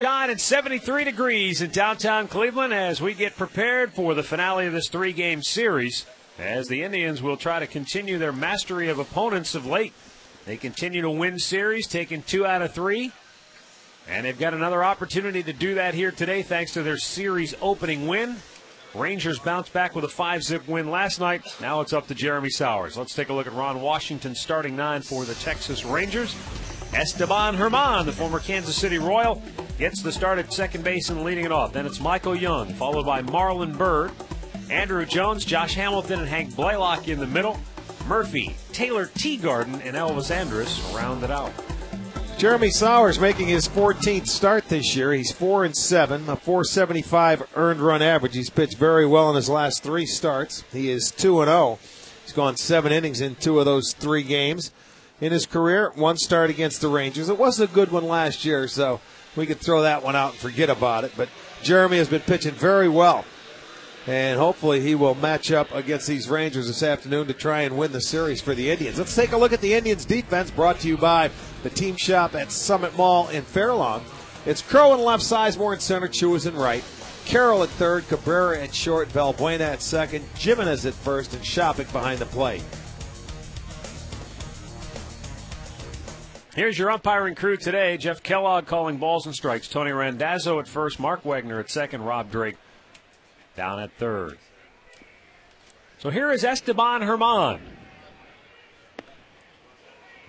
At 73 degrees in downtown Cleveland as we get prepared for the finale of this three-game series, as the Indians will try to continue their mastery of opponents of late. They continue to win series, taking 2 out of 3, and they've got another opportunity to do that here today thanks to their series opening win. Rangers bounced back with a 5-zip win last night. Now it's up to Jeremy Sowers. Let's take a look at Ron Washington's starting 9 for the Texas Rangers. Esteban Herman, the former Kansas City Royal, gets the start at second base and leading it off. Then it's Michael Young, followed by Marlon Byrd, Andrew Jones, Josh Hamilton, and Hank Blaylock in the middle. Murphy, Taylor Teagarden, and Elvis Andrus round it out. Jeremy Sowers making his 14th start this year. He's 4-7, a .475 earned run average. He's pitched very well in his last 3 starts. He is 2-0. He's gone 7 innings in 2 of those 3 games. In his career, 1 start against the Rangers. It wasn't a good one last year, so we could throw that one out and forget about it. But Jeremy has been pitching very well, and hopefully he will match up against these Rangers this afternoon to try and win the series for the Indians. Let's take a look at the Indians' defense, brought to you by the Team Shop at Summit Mall in Fairlawn. It's Crow in left, Sizemore in center, Chewis in right, Carroll at third, Cabrera at short, Valbuena at second, Jimenez at first, and Shopik behind the plate. Here's your umpiring crew today. Jeff Kellogg calling balls and strikes. Tony Randazzo at first. Mark Wagner at second. Rob Drake down at third. So here is Esteban Herman.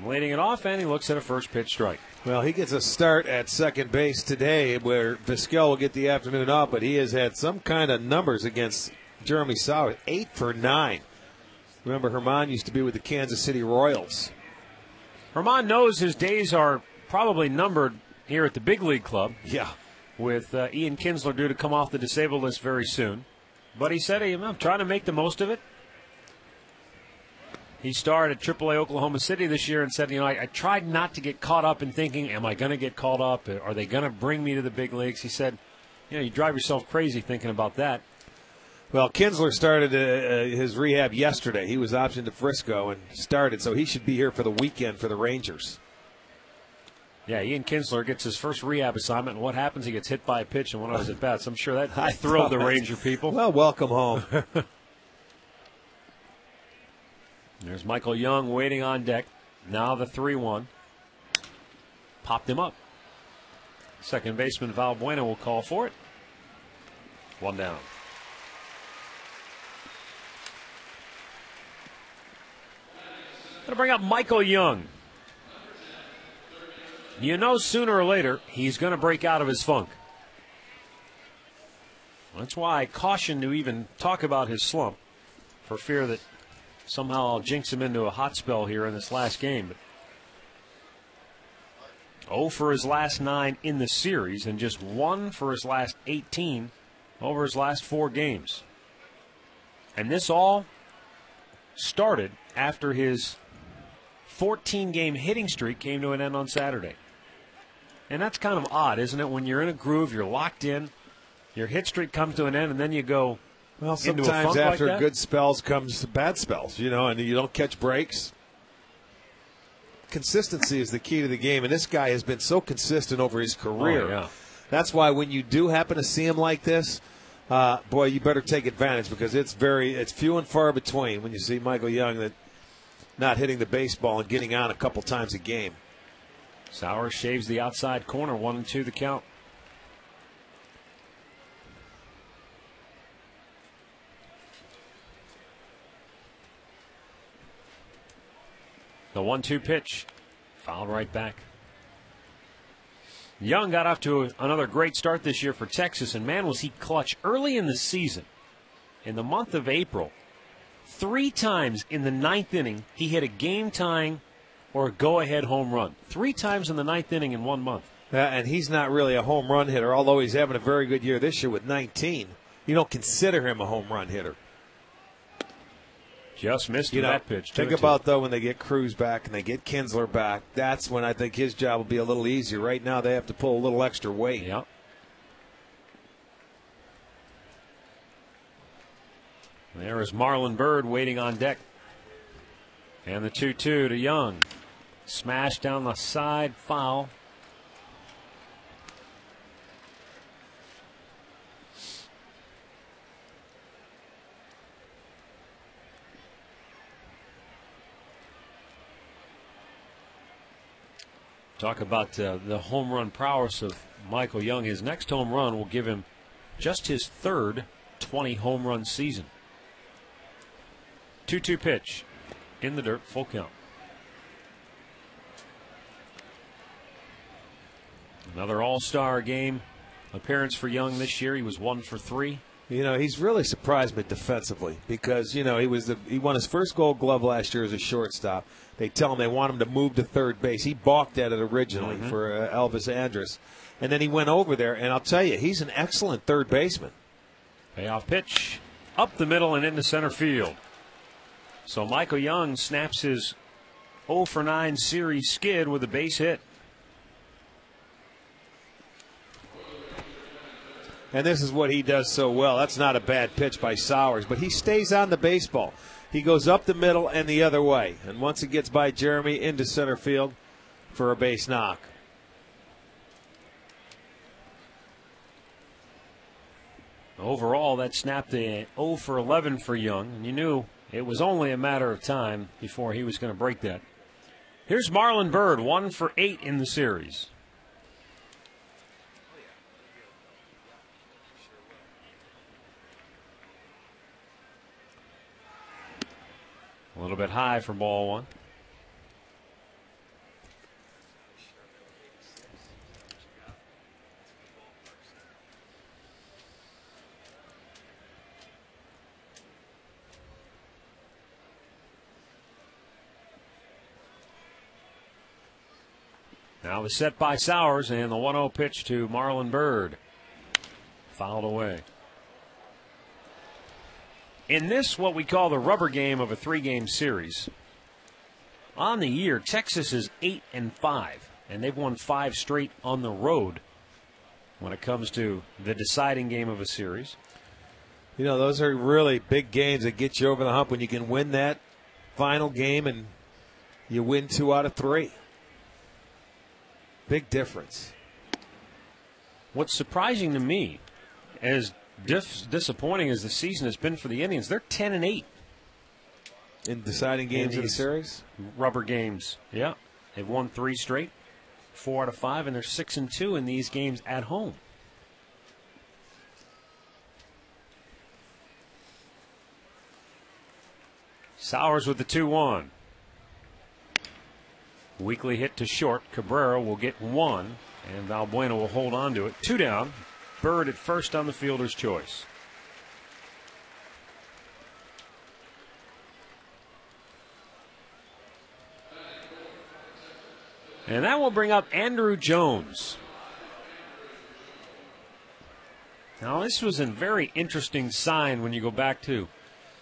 Leading it off, and he looks at a first pitch strike. Well, he gets a start at second base today where Vizquel will get the afternoon off, but he has had some kind of numbers against Jeremy Sowers. 8 for 9. Remember, Herman used to be with the Kansas City Royals. Herman knows his days are probably numbered here at the big league club. Yeah. With Ian Kinsler due to come off the disabled list very soon. But he said, I'm trying to make the most of it. He starred at AAA Oklahoma City this year and said, I tried not to get caught up in thinking, am I going to get called up? Are they going to bring me to the big leagues? He said, you drive yourself crazy thinking about that. Well, Kinsler started his rehab yesterday. He was optioned to Frisco and started, so he should be here for the weekend for the Rangers. Yeah, Ian Kinsler gets his first rehab assignment, and what happens? He gets hit by a pitch in one of his at-bats. I'm sure that thrilled the Ranger people. Well, welcome home. There's Michael Young waiting on deck. Now the 3-1. Popped him up. Second baseman Valbuena will call for it. 1 down. Going to bring up Michael Young. Sooner or later, he's going to break out of his funk. That's why I caution to even talk about his slump, for fear that somehow I'll jinx him into a hot spell here in this last game. But 0 for his last 9 in the series, and just 1 for his last 18 over his last 4 games. And this all started after his 14-game hitting streak came to an end on Saturday. And that's kind of odd, isn't it? When you're in a groove, you're locked in, your hit streak comes to an end, and then you go into a funk. Sometimes after good spells comes bad spells, and you don't catch breaks. Consistency is the key to the game, and this guy has been so consistent over his career. Oh, yeah. That's why when you do happen to see him like this, boy, you better take advantage, because it's few and far between when you see Michael Young that not hitting the baseball and getting on a couple times a game. Sowers shaves the outside corner, 1-2 the count. The 1-2 pitch, fouled right back. Young got off to another great start this year for Texas, and man, was he clutch early in the season. In the month of April, 3 times in the 9th inning, he hit a game-tying or a go-ahead home run. 3 times in the 9th inning in 1 month. And he's not really a home run hitter, although he's having a very good year this year with 19. You don't consider him a home run hitter. Just missed that pitch. Think about, though, when they get Cruz back and they get Kinsler back, that's when I think his job will be a little easier. Right now they have to pull a little extra weight. Yep. There is Marlon Byrd waiting on deck. And the 2-2 to Young. Smash down the side, foul. Talk about the home run prowess of Michael Young. His next home run will give him just his third 20 home run season. 2-2 pitch in the dirt, full count. Another all-star game appearance for Young this year. He was 1 for 3. You know, he's really surprised me defensively because, you know, he won his first Gold Glove last year as a shortstop. They tell him they want him to move to third base. He balked at it originally for Elvis Andrus. And then he went over there, and I'll tell you, he's an excellent third baseman. Payoff pitch up the middle and into center field. So Michael Young snaps his 0 for 9 series skid with a base hit. And this is what he does so well. That's not a bad pitch by Sowers, but he stays on the baseball. He goes up the middle and the other way. And once it gets by Jeremy into center field for a base knock. Overall, that snapped a 0 for 11 for Young. And you knew it was only a matter of time before he was going to break that. Here's Marlon Byrd, 1 for 8 in the series. A little bit high for ball one. Now the set by Sowers and the 1-0 pitch to Marlon Byrd. Fouled away. In this, what we call the rubber game of a 3-game series, on the year, Texas is 8-5, and they've won 5 straight on the road when it comes to the deciding game of a series. You know, those are really big games that get you over the hump when you can win that final game and you win 2 out of 3. Big difference. What's surprising to me is disappointing as the season has been for the Indians. They're 10-8 in deciding games of the series. Rubber games, yeah. They've won 3 straight, 4 out of 5, and they're 6-2 in these games at home. Sowers with the 2-1. Weekly hit to short. Cabrera will get 1, and Valbuena will hold on to it. 2 down. Byrd at first on the fielder's choice. And that will bring up Andrew Jones. Now, this was a very interesting sign when you go back to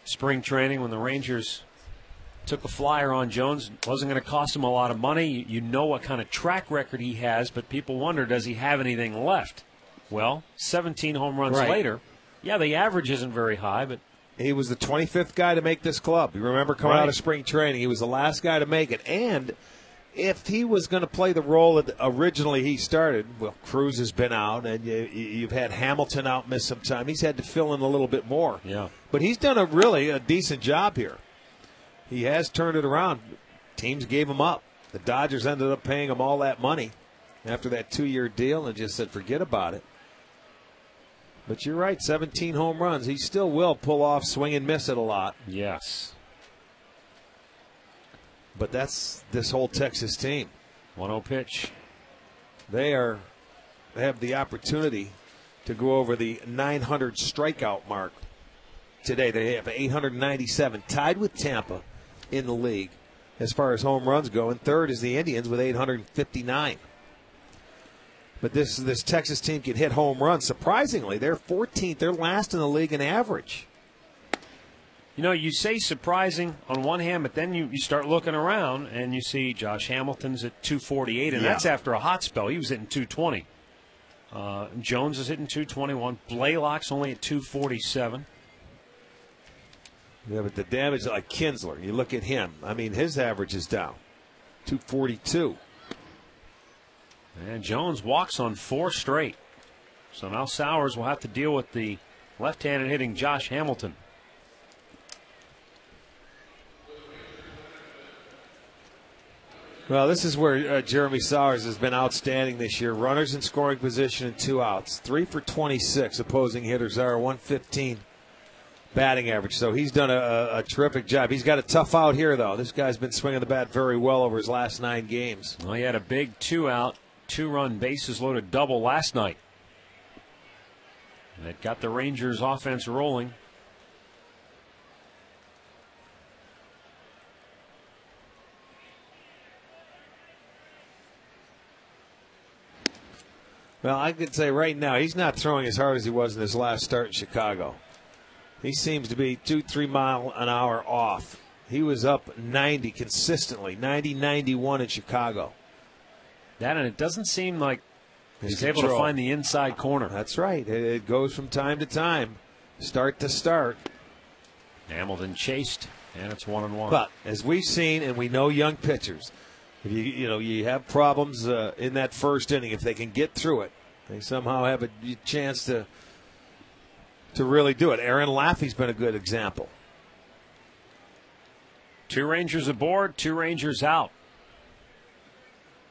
spring training when the Rangers took a flyer on Jones. It wasn't going to cost him a lot of money. You know what kind of track record he has, but people wonder, does he have anything left? Well, 17 home runs later. Yeah, the average isn't very high, but he was the 25th guy to make this club. You remember coming out of spring training, he was the last guy to make it. And if he was going to play the role that originally he started, well, Cruz has been out, and you've had Hamilton out, miss some time. He's had to fill in a little bit more. Yeah. But he's done a decent job here. He has turned it around. Teams gave him up. The Dodgers ended up paying him all that money after that 2-year deal and just said, forget about it. But you're right, 17 home runs. He still will pull off swing and miss it a lot. Yes. But that's this whole Texas team. 1-0 pitch. They have the opportunity to go over the 900 strikeout mark today. They have 897, tied with Tampa in the league as far as home runs go. And third is the Indians with 859. But this Texas team can hit home runs. Surprisingly, they're 14th. They're last in the league in average. You know, you say surprising on one hand, but then you start looking around and you see Josh Hamilton's at 248, and that's after a hot spell. He was hitting 220. Jones is hitting 221. Blaylock's only at 247. Yeah, but the damage, like Kinsler, you look at him. I mean, his average is down, 242. And Jones walks on 4 straight. So now Sowers will have to deal with the left-handed hitting Josh Hamilton. Well, this is where Jeremy Sowers has been outstanding this year. Runners in scoring position and 2 outs. 3 for 26 opposing hitters are 115 batting average. So he's done a terrific job. He's got a tough out here, though. This guy's been swinging the bat very well over his last 9 games. Well, he had a big 2-out, 2-run bases loaded double last night. That got the Rangers offense rolling. Well, I could say right now he's not throwing as hard as he was in his last start in Chicago. He seems to be 2-3 mile an hour off. He was up 90 consistently, 90, 91 in Chicago. That, and it doesn't seem like he's able control. to find the inside corner. That's right. It goes from time to time, start to start. Hamilton chased, and it's 1-1. But as we've seen, and we know young pitchers, if you have problems in that first inning, if they can get through it, they somehow have a chance to really do it. Aaron Laffey's been a good example. 2 Rangers aboard, 2 Rangers out.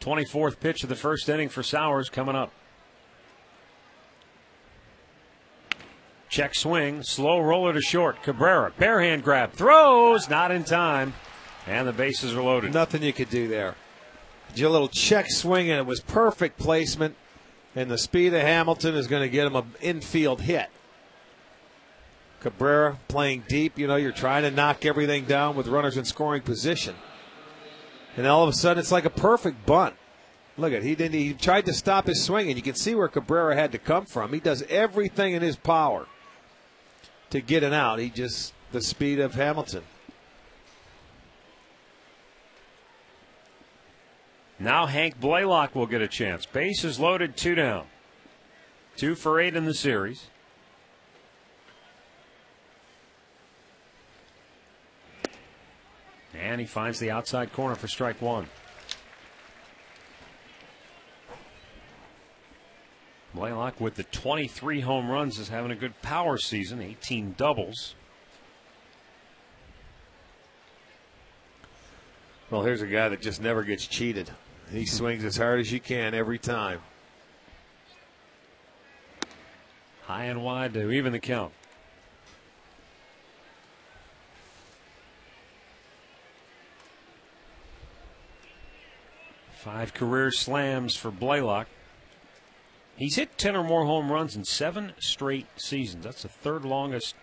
24th pitch of the first inning for Sowers coming up. Check swing, slow roller to short. Cabrera, barehand grab, throws, not in time, and the bases are loaded. Nothing you could do there. Did a little check swing, and it was perfect placement, and the speed of Hamilton is going to get him an infield hit. Cabrera playing deep. You're trying to knock everything down with runners in scoring position. And all of a sudden, it's like a perfect bunt. Look at he tried to stop his swing, and you can see where Cabrera had to come from. He does everything in his power to get it out. The speed of Hamilton. Now Hank Blaylock will get a chance. Bases loaded, 2 down. 2 for 8 in the series. And he finds the outside corner for strike 1. Blaylock with the 23 home runs is having a good power season, 18 doubles. Well, here's a guy that just never gets cheated. He swings as hard as you can every time. High and wide to even the count. Five career slams for Blaylock. He's hit 10 or more home runs in 7 straight seasons. That's the 3rd longest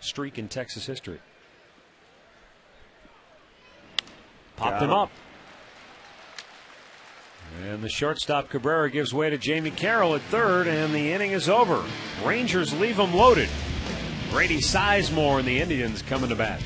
streak in Texas history. Popped him up. And the shortstop Cabrera gives way to Jamie Carroll at 3rd, and the inning is over. Rangers leave them loaded. Brady Sizemore and the Indians coming to bat.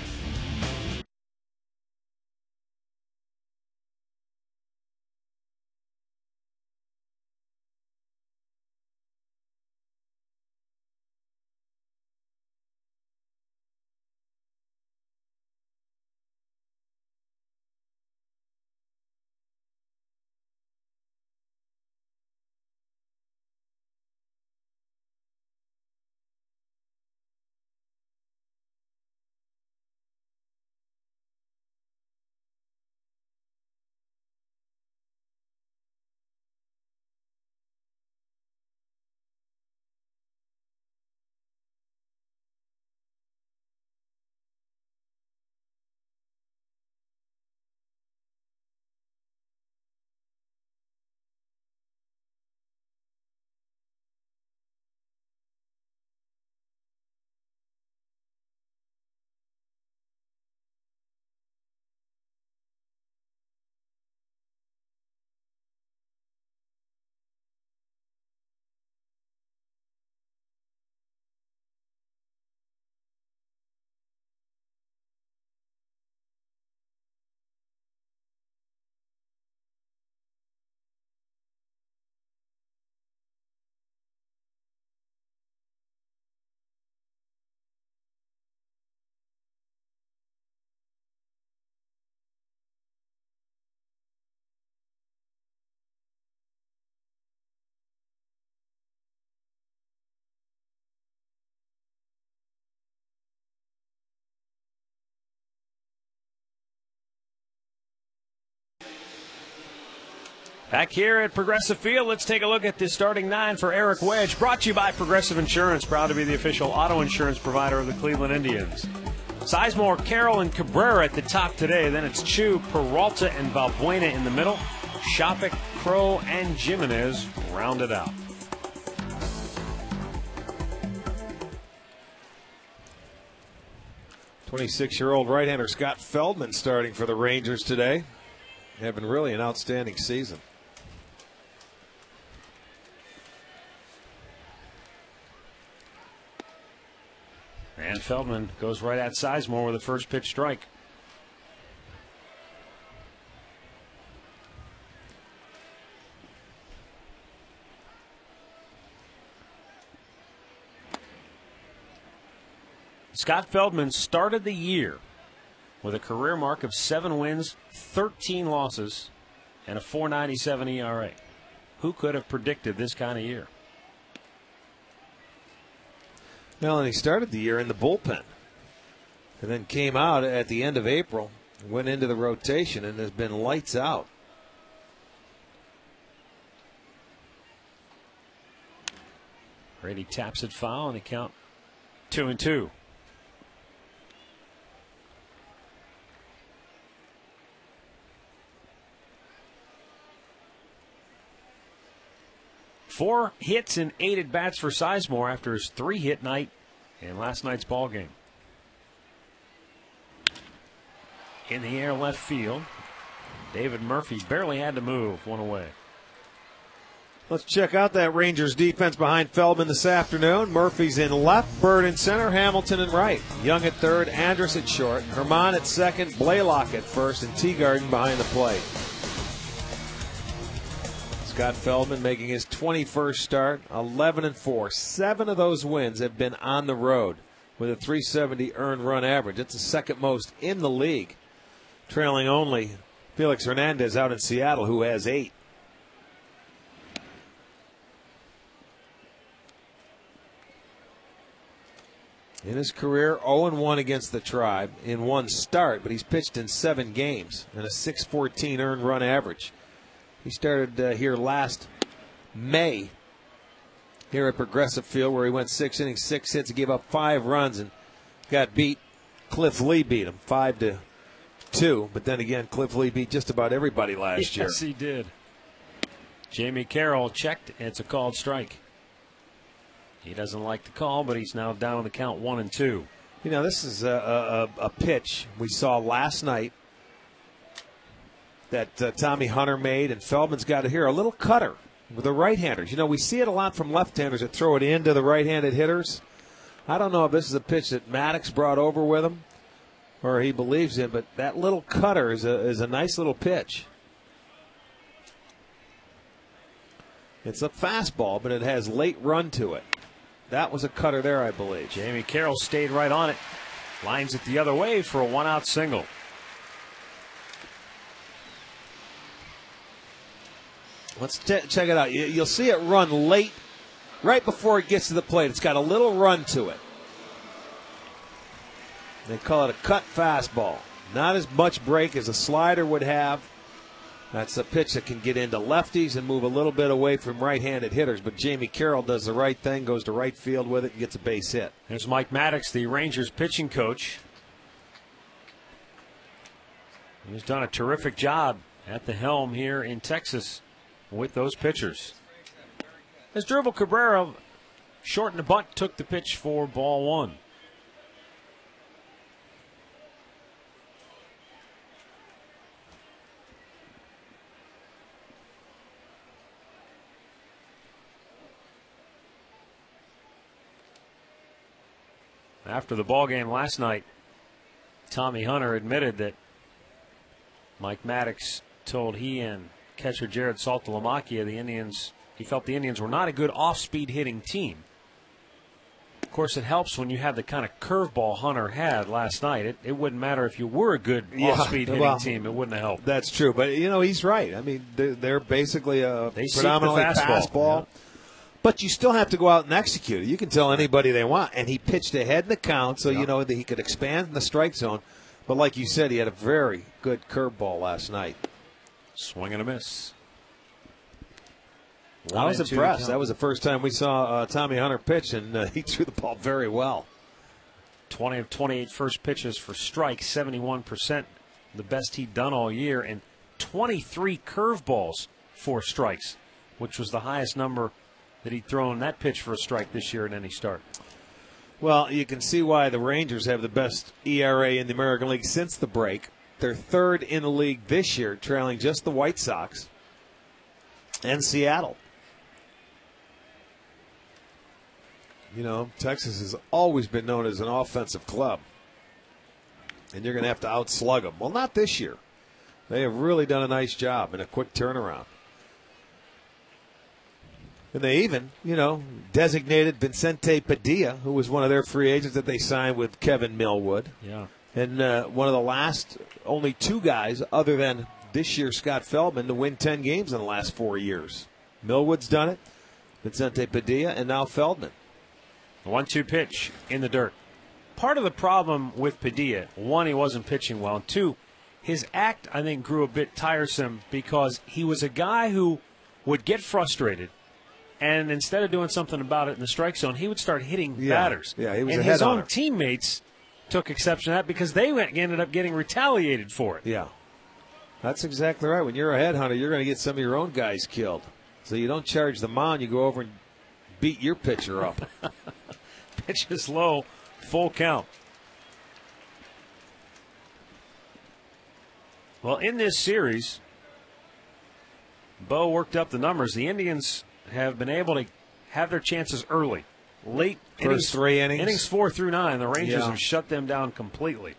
Back here at Progressive Field, let's take a look at the starting nine for Eric Wedge. Brought to you by Progressive Insurance, proud to be the official auto insurance provider of the Cleveland Indians. Sizemore, Carroll, and Cabrera at the top today. Then it's Chu, Peralta, and Valbuena in the middle. Shopik, Crow, and Jimenez rounded out. '26-year-old right-hander Scott Feldman starting for the Rangers today. Having really an outstanding season. And Feldman goes right at Sizemore with a first pitch strike. Scott Feldman started the year with a career mark of 7 wins, 13 losses, and a .497 ERA. Who could have predicted this kind of year? Well, and he started the year in the bullpen and then came out at the end of April, went into the rotation, and has been lights out. Brady taps it foul, and the count 2-2. Four hits and 8 at-bats for Sizemore after his 3-hit night in last night's ball game. In the air left field, David Murphy barely had to move, one away. Let's check out that Rangers defense behind Feldman this afternoon. Murphy's in left, Bird in center, Hamilton in right. Young at third, Andrus at short, Herman at second, Blaylock at first, and Teagarden behind the plate. Scott Feldman making his 21st start, 11-4. 7 of those wins have been on the road with a .370 earned run average. It's the second most in the league, trailing only Felix Hernandez out in Seattle, who has 8. In his career, 0-1 against the Tribe in 1 start, but he's pitched in 7 games and a .614 earned run average. He started here last May here at Progressive Field, where he went 6 innings, 6 hits, gave up 5 runs, and got beat. Cliff Lee beat him 5-2. But then again, Cliff Lee beat just about everybody last year. Yes, he did. Jamie Carroll checked, and it's a called strike. He doesn't like the call, but he's now down on the count 1-2. You know, this is a pitch we saw last night that Tommy Hunter made, and Feldman's got it here. A little cutter with the right-handers. You know, we see it a lot from left-handers that throw it into the right-handed hitters. I don't know if this is a pitch that Maddox brought over with him or he believes in, but that little cutter is a nice little pitch. It's a fastball, but it has late run to it. That was a cutter there, I believe. Jamie Carroll stayed right on it. Lines it the other way for a 1-out single. Let's check it out. You'll see it run late, right before it gets to the plate. It's got a little run to it. They call it a cut fastball. Not as much break as a slider would have. That's a pitch that can get into lefties and move a little bit away from right-handed hitters. But Jamie Carroll does the right thing, goes to right field with it, and gets a base hit. There's Mike Maddox, the Rangers pitching coach. He's done a terrific job at the helm here in Texas with those pitchers. As Dribble Cabrera shortened the bunt, took the pitch for ball 1. After the ball game last night, Tommy Hunter admitted that Mike Maddox told he and catcher Jared Saltalamacchia, the Indians, he felt the Indians were not a good off-speed hitting team. Of course, it helps when you have the kind of curveball Hunter had last night. It wouldn't matter if you were a good off-speed hitting team. It wouldn't have helped. That's true. But, you know, he's right. I mean, they're basically a predominantly fastball. fastball. Yeah. But you still have to go out and execute it. You can tell anybody they want. And he pitched ahead in the count, so you know that he could expand in the strike zone. But like you said, he had a very good curveball last night. Swing and a miss. I was impressed. That was the first time we saw Tommy Hunter pitch, and he threw the ball very well. 20 of 28 first pitches for strikes, 71%, the best he'd done all year, and 23 curveballs for strikes, which was the highest number that he'd thrown that pitch for a strike this year in any start. Well, you can see why the Rangers have the best ERA in the American League since the break. They're third in the league this year, trailing just the White Sox and Seattle. You know, Texas has always been known as an offensive club, and you're going to have to outslug them. Well, not this year. They have really done a nice job in a quick turnaround. And they even, designated Vicente Padilla, who was one of their free agents that they signed with Kevin Millwood. Yeah. And one of the last, only two guys other than this year Scott Feldman to win 10 games in the last 4 years. Millwood's done it, Vicente Padilla, and now Feldman. 1-2 pitch in the dirt. Part of the problem with Padilla, one, he wasn't pitching well, and two, his act, I think, grew a bit tiresome because he was a guy who would get frustrated, and instead of doing something about it in the strike zone, he would start hitting batters. Yeah, he was and a his own head-hunter. teammates took exception to that because they ended up getting retaliated for it. Yeah, that's exactly right. When you're a headhunter, you're going to get some of your own guys killed. So you don't charge the mound, you go over and beat your pitcher up. Pitch is low, full count. Well, in this series, Bo worked up the numbers. The Indians have been able to have their chances early. Late First 3 innings. Innings 4 through 9, the Rangers have shut them down completely.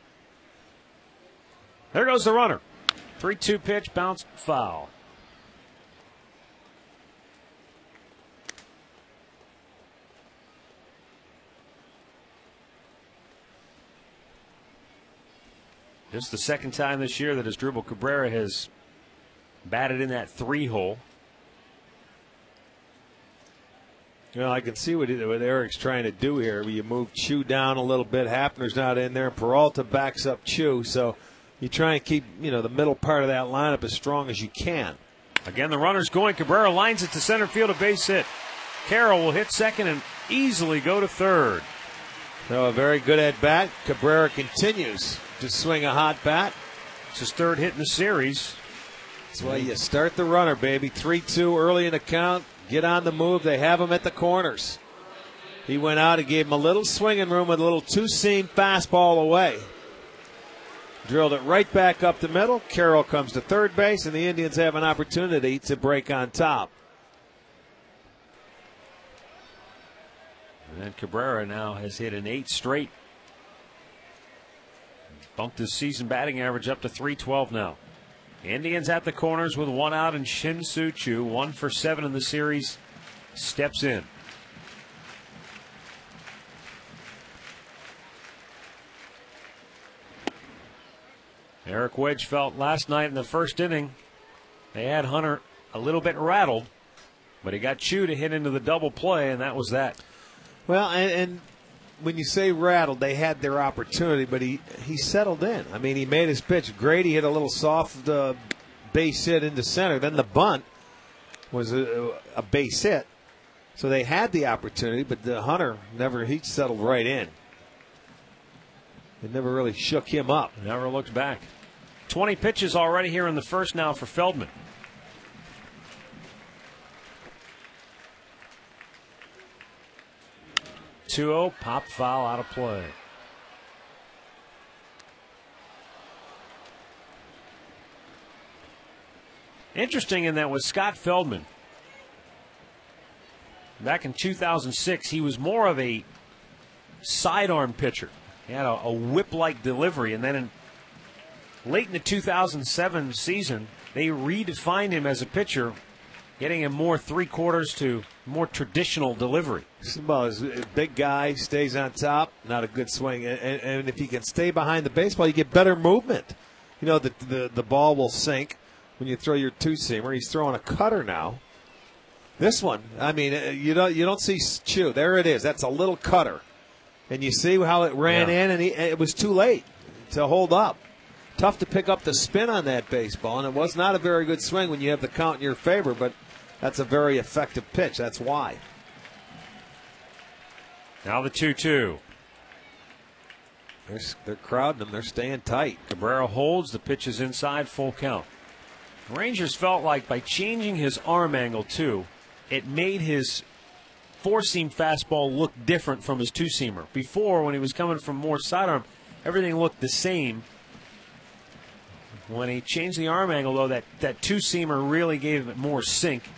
There goes the runner. 3-2 pitch, bounced foul. Just the second time this year that Asdrubal Cabrera has batted in that 3-hole. Well, I can see what Eric's trying to do here. You move Chu down a little bit. Hafner's not in there. Peralta backs up Chu. So you try and keep, the middle part of that lineup as strong as you can. Again, the runner's going. Cabrera lines it to center field, a base hit. Carroll will hit second and easily go to third. So a very good at bat. Cabrera continues to swing a hot bat. It's his third hit in the series. That's why you start the runner, baby. 3-2 early in the count. Get on the move. They have him at the corners. He went out and gave him a little swinging room with a little two-seam fastball away. Drilled it right back up the middle. Carroll comes to third base, and the Indians have an opportunity to break on top. And Cabrera now has hit an 8 straight. Bumped his season batting average up to .312 now. Indians at the corners with 1 out, and Shin-Soo Choo, 1 for 7 in the series, steps in. Eric Wedge felt last night in the first inning they had Hunter a little bit rattled, but he got Choo to hit into the double play, and that was that. Well, and when you say rattled, they had their opportunity, but he settled in. I mean, he made his pitch. Grady hit a little soft base hit into center. Then the bunt was a base hit. So they had the opportunity, but the Hunter he settled right in. It never really shook him up. Never looked back. 20 pitches already here in the first now for Feldman. 2-0, pop foul, out of play. Interesting in that with Scott Feldman. Back in 2006, he was more of a sidearm pitcher. He had a whip-like delivery, and then late in the 2007 season, they redefined him as a pitcher, getting him more three-quarters to more traditional delivery. Well, he's a big guy, stays on top, not a good swing. And if he can stay behind the baseball, you get better movement. The ball will sink when you throw your two-seamer. He's throwing a cutter now. This one, I mean, you don't see Choo. There it is. That's a little cutter. And you see how it ran in, and it was too late to hold up. Tough to pick up the spin on that baseball, and it was not a very good swing when you have the count in your favor, but That's a very effective pitch. That's why. Now the 2-2. They're crowding him. They're staying tight. Cabrera holds. The pitch is inside, full count. Rangers felt like by changing his arm angle, too, it made his four-seam fastball look different from his two-seamer. Before, when he was coming from more sidearm, everything looked the same. When he changed the arm angle, though, that two-seamer really gave it more sink.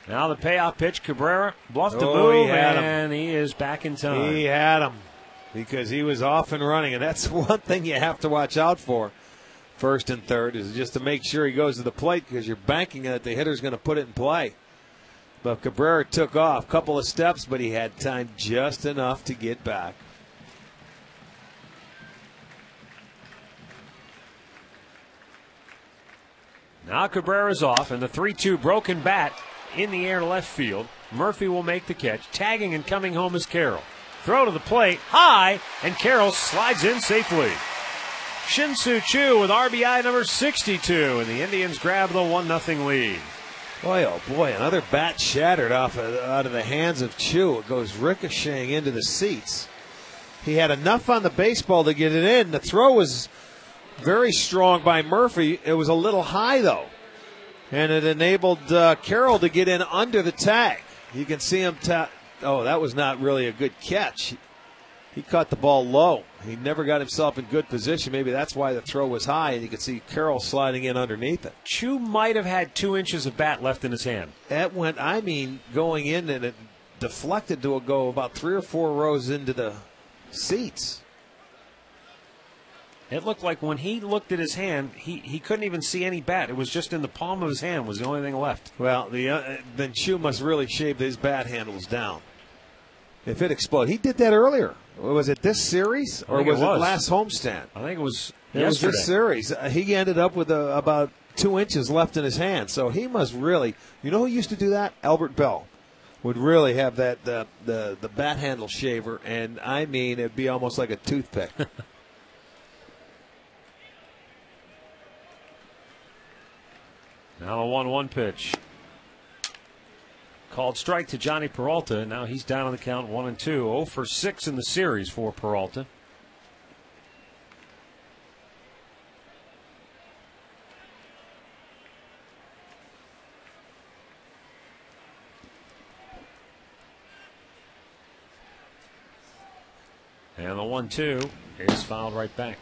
Now the payoff pitch, Cabrera bluffed the move, and he is back in time. He had him because he was off and running, and that's one thing you have to watch out for. First and third is just to make sure he goes to the plate because you're banking that the hitter's going to put it in play. But Cabrera took off a couple of steps, but he had time just enough to get back. Now Cabrera's off, and the 3-2 broken bat in the air to left field. Murphy will make the catch. Tagging and coming home is Carroll. Throw to the plate, high, and Carroll slides in safely. Shin-Soo Choo with RBI number 62, and the Indians grab the 1-0 lead. Boy, oh boy, another bat shattered out of the hands of Choo. It goes ricocheting into the seats. He had enough on the baseball to get it in. The throw was very strong by Murphy. It was a little high, though, and it enabled Carroll to get in under the tag. You can see him oh, that was not really a good catch. He caught the ball low. He never got himself in good position. Maybe that's why the throw was high, and you could see Carroll sliding in underneath it. Choo might have had 2 inches of bat left in his hand. That went, going in, and it deflected to go about 3 or 4 rows into the seats. It looked like when he looked at his hand, he couldn't even see any bat. It was just in the palm of his hand was the only thing left. Well, then Choo must really shave his bat handles down. If it exploded. He did that earlier. Was it this series or was it last homestand? I think it was yesterday. It was this series. He ended up with about 2 inches left in his hand. So he must really, you know who used to do that? Albert Bell would really have that the bat handle shaver, and it'd be almost like a toothpick. Now a 1-1 pitch. Called strike to Johnny Peralta. Now he's down on the count 1-2. 0 for 6 in the series for Peralta. And the 1-2 is fouled right back.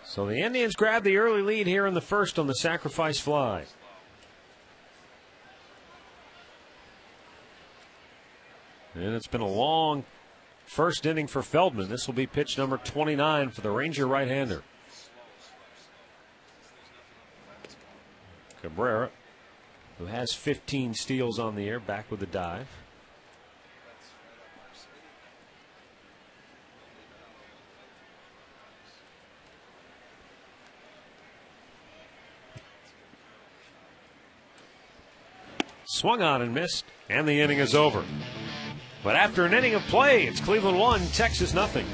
So the Indians grab the early lead here in the first on the sacrifice fly. And it's been a long first inning for Feldman. This will be pitch number 29 for the Ranger right-hander. Cabrera, who has 15 steals on the year, back with a dive. Swung on and missed, and the inning is over. But after an inning of play, it's Cleveland 1, Texas nothing.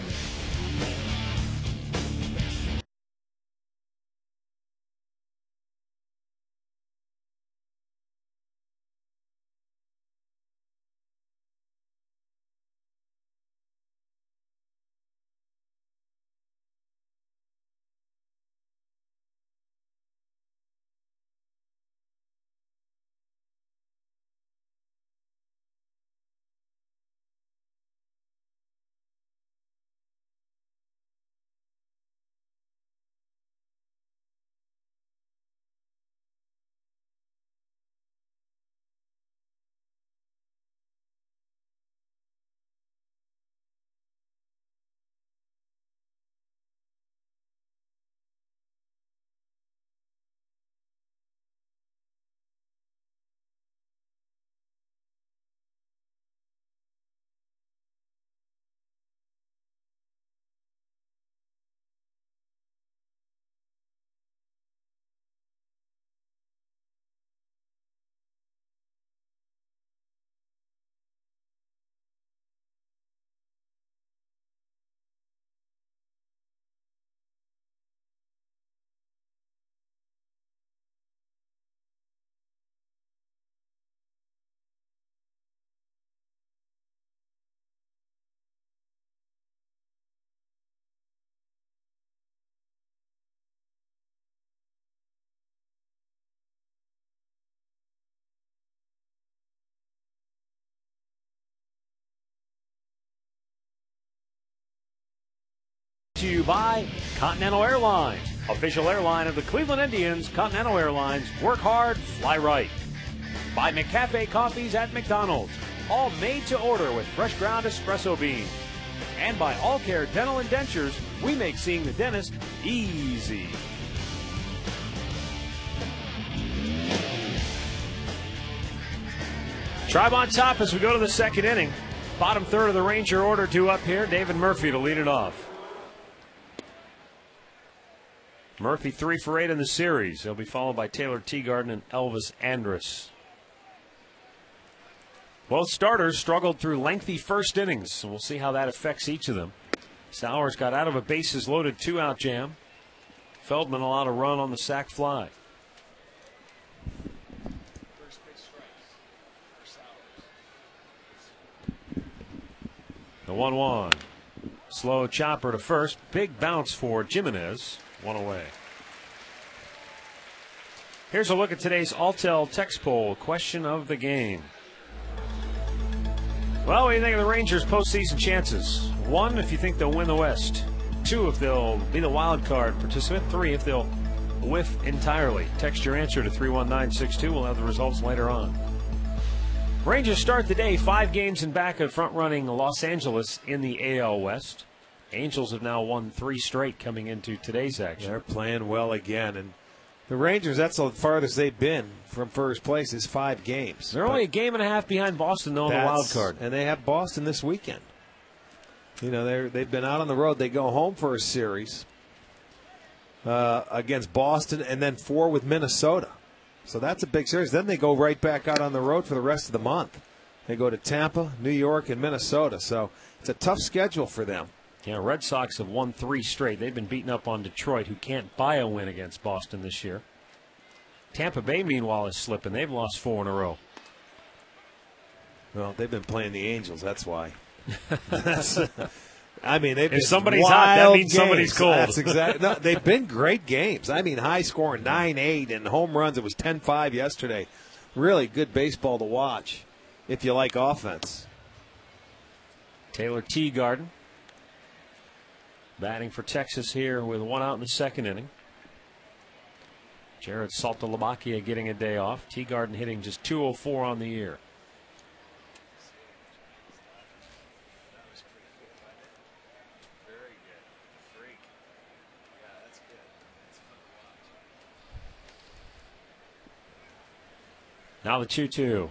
to you by Continental Airlines, official airline of the Cleveland Indians. Continental Airlines, work hard, fly right. By McCafe Coffees at McDonald's, all made to order with fresh ground espresso beans. And by All Care Dental and Dentures, we make seeing the dentist easy. Tribe on top as we go to the second inning. Bottom third of the Ranger order due up here. David Murphy to lead it off. Murphy 3 for 8 in the series. He'll be followed by Taylor Teagarden and Elvis Andrus. Both starters struggled through lengthy first innings, so we'll see how that affects each of them. Sowers got out of a bases-loaded 2-out jam. Feldman allowed a run on the sac fly. The 1-1. Slow chopper to first. Big bounce for Jimenez. One away. Here's a look at today's Alltel text poll. Question of the game. Well, what do you think of the Rangers' postseason chances? 1, if you think they'll win the West. 2, if they'll be the wild card participant. 3, if they'll whiff entirely. Text your answer to 31962. We'll have the results later on. Rangers start the day 5 games in back of front-running Los Angeles in the AL West. Angels have now won 3 straight coming into today's action. They're playing well again, and the Rangers, that's the farthest they've been from first place is 5 games. They're only a game and a half behind Boston, though, on the wild card. And they have Boston this weekend. You know, they've been out on the road. They go home for a series against Boston and then 4 with Minnesota. So that's a big series. Then they go right back out on the road for the rest of the month. They go to Tampa, New York, and Minnesota. So it's a tough schedule for them. Yeah, Red Sox have won 3 straight. They've been beaten up on Detroit, who can't buy a win against Boston this year. Tampa Bay, meanwhile, is slipping. They've lost 4 in a row. Well, they've been playing the Angels. That's why. I mean, if somebody's hot, that means somebody's cold. That's exactly. No, they've been great games. I mean, high scoring, 9-8, and home runs. It was 10-5 yesterday. Really good baseball to watch if you like offense. Taylor Teagarden batting for Texas here with 1 out in the second inning. Jared Saltalabacchia getting a day off. Teagarden hitting just .204 on the year. Now the 2-2.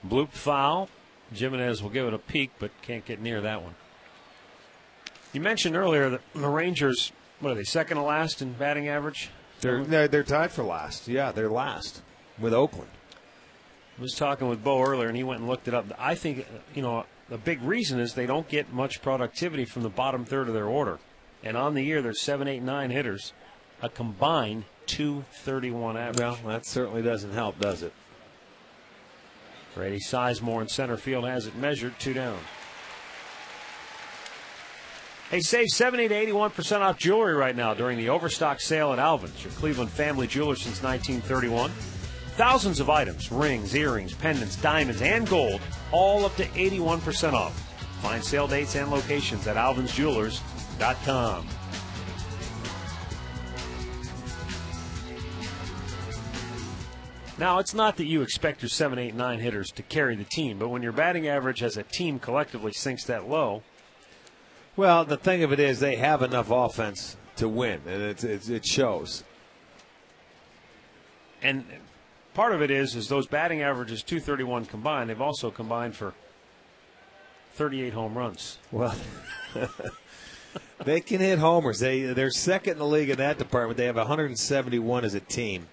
Bloop foul. Jimenez will give it a peek, but can't get near that one. You mentioned earlier that the Rangers, what are they, second to last in batting average? They're tied for last. Yeah, they're last with Oakland. I was talking with Bo earlier, and he went and looked it up. I think, the big reason is they don't get much productivity from the bottom third of their order. And on the year, there's 7, 8, 9 hitters, a combined .231 average. Well, that certainly doesn't help, does it? Brady Sizemore in center field has it measured, 2 down. Hey, save 70 to 81% off jewelry right now during the Overstock sale at Alvin's, your Cleveland family jeweler since 1931. Thousands of items, rings, earrings, pendants, diamonds, and gold, all up to 81% off. Find sale dates and locations at alvinsjewelers.com. Now, it's not that you expect your 7, 8, 9 hitters to carry the team, but when your batting average as a team collectively sinks that low. Well, the thing of it is they have enough offense to win, and it shows. And part of it is those batting averages, .231 combined, they've also combined for 38 home runs. Well, they can hit homers. They're second in the league in that department. They have 171 as a team.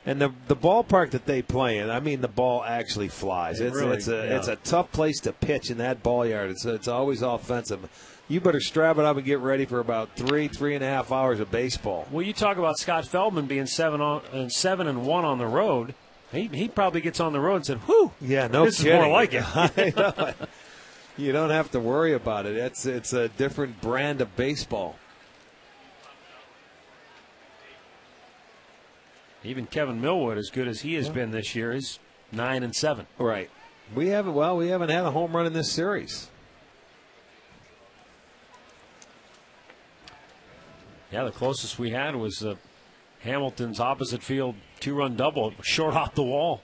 And the ballpark that they play in, I mean, the ball actually flies. It's a tough place to pitch in that ball yard. It's always offensive. You better strap it up and get ready for about 3.5 hours of baseball. Well, you talk about Scott Feldman being 7-1 on the road. He probably gets on the road and said, "Whew, yeah, no this kidding. is more like it." I know. You don't have to worry about it. It's a different brand of baseball. Even Kevin Millwood, as good as he has been this year, is 9-7. Right. We haven't had a home run in this series. Yeah, the closest we had was Hamilton's opposite field 2-run double. It was short off the wall.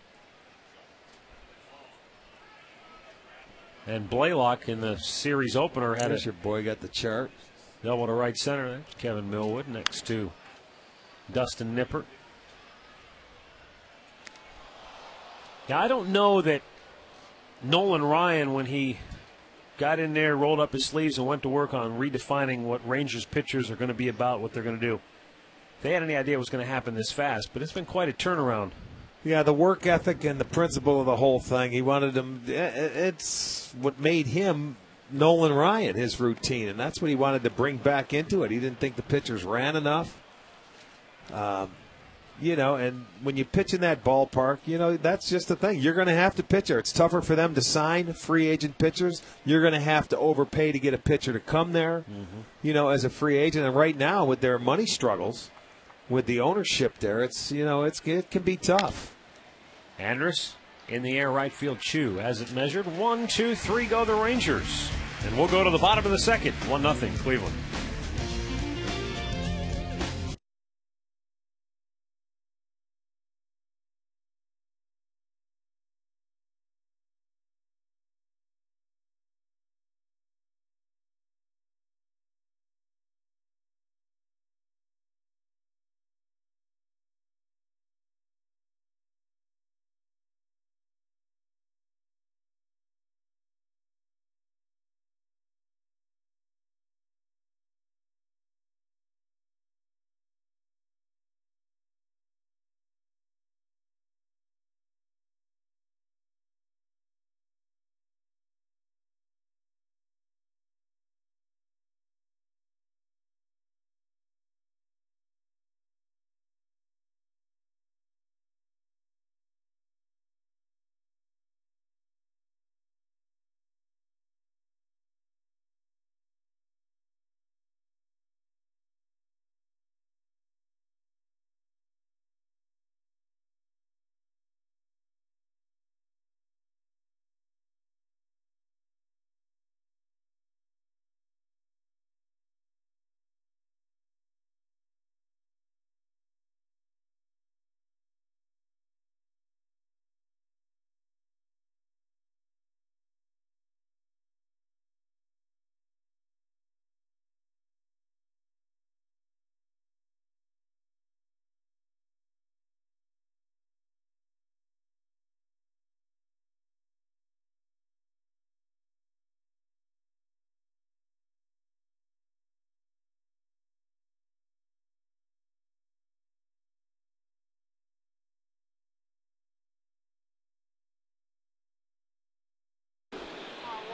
And Blaylock in the series opener had There's your boy got the chart. Double to right center. That's Kevin Millwood next to Dustin Nippert. Now, I don't know that Nolan Ryan, when he got in there, rolled up his sleeves, and went to work on redefining what Rangers pitchers are going to be about, what they're going to do. They had any idea it was going to happen this fast, but it's been quite a turnaround. Yeah, the work ethic and the principle of the whole thing. He wanted him. It's what made him Nolan Ryan, his routine, and that's what he wanted to bring back into it. He didn't think the pitchers ran enough. And when you pitch in that ballpark, that's just the thing. You're going to have to pitch there. It's tougher for them to sign free agent pitchers. You're going to have to overpay to get a pitcher to come there, as a free agent. And right now, with their money struggles, with the ownership there, it can be tough. Andrus in the air, right field. Chu has it measured. 1, 2, 3 go the Rangers. And we'll go to the bottom of the second. 1-0 Cleveland.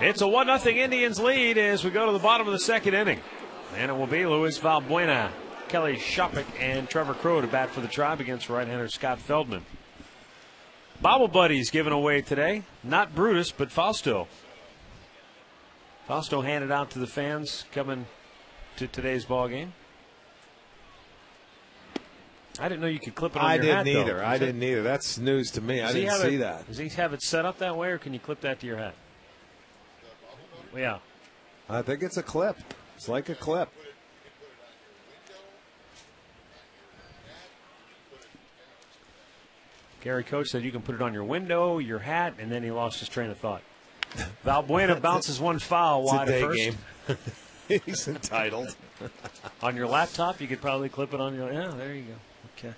It's a 1-0 Indians lead as we go to the bottom of the second inning. And it will be Luis Valbuena, Kelly Shopik, and Trevor Crow to bat for the Tribe against right-hander Scott Feldman. Bobble Buddies given away today. Not Brutus, but Fausto. Fausto handed out to the fans coming to today's ball game. I didn't know you could clip it on your hat, though. I didn't either. That's news to me. I didn't see that. Does he have it set up that way, or can you clip that to your hat? Yeah. I think it's a clip. It's like a clip. Gary Coach said you can put it on your window, your hat, and then he lost his train of thought. Valbuena bounces one foul wide at first. Game. He's entitled. On your laptop, you could probably clip it on your. Yeah, there you go. Okay.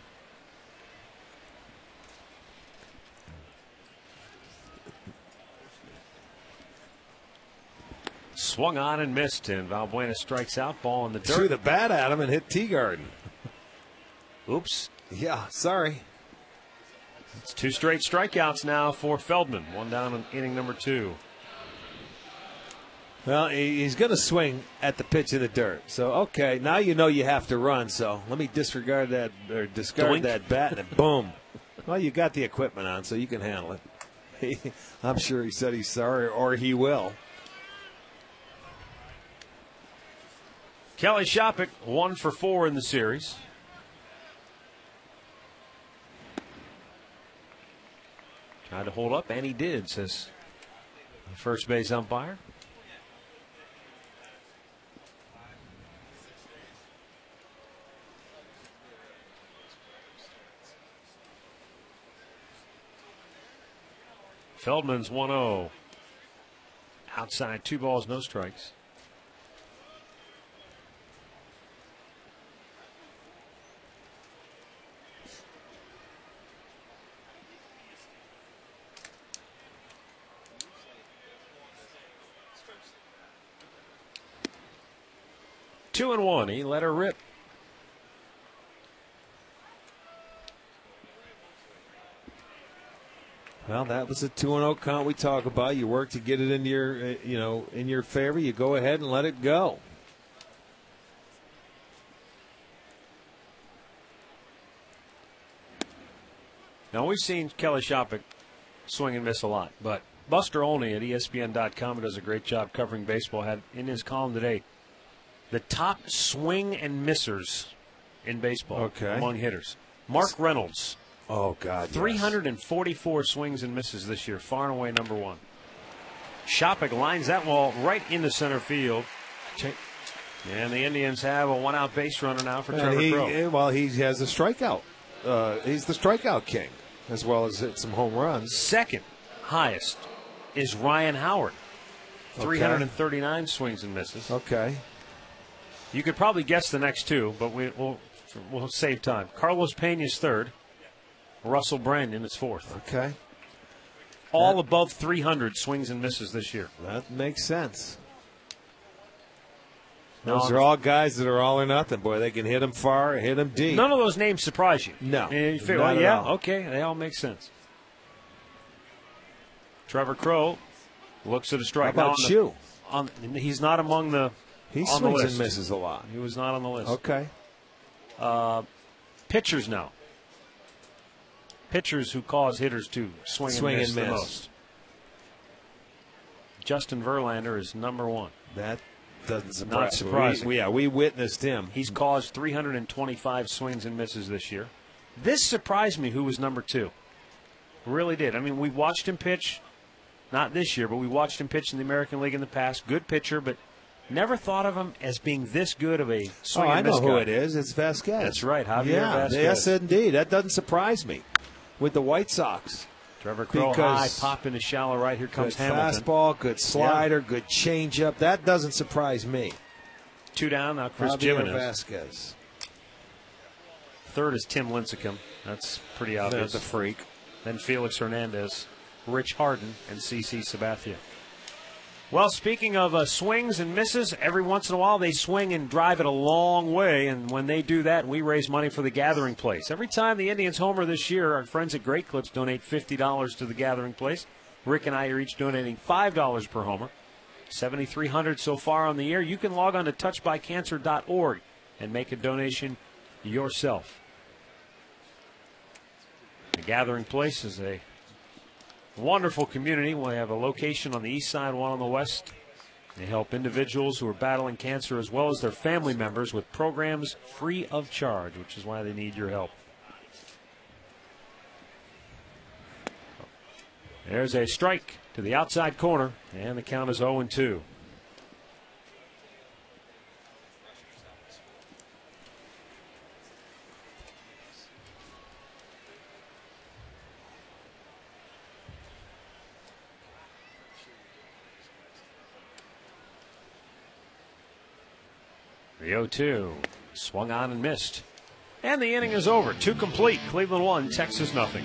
Swung on and missed, and Valbuena strikes out. Ball in the dirt. Threw the bat at him and hit Teagarden. Oops. Yeah, sorry. It's 2 straight strikeouts now for Feldman. 1 down in inning number 2. Well, he's going to swing at the pitch in the dirt. So, okay, now you know you have to run. So let me discard that or discard that bat, and boom. Well, you got the equipment on, so you can handle it. I'm sure he said he's sorry, or he will. Kelly Shopik, 1 for 4 in the series. Tried to hold up, and he did, says the first base umpire. Feldman's 1-0. Outside, 2 balls, no strikes. Two and one. He let her rip. Well, that was a 2-0 count we talk about. You work to get it in your, in your favor. You go ahead and let it go. Now, we've seen Kelly Shopik swing and miss a lot, but Buster Olney at ESPN.com does a great job covering baseball. Had in his column today the top swing and missers in baseball among hitters. Mark Reynolds. Oh, God, 344 swings and misses this year, far and away number one. Shopik lines that ball right into center field. And the Indians have a one-out base runner now for Trevor Crowe. Well, he has a strikeout. He's the strikeout king, as well as hit some home runs. Second highest is Ryan Howard. 339 swings and misses. Okay. You could probably guess the next two, but we'll save time. Carlos Pena's third. Russell Brandon is fourth. Okay. All above 300 swings and misses this year. That makes sense. Those are all guys that are all or nothing. Boy, they can hit them far, hit them deep. None of those names surprise you. No. And you figure, well, yeah, okay, they all make sense. Trevor Crowe looks at a strike. How about you? He's not among the. He swings and misses a lot. He was not on the list. Okay. Pitchers now. Pitchers who cause hitters to swing and miss the most. Justin Verlander is number one. That doesn't surprise Not surprising. We witnessed him. He's caused 325 swings and misses this year. This surprised me who was number two. Really did. I mean, we watched him pitch, not this year, but we watched him pitch in the American League in the past. Good pitcher, but never thought of him as being this good of a swing and miss guy. I know who it is. It's Vasquez. That's right, Javier Vasquez. Yes, indeed. That doesn't surprise me with the White Sox. Trevor Crowe high, pop into shallow right. Here comes Hamilton. Fastball, good slider, good changeup. That doesn't surprise me. Two down, now Chris Javier Jimenez. Vasquez. Third is Tim Lincecum. That's pretty obvious. That's a freak. Then Felix Hernandez, Rich Harden, and CC Sabathia. Well, speaking of swings and misses, every once in a while they swing and drive it a long way, and when they do that, we raise money for the Gathering Place. Every time the Indians homer this year, our friends at Great Clips donate $50 to the Gathering Place. Rick and I are each donating $5 per homer. 7,300 so far on the year. You can log on to touchedbycancer.org and make a donation yourself. The Gathering Place is a wonderful community. We have a location on the east side, one on the west. They help individuals who are battling cancer as well as their family members with programs free of charge, which is why they need your help. There's a strike to the outside corner, and the count is 0-2. The 0-2 swung on and missed. And the inning is over. Two complete. Cleveland 1, Texas nothing.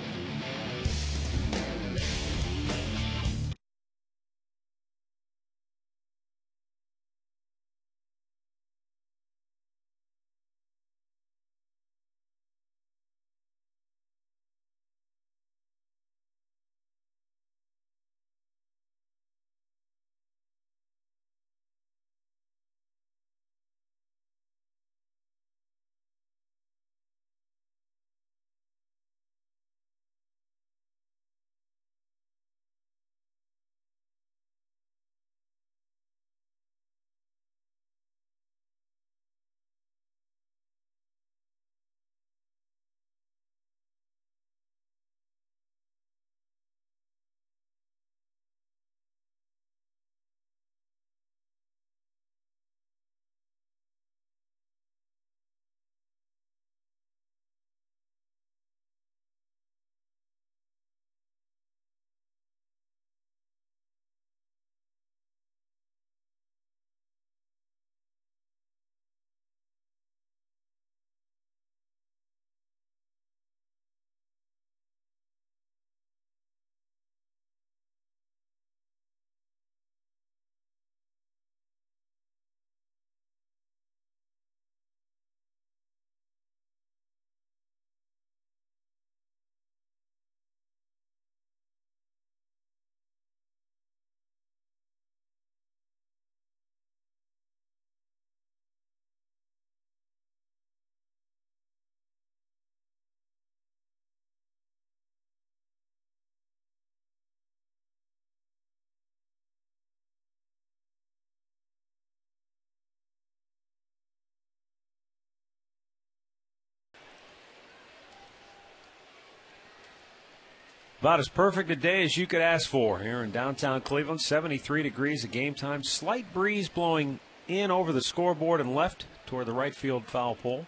About as perfect a day as you could ask for here in downtown Cleveland. 73 degrees at game time. Slight breeze blowing in over the scoreboard and left toward the right field foul pole.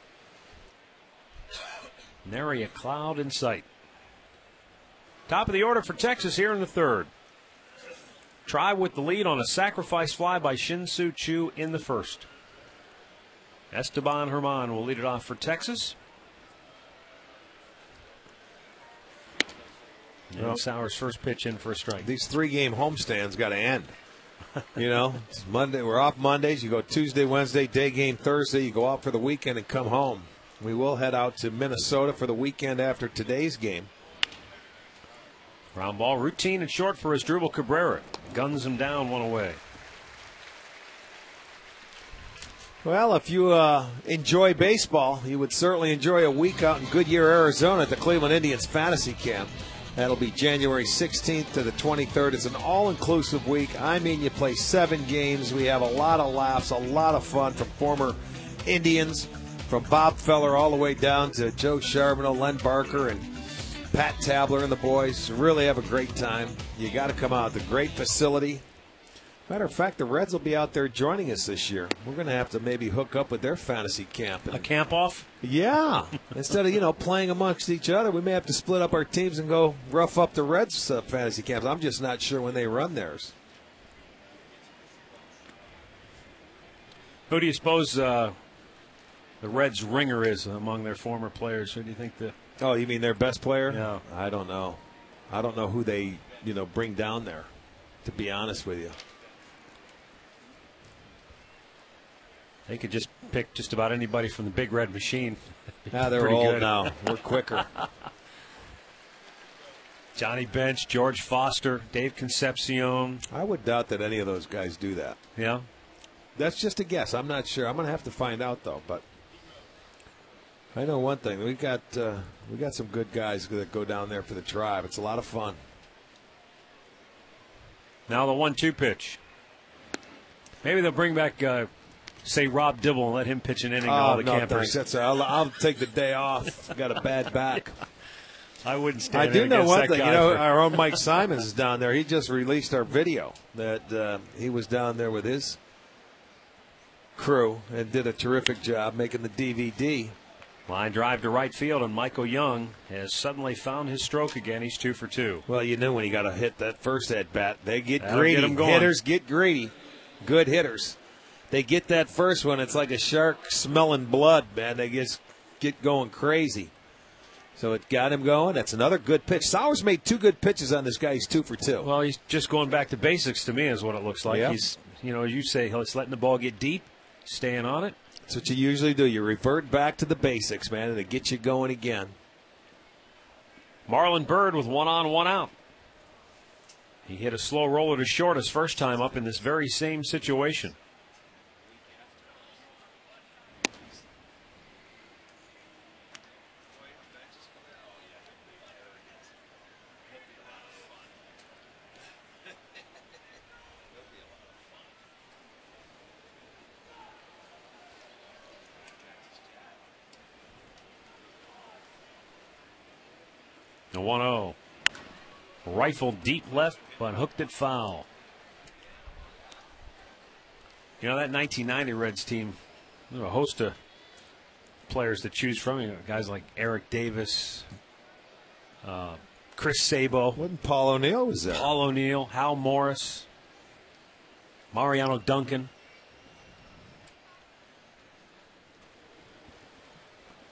Nary a cloud in sight. Top of the order for Texas here in the third. Tribe with the lead on a sacrifice fly by Shin-Soo Choo in the first. Esteban Herman will lead it off for Texas. And Sauer's first pitch in for a strike. These 3-game homestands got to end. You know, it's Monday. We're off Mondays. You go Tuesday, Wednesday, day game Thursday. You go out for the weekend and come home. We will head out to Minnesota for the weekend after today's game. Ground ball, routine and short for Asdrubal Cabrera. Guns him down, one away. Well, if you enjoy baseball, you would certainly enjoy a week out in Goodyear, Arizona at the Cleveland Indians Fantasy Camp. That'll be January 16th to the 23rd. It's an all-inclusive week. I mean, you play 7 games. We have a lot of laughs, a lot of fun from former Indians, from Bob Feller all the way down to Joe Charbonneau, Len Barker, and Pat Tabler and the boys. Really have a great time. You got to come out. The great facility. Matter of fact, the Reds will be out there joining us this year. We're going to have to maybe hook up with their fantasy camp. A camp off? Yeah. Instead of, playing amongst each other, we may have to split up our teams and go rough up the Reds fantasy camps. I'm just not sure when they run theirs. Who do you suppose the Reds' ringer is among their former players? Who do you think the... Oh, you mean their best player? Yeah. I don't know. I don't know who they, bring down there, to be honest with you. They could just pick just about anybody from the Big Red Machine. Yeah, they're Pretty old good. now. We're quicker. Johnny Bench, George Foster, Dave Concepcion. I would doubt that any of those guys do that. Yeah? That's just a guess. I'm not sure. I'm going to have to find out, though. But I know one thing. We got some good guys that go down there for the Tribe. It's a lot of fun. Now the 1-2 pitch. Maybe they'll bring back... say Rob Dibble and let him pitch an inning to all the campers. I'll take the day off. I've got a bad back. I wouldn't stand I do know one thing. For... Our own Mike Simons is down there. He just released our video that he was down there with his crew and did a terrific job making the DVD. Line drive to right field, and Michael Young has suddenly found his stroke again. He's 2 for 2. Well, you knew when he got to hit that first at bat, they get That'll greedy. Get him going. Hitters get greedy. Good hitters. They get that first one, it's like a shark smelling blood, man. They just get going crazy. So it got him going. That's another good pitch. Sauers made 2 good pitches on this guy. He's 2 for 2. Well, he's just going back to basics to me is what it looks like. Yep. He's, as you say, he's letting the ball get deep, staying on it. That's what you usually do. You revert back to the basics, man, and it gets you going again. Marlon Byrd with 1 on, 1 out. He hit a slow roller to short his first time up in this very same situation. The 1-0. Rifled deep left, but hooked it foul. That 1990 Reds team, there's a host of players to choose from. Guys like Eric Davis, Chris Sabo. Wasn't Paul O'Neill was there? Paul O'Neill, Hal Morris, Mariano Duncan.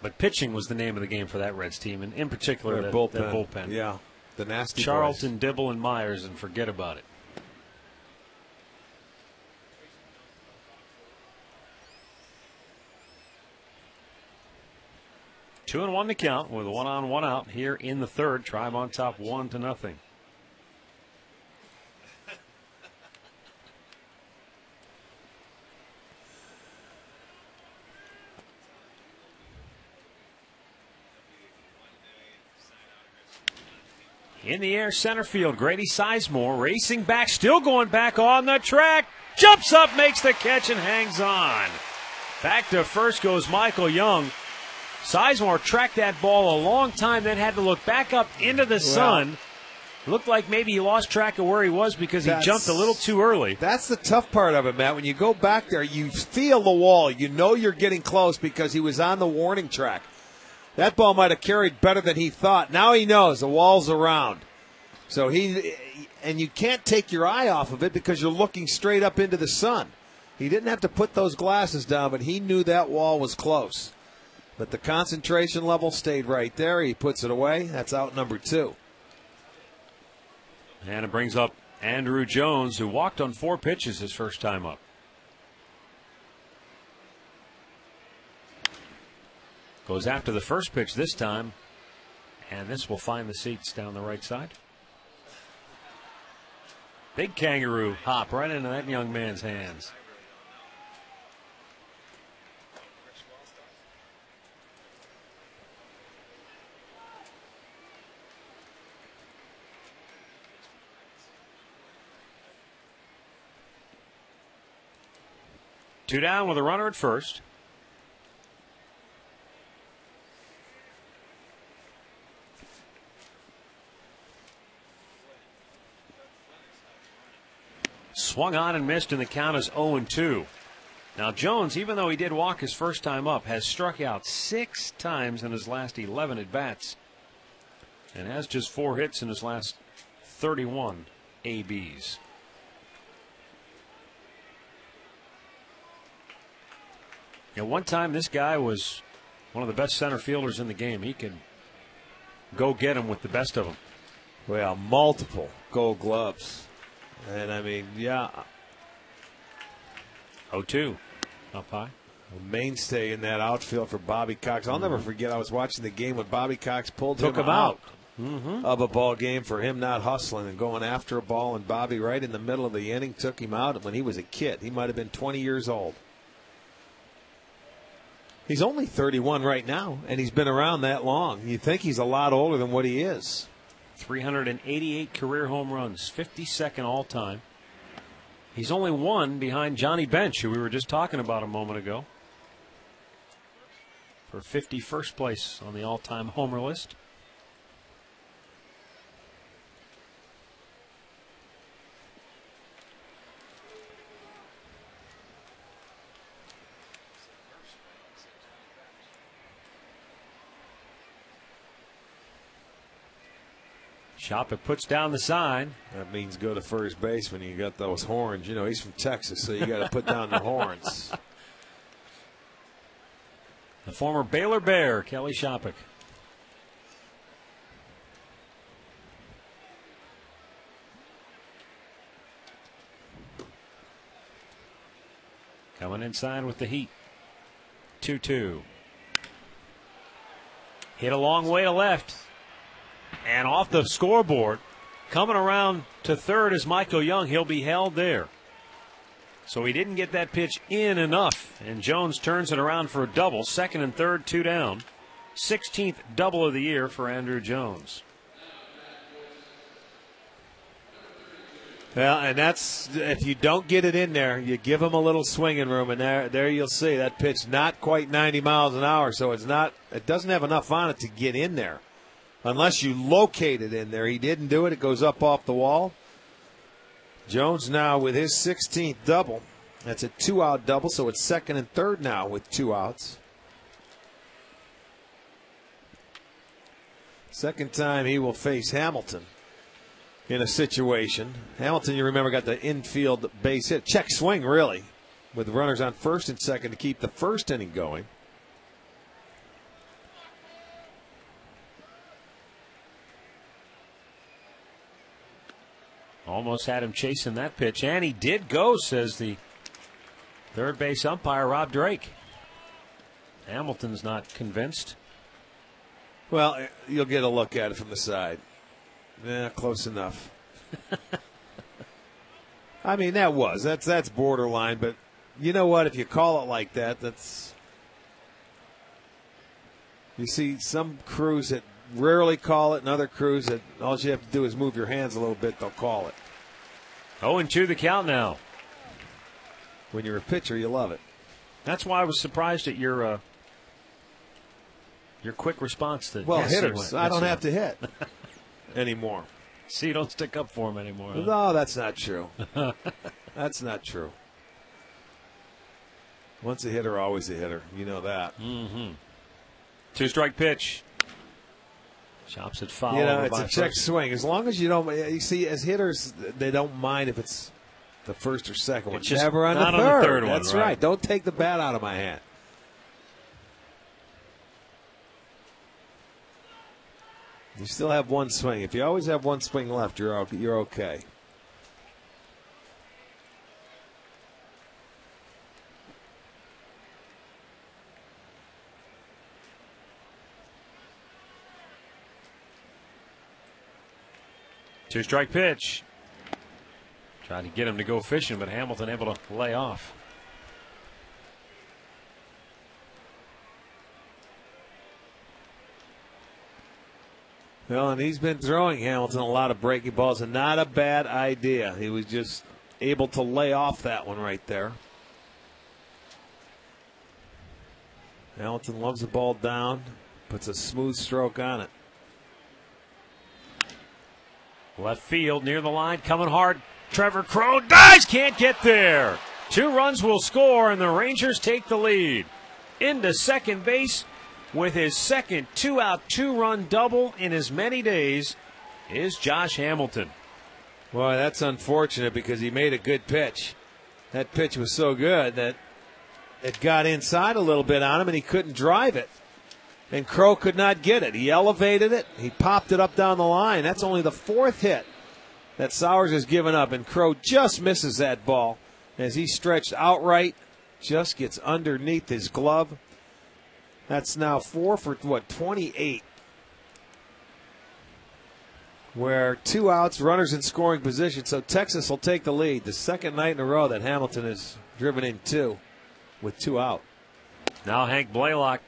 But pitching was the name of the game for that Reds team, and in particular that bullpen. Yeah, the nasty Charlton, boys. Dibble, and Myers, and forget about it. Two and 1 to count with 1 on, 1 out here in the third. Tribe on top 1-0. In the air, center field. Grady Sizemore racing back, still going back on the track. Jumps up, makes the catch, and hangs on. Back to first goes Michael Young. Sizemore tracked that ball a long time, then had to look back up into the sun. Looked like maybe he lost track of where he was because he jumped a little too early. That's the tough part of it, Matt. When you go back there, you feel the wall. You know you're getting close because he was on the warning track. That ball might have carried better than he thought. Now he knows the wall's around. So and you can't take your eye off of it because you're looking straight up into the sun. He didn't have to put those glasses down, but he knew that wall was close. But the concentration level stayed right there. He puts it away. That's out number 2. And it brings up Andrew Jones, who walked on 4 pitches his first time up. Goes after the first pitch this time, and this will find the seats down the right side. Big kangaroo hop right into that young man's hands. Two down with a runner at first. Swung on and missed, and the count is 0-2. Now Jones, even though he did walk his first time up, has struck out 6 times in his last 11 at-bats and has just 4 hits in his last 31 ABs. At one time, this guy was one of the best center fielders in the game. He can go get him with the best of them. Well, multiple Gold Gloves. And, I mean, yeah. 0-2 up high. A mainstay in that outfield for Bobby Cox. I'll never forget, I was watching the game when Bobby Cox took him out of a ball game for him not hustling and going after a ball, and Bobby right in the middle of the inning took him out when he was a kid. He might have been 20 years old. He's only 31 right now, and he's been around that long. You think he's a lot older than what he is. 388 career home runs, 52nd all-time. He's only 1 behind Johnny Bench, who we were just talking about a moment ago, for 51st place on the all-time homer list. Shopik puts down the sign. That means go to first base when you got those horns. You know, he's from Texas, so you got to put down the horns. The former Baylor Bear, Kelly Shopik. Coming inside with the heat. 2-2. Hit a long way to left. And off the scoreboard, coming around to third is Michael Young. He'll be held there. So he didn't get that pitch in enough. And Jones turns it around for a double. Second and third, 2 down. 16th double of the year for Andrew Jones. Well, and that's, if you don't get it in there, you give him a little swinging room, and there you'll see that pitch not quite 90 miles an hour, so it doesn't have enough on it to get in there. Unless you locate it in there. He didn't do it. It goes up off the wall. Jones now with his 16th double. That's a 2-out double, so it's second and third now with 2 outs. Second time he will face Hamilton in a situation. Hamilton, you remember, got the infield base hit. Check swing, really, with runners on first and second to keep the first inning going. Almost had him chasing that pitch, and he did go, says the third base umpire, Rob Drake. Hamilton's not convinced. Well, you'll get a look at it from the side. Yeah, close enough. I mean, that's borderline, but you know what? If you call it like that, that's. You see some crews that rarely call it, and other crews that all you have to do is move your hands a little bit, they'll call it. 0-2 the count now. When you're a pitcher, you love it. That's why I was surprised at your quick response to hitters. I don't have to hit anymore. See, you don't stick up for him anymore. Huh? No, that's not true. That's not true. Once a hitter, always a hitter. You know that. Mm-hmm. 2-strike pitch. Chops it foul. You know, it's a check swing. As long as you don't, you see, as hitters, they don't mind if it's the first or second one. Just never on the not third. On the third one, That's right. Don't take the bat out of my hand. You still have one swing. If you always have one swing left, you're okay. Two-strike pitch. Trying to get him to go fishing, but Hamilton able to lay off. Well, and he's been throwing Hamilton a lot of breaking balls, and not a bad idea. He was just able to lay off that one right there. Hamilton loves the ball down, puts a smooth stroke on it. Left field near the line, coming hard. Trevor Crowe dives, can't get there. 2 runs will score, and the Rangers take the lead. Into second base with his second 2-out, 2-run double in as many days is Josh Hamilton. Boy, that's unfortunate because he made a good pitch. That pitch was so good that it got inside a little bit on him, and he couldn't drive it. And Crowe could not get it. He elevated it. He popped it up down the line. That's only the 4th hit that Sowers has given up, and Crowe just misses that ball as he stretched outright, just gets underneath his glove. That's now 4 for, 28. Where 2 outs, runners in scoring position, so Texas will take the lead. The second night in a row that Hamilton has driven in 2 with 2 out. Now Hank Blaylock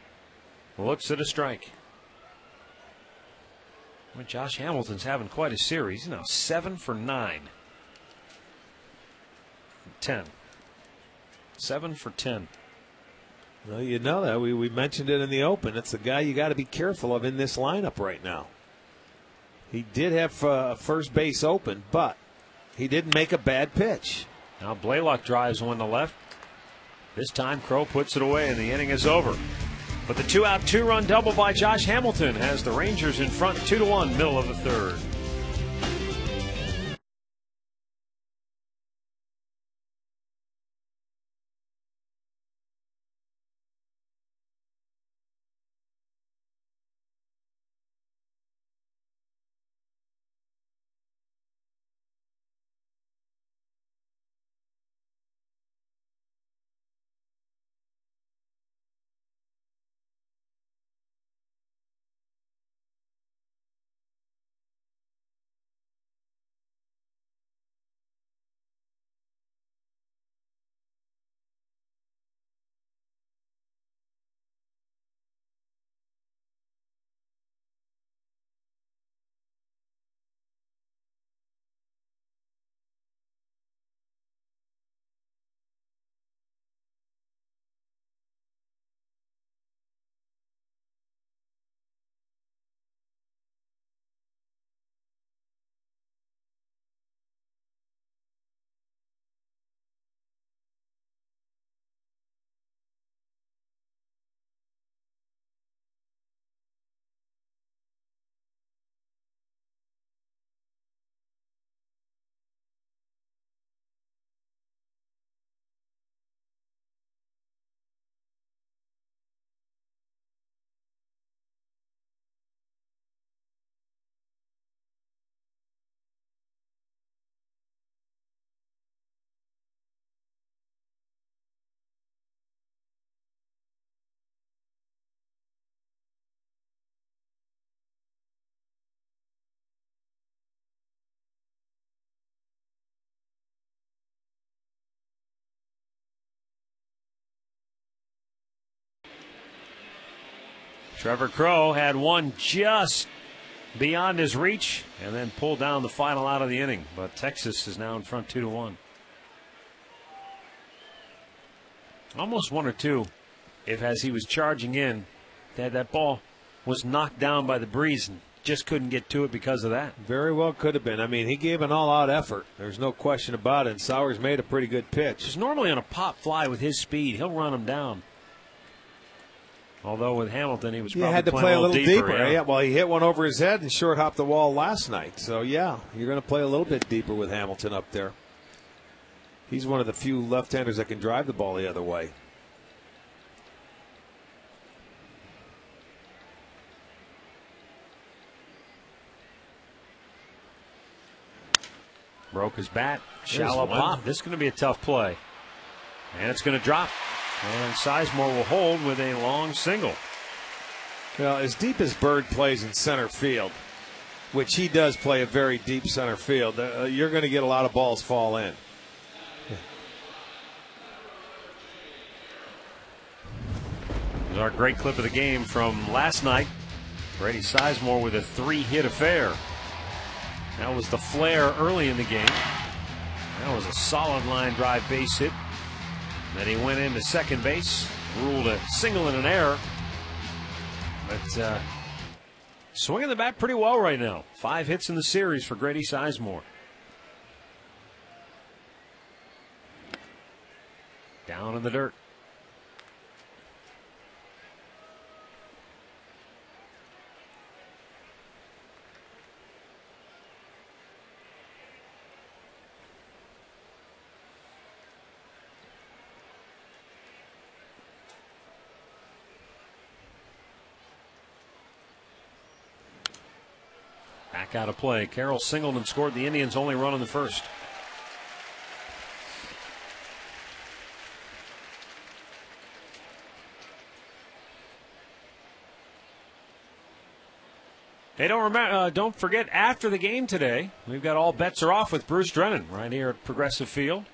looks at a strike. Well, Josh Hamilton's having quite a series. He's now 7 for 9. 10. 7 for 10. Well, you know that. We mentioned it in the open. It's the guy you got to be careful of in this lineup right now. He did have first base open, but he didn't make a bad pitch. Now Blaylock drives one to left. This time Crowe puts it away, and the inning is over. But the 2-out, 2-run double by Josh Hamilton has the Rangers in front 2-1, middle of the third. Trevor Crowe had one just beyond his reach and then pulled down the final out of the inning. But Texas is now in front 2-1. Almost wonder, too, if as he was charging in, that ball was knocked down by the breeze and just couldn't get to it because of that. Very well could have been. I mean, he gave an all-out effort. There's no question about it. And Sowers made a pretty good pitch. Just normally on a pop fly with his speed, he'll run him down. Although with Hamilton, he was probably had to play a little deeper. Yeah. Well, he hit one over his head and short hopped the wall last night. So, yeah, you're going to play a little bit deeper with Hamilton up there. He's one of the few left-handers that can drive the ball the other way. Broke his bat. Shallow pop. This is going to be a tough play. And it's going to drop. And Sizemore will hold with a long single. Well, as deep as Bird plays in center field, which he does play a very deep center field, you're going to get a lot of balls fall in. This is our great clip of the game from last night. Brady Sizemore with a 3-hit affair. That was the flare early in the game. That was a solid line drive base hit. Then he went into second base, ruled a single and an error. But swinging the bat pretty well right now. 5 hits in the series for Grady Sizemore. Down in the dirt. Back out of play. Carroll singled and scored the Indians' only run in the first. Hey, don't forget, after the game today, we've got All Bets Are Off with Bruce Drennan right here at Progressive Field.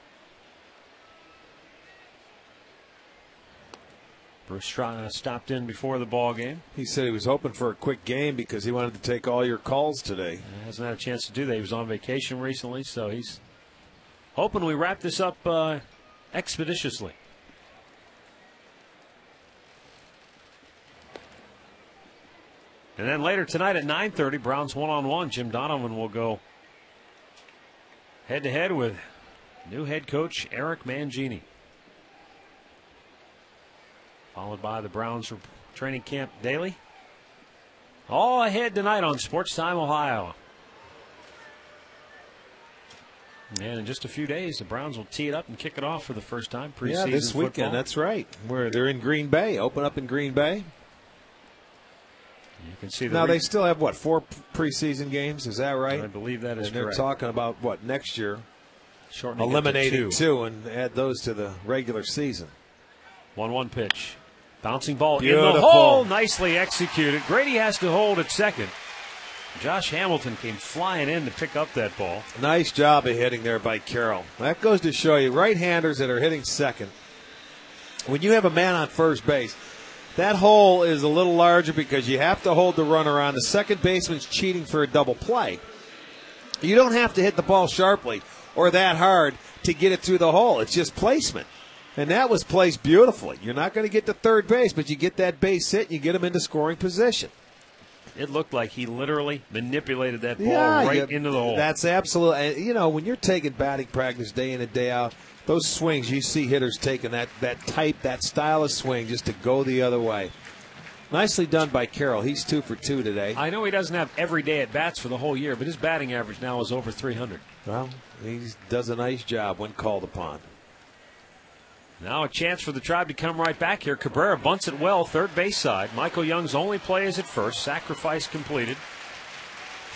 Bruce stopped in before the ball game. He said he was hoping for a quick game because he wanted to take all your calls today. He hasn't had a chance to do that. He was on vacation recently, so he's hoping we wrap this up expeditiously. And then later tonight at 9:30, Browns one-on-one. Jim Donovan will go head-to-head with new head coach Eric Mangini. Followed by the Browns training camp daily. All ahead tonight on Sports Time Ohio. And in just a few days, the Browns will tee it up and kick it off for the first time preseason. Yeah, this weekend. Football. That's right. They're in Green Bay. Open up in Green Bay. You can see now they still have 4 preseason games? Is that right? I believe that is and they're correct. talking about next year? Shortening eliminating 2 and add those to the regular season. 1-1 pitch. Bouncing ball Beautiful. in the hole. Nicely executed. Grady has to hold at second. Josh Hamilton came flying in to pick up that ball. Nice job of hitting there by Carroll. That goes to show you, right-handers that are hitting second, when you have a man on first base, that hole is a little larger because you have to hold the runner on. The second baseman's cheating for a double play. You don't have to hit the ball sharply or that hard to get it through the hole. It's just placement. And that was placed beautifully. You're not going to get to third base, but you get that base hit and you get him into scoring position. It looked like he literally manipulated that ball into the hole. That's absolutely. You know, when you're taking batting practice day in and day out, those swings, you see hitters taking that style of swing just to go the other way. Nicely done by Carroll. He's 2 for 2 today. I know he doesn't have every day at bats for the whole year, but his batting average now is over 300. Well, he does a nice job when called upon. Now a chance for the Tribe to come right back here. Cabrera bunts it well, third base side. Michael Young's only play is at first. Sacrifice completed.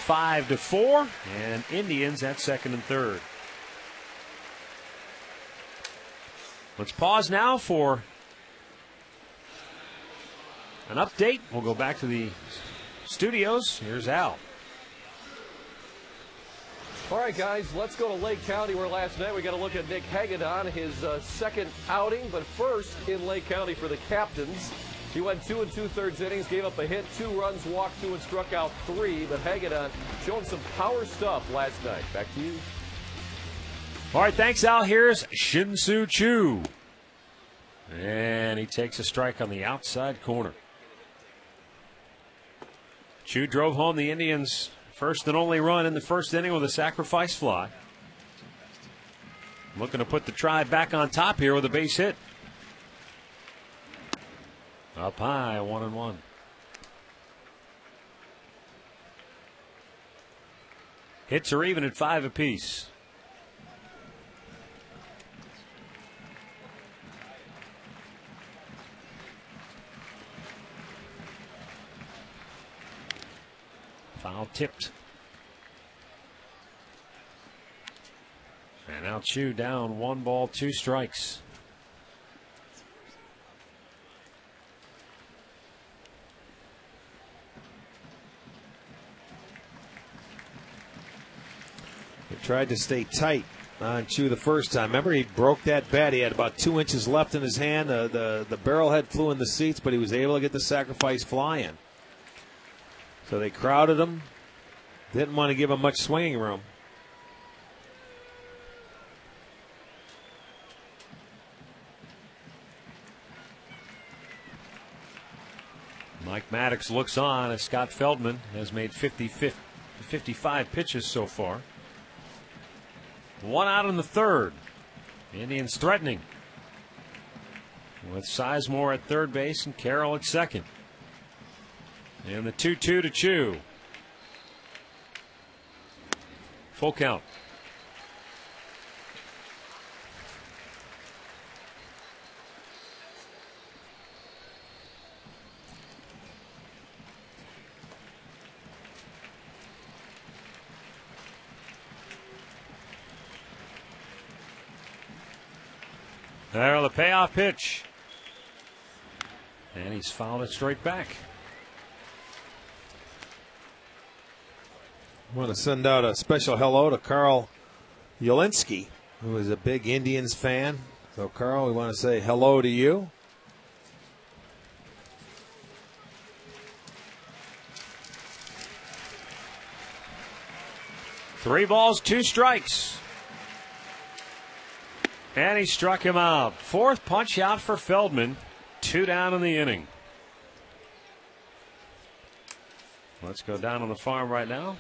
5-4, and Indians at second and third. Let's pause now for an update. We'll go back to the studios. Here's Al. All right, guys, let's go to Lake County, where last night we got to look at Nick Hagedorn, his second outing, but first in Lake County for the Captains. He went 2 2/3 innings, gave up a hit, 2 runs, walked 2, and struck out 3. But Hagedorn showing some power stuff last night. Back to you. All right, thanks, Al. Here's Shin-Soo Choo. And he takes a strike on the outside corner. Chu drove home the Indians' first and only run in the first inning with a sacrifice fly. Looking to put the Tribe back on top here with a base hit. Up high, 1-1. Hits are even at 5 apiece. Foul tipped. And now Chu down 1 ball, 2 strikes. They tried to stay tight on Chu the first time. Remember, he broke that bat. He had about 2 inches left in his hand. The barrel head flew in the seats, but he was able to get the sacrifice fly in. So they crowded him. Didn't want to give him much swinging room. Mike Maddox looks on as Scott Feldman has made 55 pitches so far. 1 out in the third. The Indians threatening with Sizemore at third base and Carroll at second. And the 2-2 to Chu. Full count. There, the payoff pitch. And he's fouled it straight back. I want to send out a special hello to Carl Yelinsky, who is a big Indians fan. So, Carl, we want to say hello to you. Three balls, 2 strikes. And he struck him out. 4th punch out for Feldman. 2 down in the inning. Let's go down on the farm right now.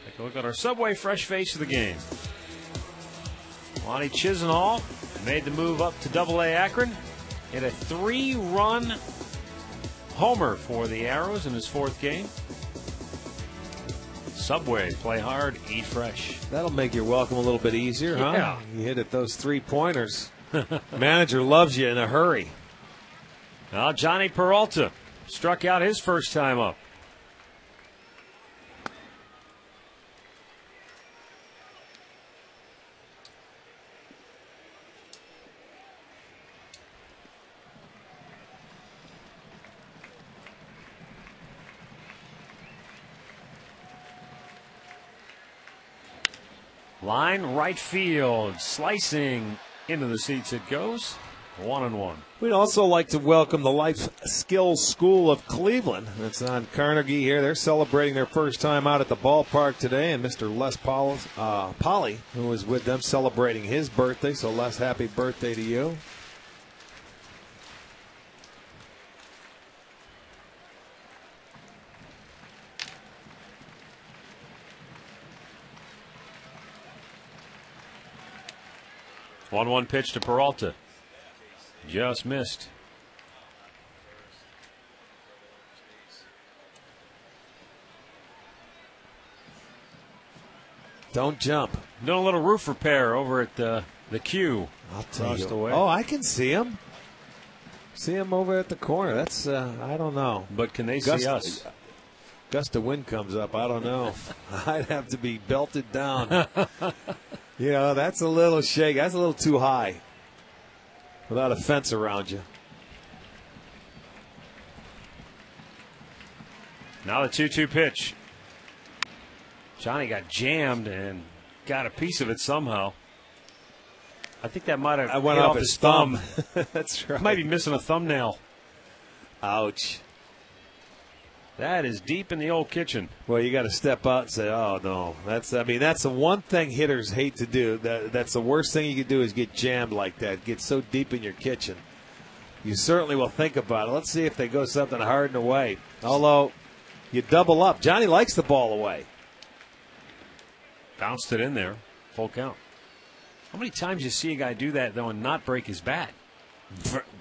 Take a look at our Subway Fresh Face of the game. Lonnie Chisenhall made the move up to Double-A Akron. Hit a 3-run homer for the Arrows in his 4th game. Subway, play hard, eat fresh. That'll make your welcome a little bit easier, huh? Yeah. You hit at those 3-pointers. Manager loves you in a hurry. Now Johnny Peralta struck out his first time up. Line right field, slicing into the seats it goes. 1-1. We'd also like to welcome the Life Skills School of Cleveland. It's on Carnegie here. They're celebrating their first time out at the ballpark today, and Mr. Les Polly, who is with them, celebrating his birthday. So, Les, happy birthday to you. One pitch to Peralta. Just missed. Don't jump. Doing a little roof repair over at the Q. I'll tell you. The way. Oh, I can see him. See him over at the corner. That's, I don't know. But can they see us? Gust of wind comes up. I don't know. I'd have to be belted down. You know, that's a little shake. That's a little too high without a fence around you. Now the 2-2 pitch. Johnny got jammed and got a piece of it somehow. I think that might have went off his thumb. That's right. Might be missing a thumbnail. Ouch. That is deep in the old kitchen. Well, you got to step out and say, "Oh no." That's the one thing hitters hate to do. That's the worst thing you could do is get jammed like that. Get so deep in your kitchen. You certainly will think about it. Let's see if they go something hard and away. Although, You double up. Johnny likes the ball away. Bounced it in there. Full count. How many times you see a guy do that, though, and not break his bat?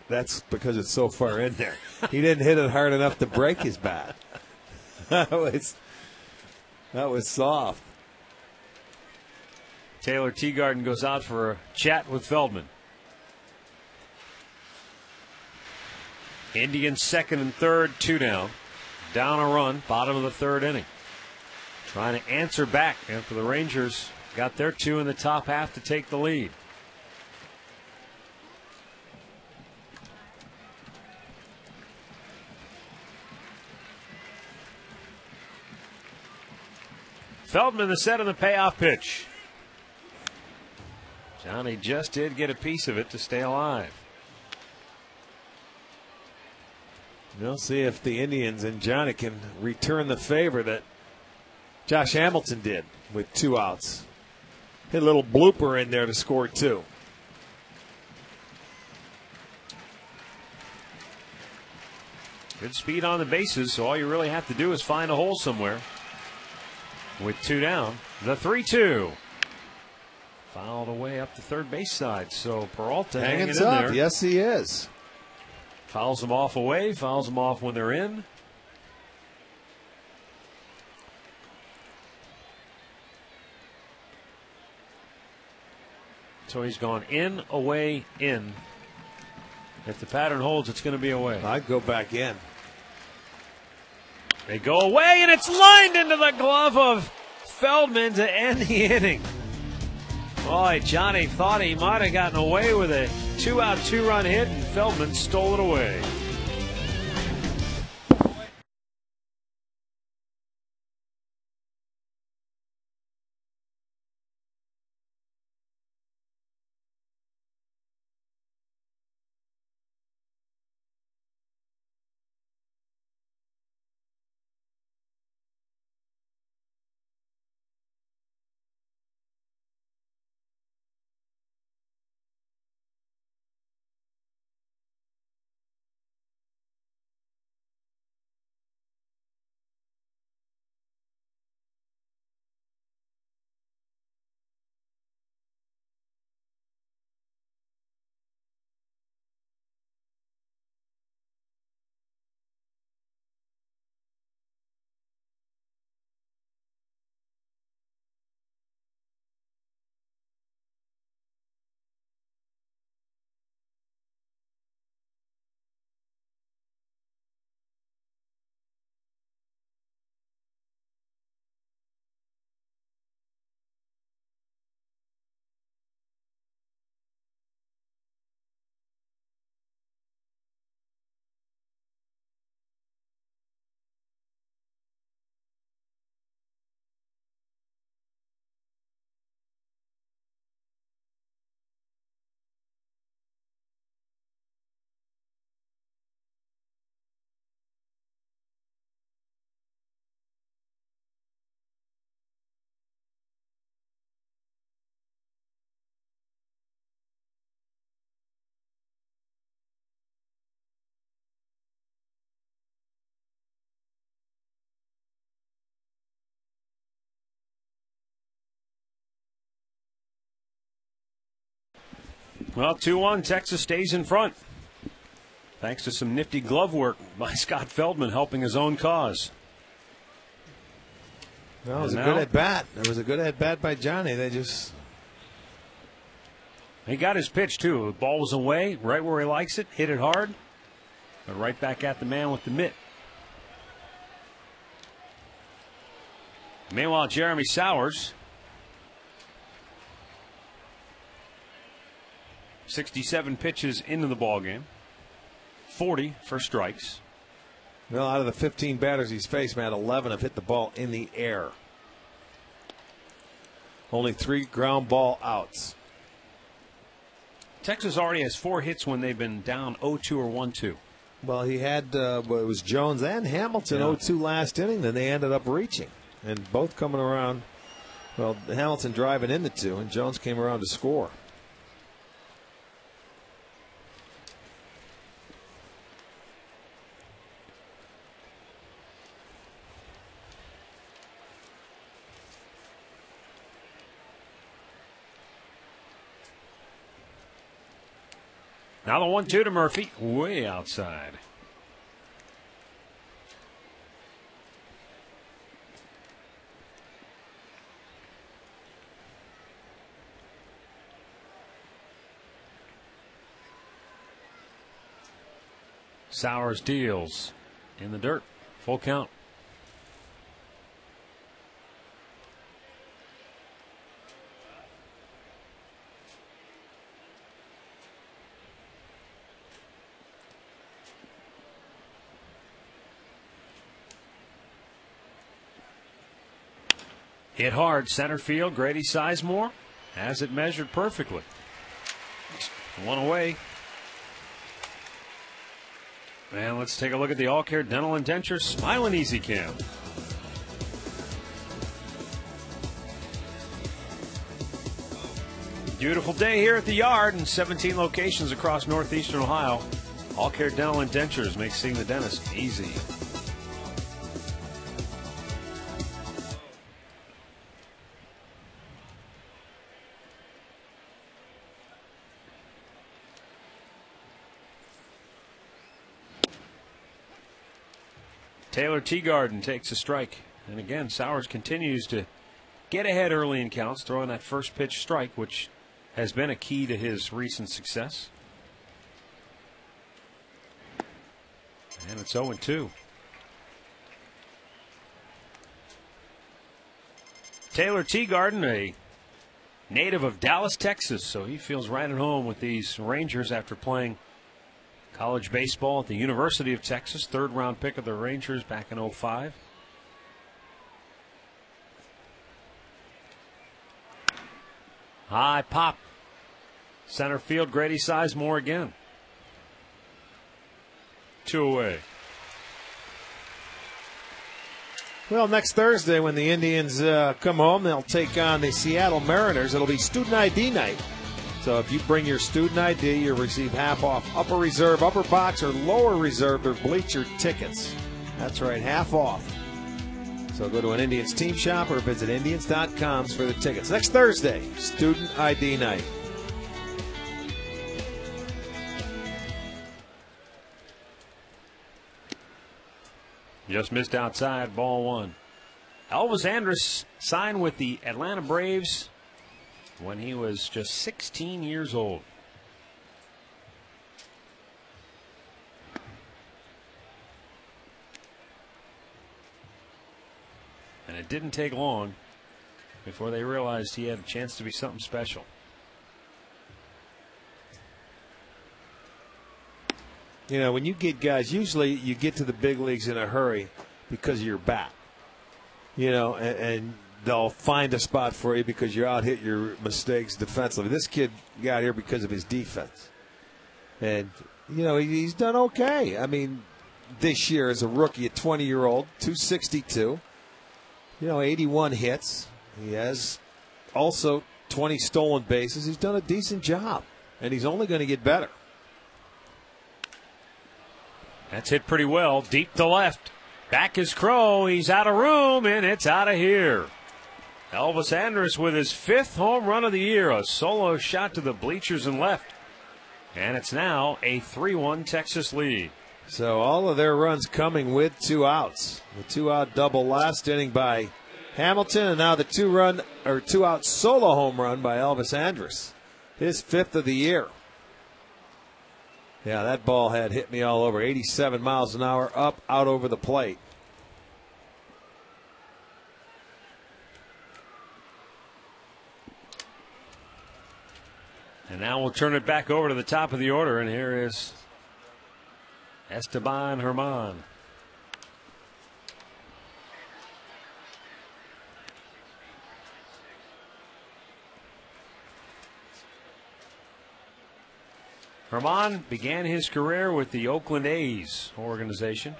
That's because it's so far in there. He didn't hit it hard enough to break his bat. That was soft. Taylor Teagarden goes out for a chat with Feldman. Indians second and third, 2 down. Down a run, bottom of the third inning. Trying to answer back after the Rangers got their 2 in the top half to take the lead. Feldman the set of the payoff pitch. Johnny just did get a piece of it to stay alive. We'll see if the Indians and Johnny can return the favor that Josh Hamilton did with 2 outs. Hit a little blooper in there to score 2. Good speed on the bases, so all you really have to do is find a hole somewhere. With 2 down, the 3-2. Fouled away up the third base side, so Peralta hanging in there. Yes, he is. Fouls them off away, fouls them off when they're in. So he's gone in, away, in. If the pattern holds, it's going to be away. I'd go back in. They go away, and it's lined into the glove of Feldman to end the inning. Boy, Johnny thought he might have gotten away with a 2-out, 2-run hit, and Feldman stole it away. Well, 2-1, Texas stays in front. Thanks to some nifty glove work by Scott Feldman helping his own cause. Well, it was a good at-bat. It was a good at-bat by Johnny. He got his pitch, too. The ball was away, right where he likes it, hit it hard, but right back at the man with the mitt. Meanwhile, Jeremy Sowers, 67 pitches into the ballgame, 40 for strikes. Well, out of the 15 batters he's faced, Matt, 11 have hit the ball in the air. Only 3 ground ball outs. Texas already has 4 hits when they've been down 0-2 or 1-2. Well, he had it was Jones and Hamilton 0-2 last inning. Then they ended up reaching, and both coming around. Well, Hamilton driving in the 2, and Jones came around to score. Now the 1-2 to Murphy, way outside. Sowers deals in the dirt. Full count. Hit hard center field. Grady Sizemore has it measured perfectly. One away. And let's take a look at the All Care Dental and Denture Smile and Easy Cam. Beautiful day here at the Yard in 17 locations across northeastern Ohio. All Care Dental and Dentures makes seeing the dentist easy. Taylor Teagarden takes a strike. And again, Sowers continues to get ahead early in counts, throwing that first pitch strike, which has been a key to his recent success. And it's 0-2. Taylor Teagarden, a native of Dallas, Texas, so he feels right at home with these Rangers after playing college baseball at the University of Texas. Third round pick of the Rangers back in 2005. High pop. Center field, Grady Sizemore again. 2 away. Well, next Thursday when the Indians come home, they'll take on the Seattle Mariners. It'll be student ID night. So if you bring your student ID, you'll receive half off upper reserve, upper box, or lower reserve or bleacher tickets. That's right, half off. So go to an Indians team shop or visit Indians.com for the tickets. Next Thursday, student ID night. Just missed outside, ball 1. Elvis Andrus signed with the Atlanta Braves when he was just 16 years old. And it didn't take long before they realized he had a chance to be something special. You know, when you get guys, usually you get to the big leagues in a hurry because of your bat. You know, and they'll find a spot for you because you out-hit your mistakes defensively. This kid got here because of his defense. And, you know, he's done okay. I mean, this year as a rookie, a 20-year-old, 262, 81 hits. He has also 20 stolen bases. He's done a decent job, and he's only going to get better. That's hit pretty well, deep to left. Back is Crow. He's out of room, and it's out of here. Elvis Andrus with his 5th home run of the year, a solo shot to the bleachers and left. And it's now a 3-1 Texas lead. So all of their runs coming with 2 outs. The 2-out double last inning by Hamilton, and now the 2-out solo home run by Elvis Andrus. His 5th of the year. Yeah, that ball had hit me all over. 87 miles an hour up, out over the plate. And now we'll turn it back over to the top of the order, and here is Esteban Herman. Herman began his career with the Oakland A's organization.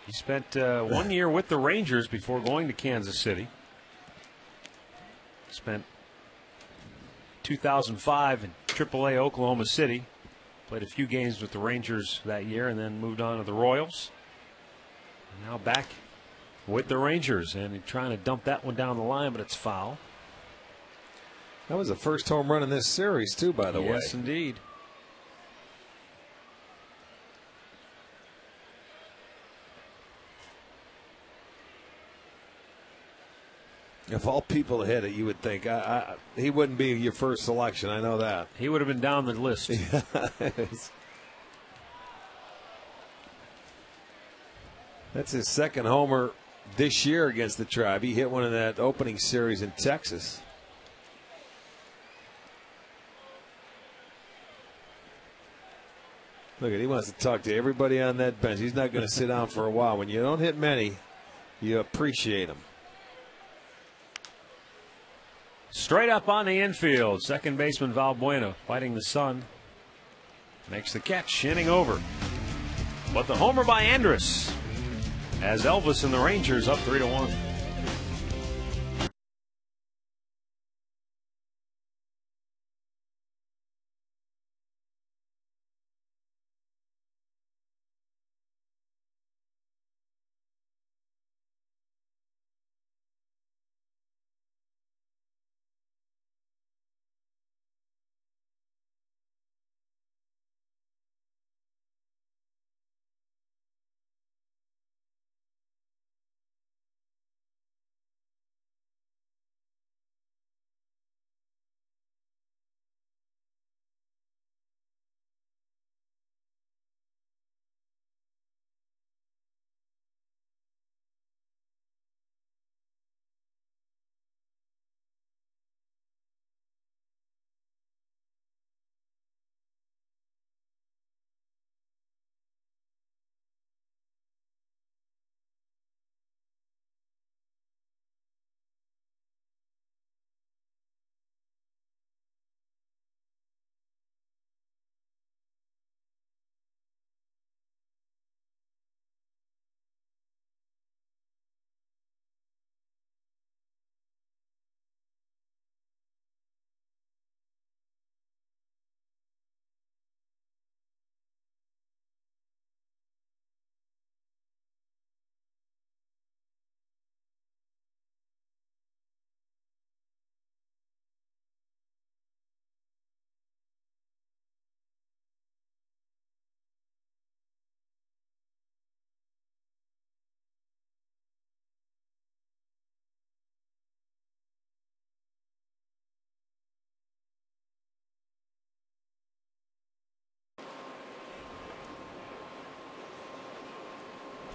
He spent 1 year with the Rangers before going to Kansas City. Spent 2005 in AAA Oklahoma City. Played a few games with the Rangers that year and then moved on to the Royals. Now back with the Rangers, and he's trying to dump that one down the line, but it's foul. That was the first home run in this series, too, by the way. Yes, indeed. If all people hit it, you would think he wouldn't be your first selection. I know that. He would have been down the list. That's his second homer this year against the Tribe. He hit one in that opening series in Texas. Look at, he wants to talk to everybody on that bench. He's not going to sit down for a while. When you don't hit many, you appreciate them. Straight up on the infield, second baseman Valbuena fighting the sun. Makes the catch, inning over. But the homer by Andrus has Elvis and the Rangers up 3-1.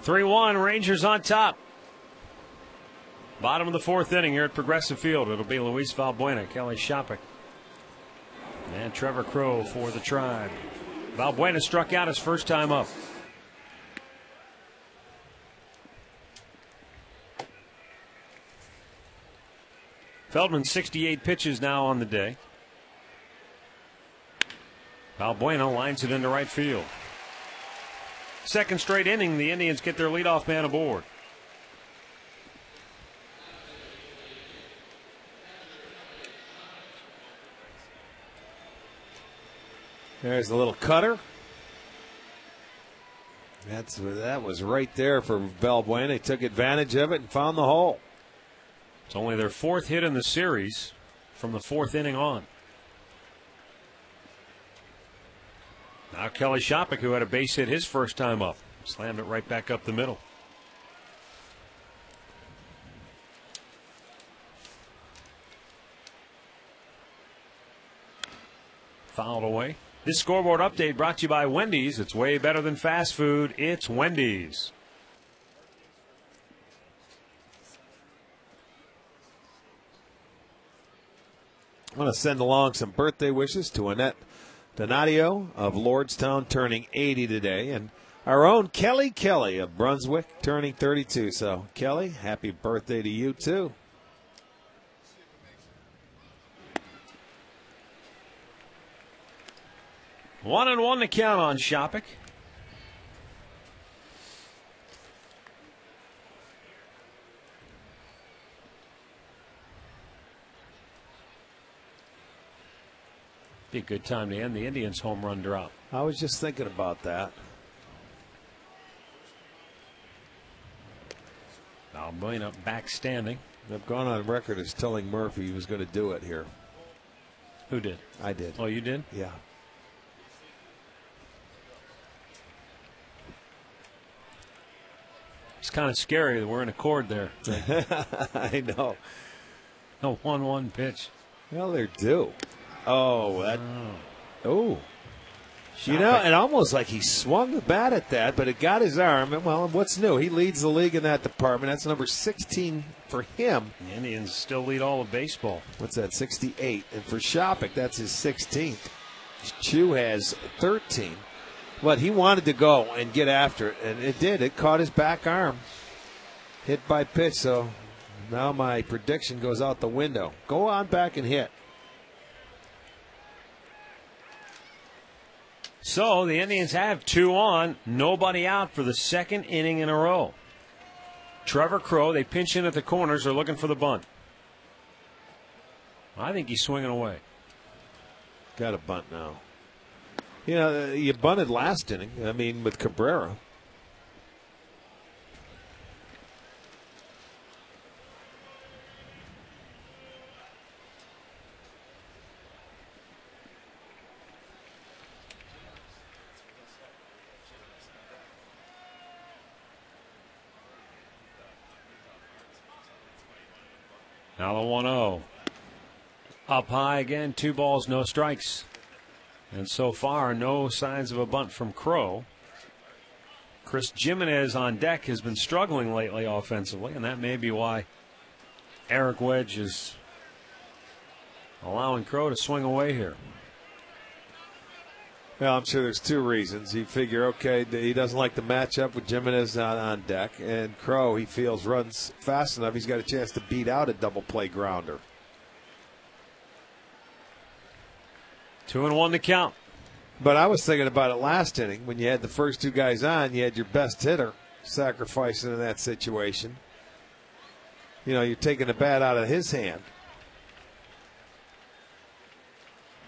Three-one, Rangers on top. Bottom of the fourth inning here at Progressive Field. It'll be Luis Valbuena, Kelly Shopik, and Trevor Crow for the Tribe. Valbuena struck out his first time up. Feldman 68 pitches now on the day. Valbuena lines it into right field. Second straight inning, the Indians get their leadoff man aboard. There's a little cutter. That was right there for Valbuena. He took advantage of it and found the hole. It's only their fourth hit in the series from the fourth inning on. Now Kelly Shopik, who had a base hit his first time up, slammed it right back up the middle. Fouled away. This scoreboard update brought to you by Wendy's. It's way better than fast food. It's Wendy's. I want to send along some birthday wishes to Annette Donadio of Lordstown, turning 80 today, and our own Kelly Kelly of Brunswick, turning 32. So, Kelly, happy birthday to you, too. One and one to count on Shopik. Be a good time to end the Indians' home run drought. I was just thinking about that. Valbuena back standing. I've gone on record as telling Murphy he was going to do it here. Who did? I did. Oh, you did? Yeah. It's kind of scary that we're in accord there. I know. A 1-1 pitch. Well, they're due. Oh, that. Oh. You Shot know, it. and almost like he swung the bat at that, but it got his arm. And, well, what's new? He leads the league in that department. That's number 16 for him. The Indians still lead all of baseball. What's that, 68? And for Shopik, that's his 16th. Chu has 13. But he wanted to go and get after it, and it did. It caught his back arm. Hit by pitch, so now my prediction goes out the window. Go on back and hit. So the Indians have 2 on, nobody out for the second inning in a row. Trevor Crow, they pinch in at the corners, are looking for the bunt. I think he's swinging away. Got a bunt now. You know, you bunted last inning, I mean, with Cabrera. Now the 1-0. Up high again, 2 balls, no strikes. And so far, no signs of a bunt from Crow. Chris Jimenez on deck has been struggling lately offensively, and that may be why Eric Wedge is allowing Crow to swing away here. Well, I'm sure there's 2 reasons. You figure, okay, he doesn't like the matchup with Jimenez on deck, and Crow, he feels, runs fast enough. He's got a chance to beat out a double play grounder. 2-1 to count. But I was thinking about it last inning when you had the first 2 guys on, you had your best hitter sacrificing in that situation. You know, you're taking the bat out of his hand.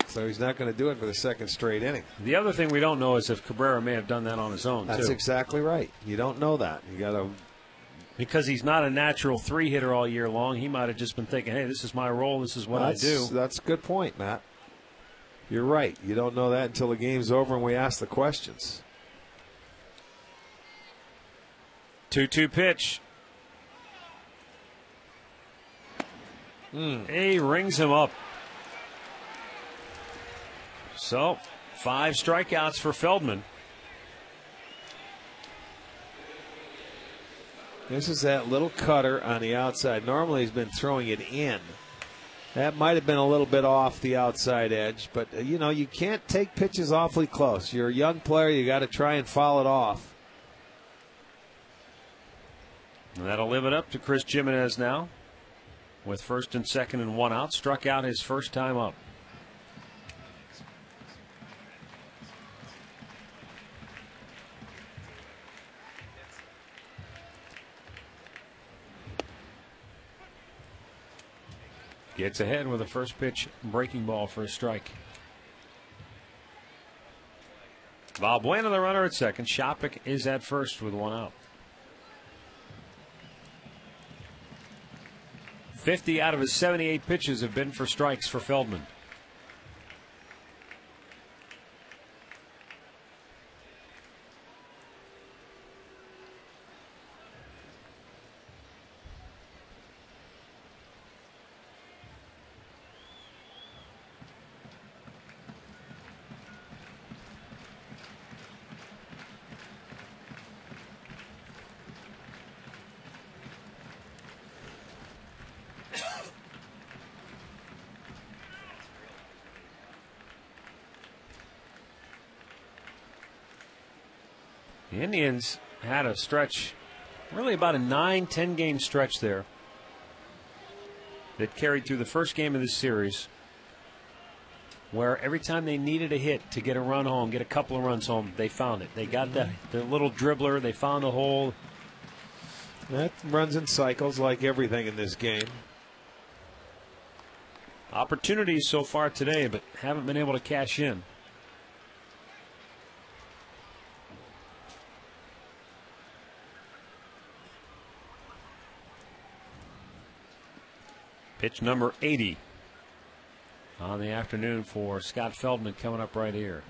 So he's not going to do it for the second straight inning. The other thing we don't know is if Cabrera may have done that on his own, That's too. exactly right. You don't know that. You got to. Because he's not a natural 3-hitter all year long, he might have just been thinking, hey, this is my role, this is what I do. That's a good point, Matt. You're right. You don't know that until the game's over and we ask the questions. 2-2 pitch. He rings him up. So, 5 strikeouts for Feldman. This is that little cutter on the outside. Normally he's been throwing it in. That might have been a little bit off the outside edge, but, you know, you can't take pitches awfully close. You're a young player. You got to try and foul it off. And that'll live it up to Chris Jimenez now with first and second and 1 out. Struck out his first time up. Gets ahead with a first pitch breaking ball for a strike. Valbuena the runner at second. Shopik is at first with 1 out. 50 out of his 78 pitches have been for strikes for Feldman. The Indians had a stretch, really about a 9-10 game stretch there, that carried through the first game of this series, where every time they needed a hit to get a run home, get a couple of runs home, they found it. They got the little dribbler, they found a hole. That runs in cycles like everything in this game. Opportunities so far today, but haven't been able to cash in. Pitch number 80. on the afternoon for Scott Feldman coming up right here.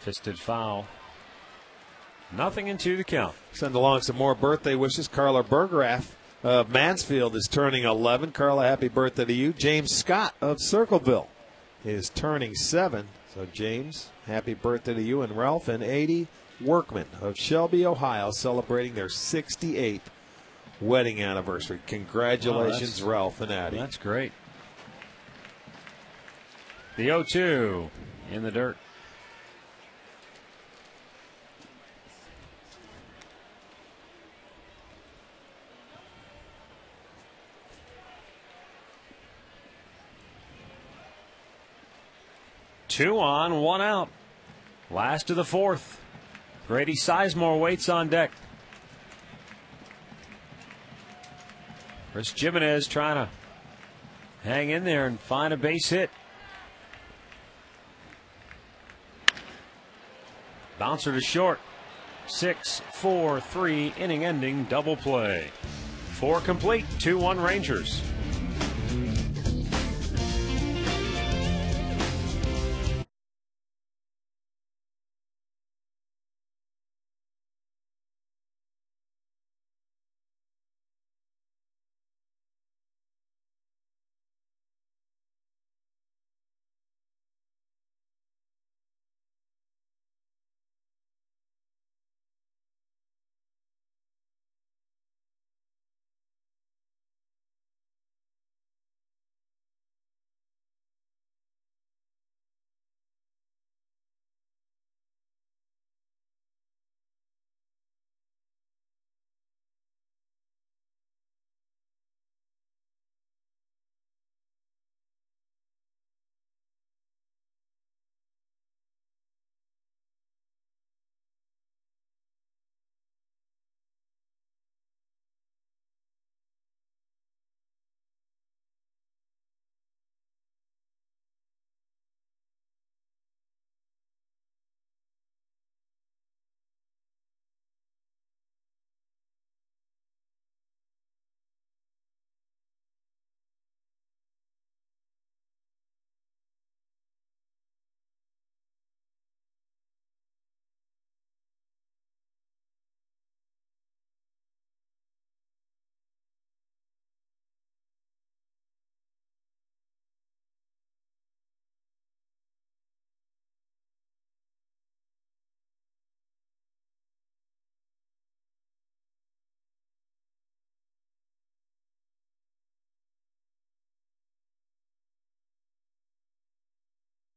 Fisted foul. Nothing into the count. Send along some more birthday wishes. Carla Bergerath of Mansfield is turning 11. Carla, happy birthday to you. James Scott of Circleville is turning 7. So, James, happy birthday to you. And Ralph and 80 Workman of Shelby, Ohio, celebrating their 68th wedding anniversary. Congratulations, Ralph and Addie. That's great. The 0-2 in the dirt. Two on, one out. Last of the fourth. Grady Sizemore waits on deck. Chris Jimenez trying to hang in there and find a base hit. Bouncer to short. 6-4-3 inning ending double play. 4 complete, 2-1 Rangers.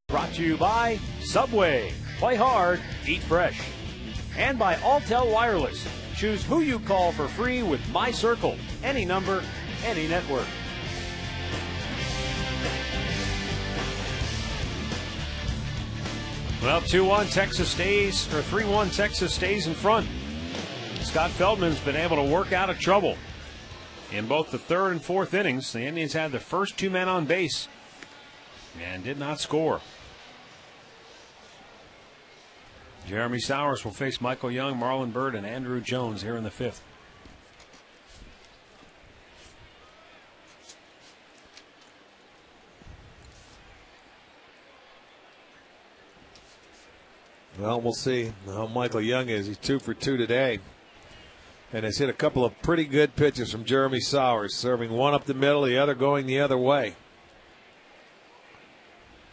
Brought to you by Subway. Play hard, eat fresh. And by Alltel Wireless. Choose who you call for free with My Circle. Any number, any network. Well, 2-1 Texas stays, or 3-1 Texas stays in front. Scott Feldman's been able to work out of trouble. In both the third and fourth innings, the Indians had their first 2 men on base and did not score. Jeremy Sowers will face Michael Young, Marlon Byrd, and Andrew Jones here in the 5th. Well, we'll see how Michael Young is. He's 2 for 2 today. And has hit a couple of pretty good pitches from Jeremy Sowers, serving one up the middle, the other going the other way.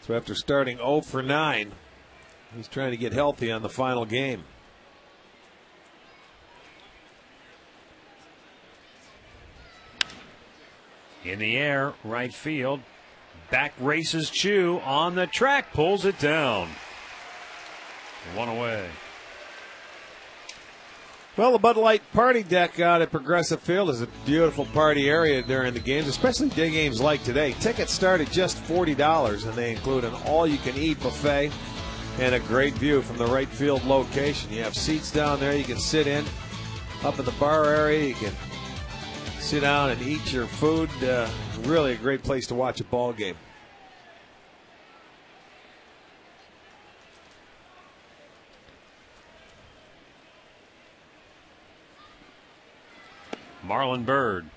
So after starting 0 for 9, he's trying to get healthy on the final game. In the air, right field. Back races Chu on the track, pulls it down. 1 away. Well, the Bud Light party deck out at Progressive Field is a beautiful party area during the games, especially day games like today. Tickets start at just $40, and they include an all-you-can-eat buffet and a great view from the right field location. You have seats down there you can sit in. Up in the bar area, you can sit down and eat your food. Really a great place to watch a ball game. Marlon Byrd.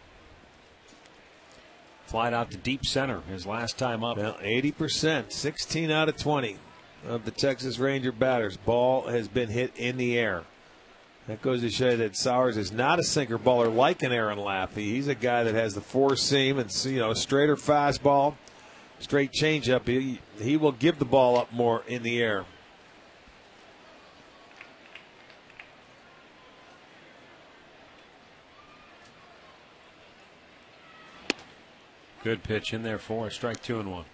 Flied out to deep center his last time up. Well, 80%, 16 out of 20 of the Texas Ranger batters. Ball has been hit in the air. That goes to show you that Sowers is not a sinker baller like an Aaron Laffey. He's a guy that has the four seam and, straighter fastball, straight changeup. He will give the ball up more in the air. Good pitch in there for a strike, 2-1.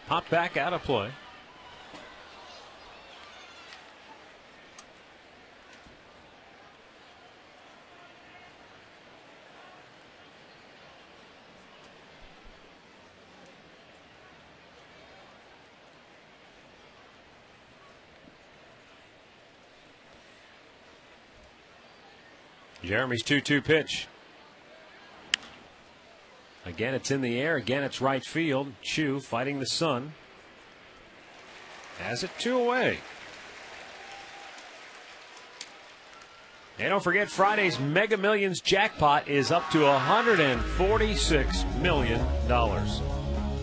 Pop back out of play. Jeremy's 2-2 pitch. Again, it's in the air. Again, it's right field. Chu fighting the sun. Has it 2 away. And don't forget, Friday's Mega Millions jackpot is up to $146 million.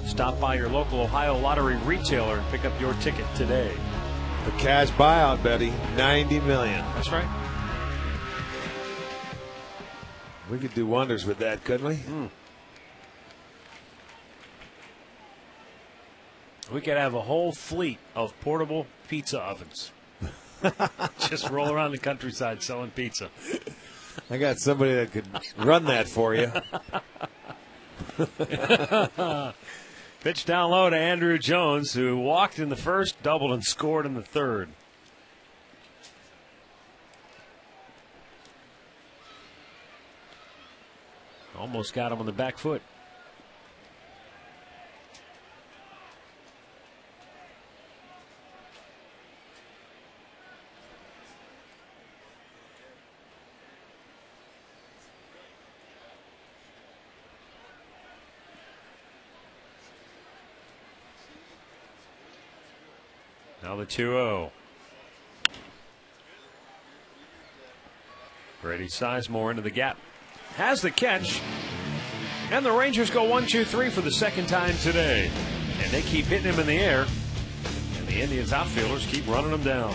Stop by your local Ohio Lottery retailer and pick up your ticket today. The cash buyout, Betty, $90 million. That's right. We could do wonders with that, couldn't we? We could have a whole fleet of portable pizza ovens. Just roll around the countryside selling pizza. I got somebody that could run that for you. Pitch down low to Andrew Jones, who walked in the first, doubled, and scored in the third. Almost got him on the back foot. Now the 2-0. Brady Sizemore into the gap. Has the catch. And the Rangers go 1-2-3 for the second time today. And they keep hitting him in the air. And the Indians outfielders keep running him down.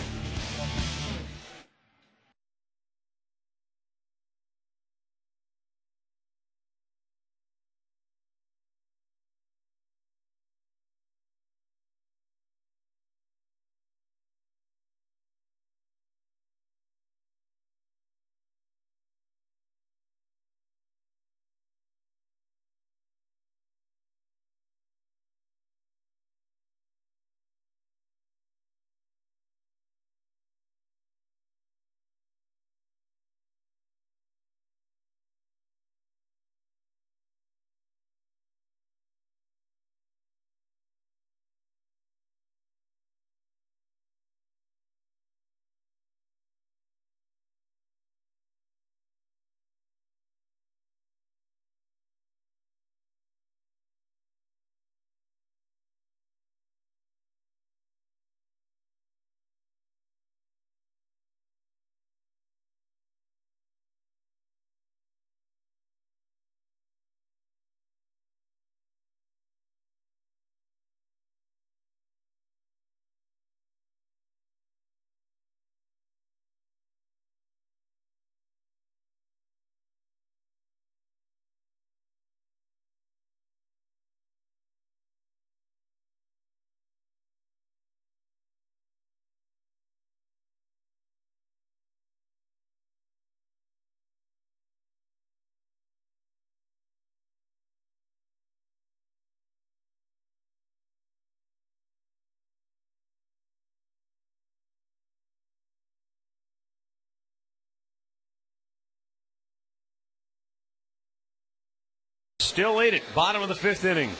Still lead it. Bottom of the fifth inning.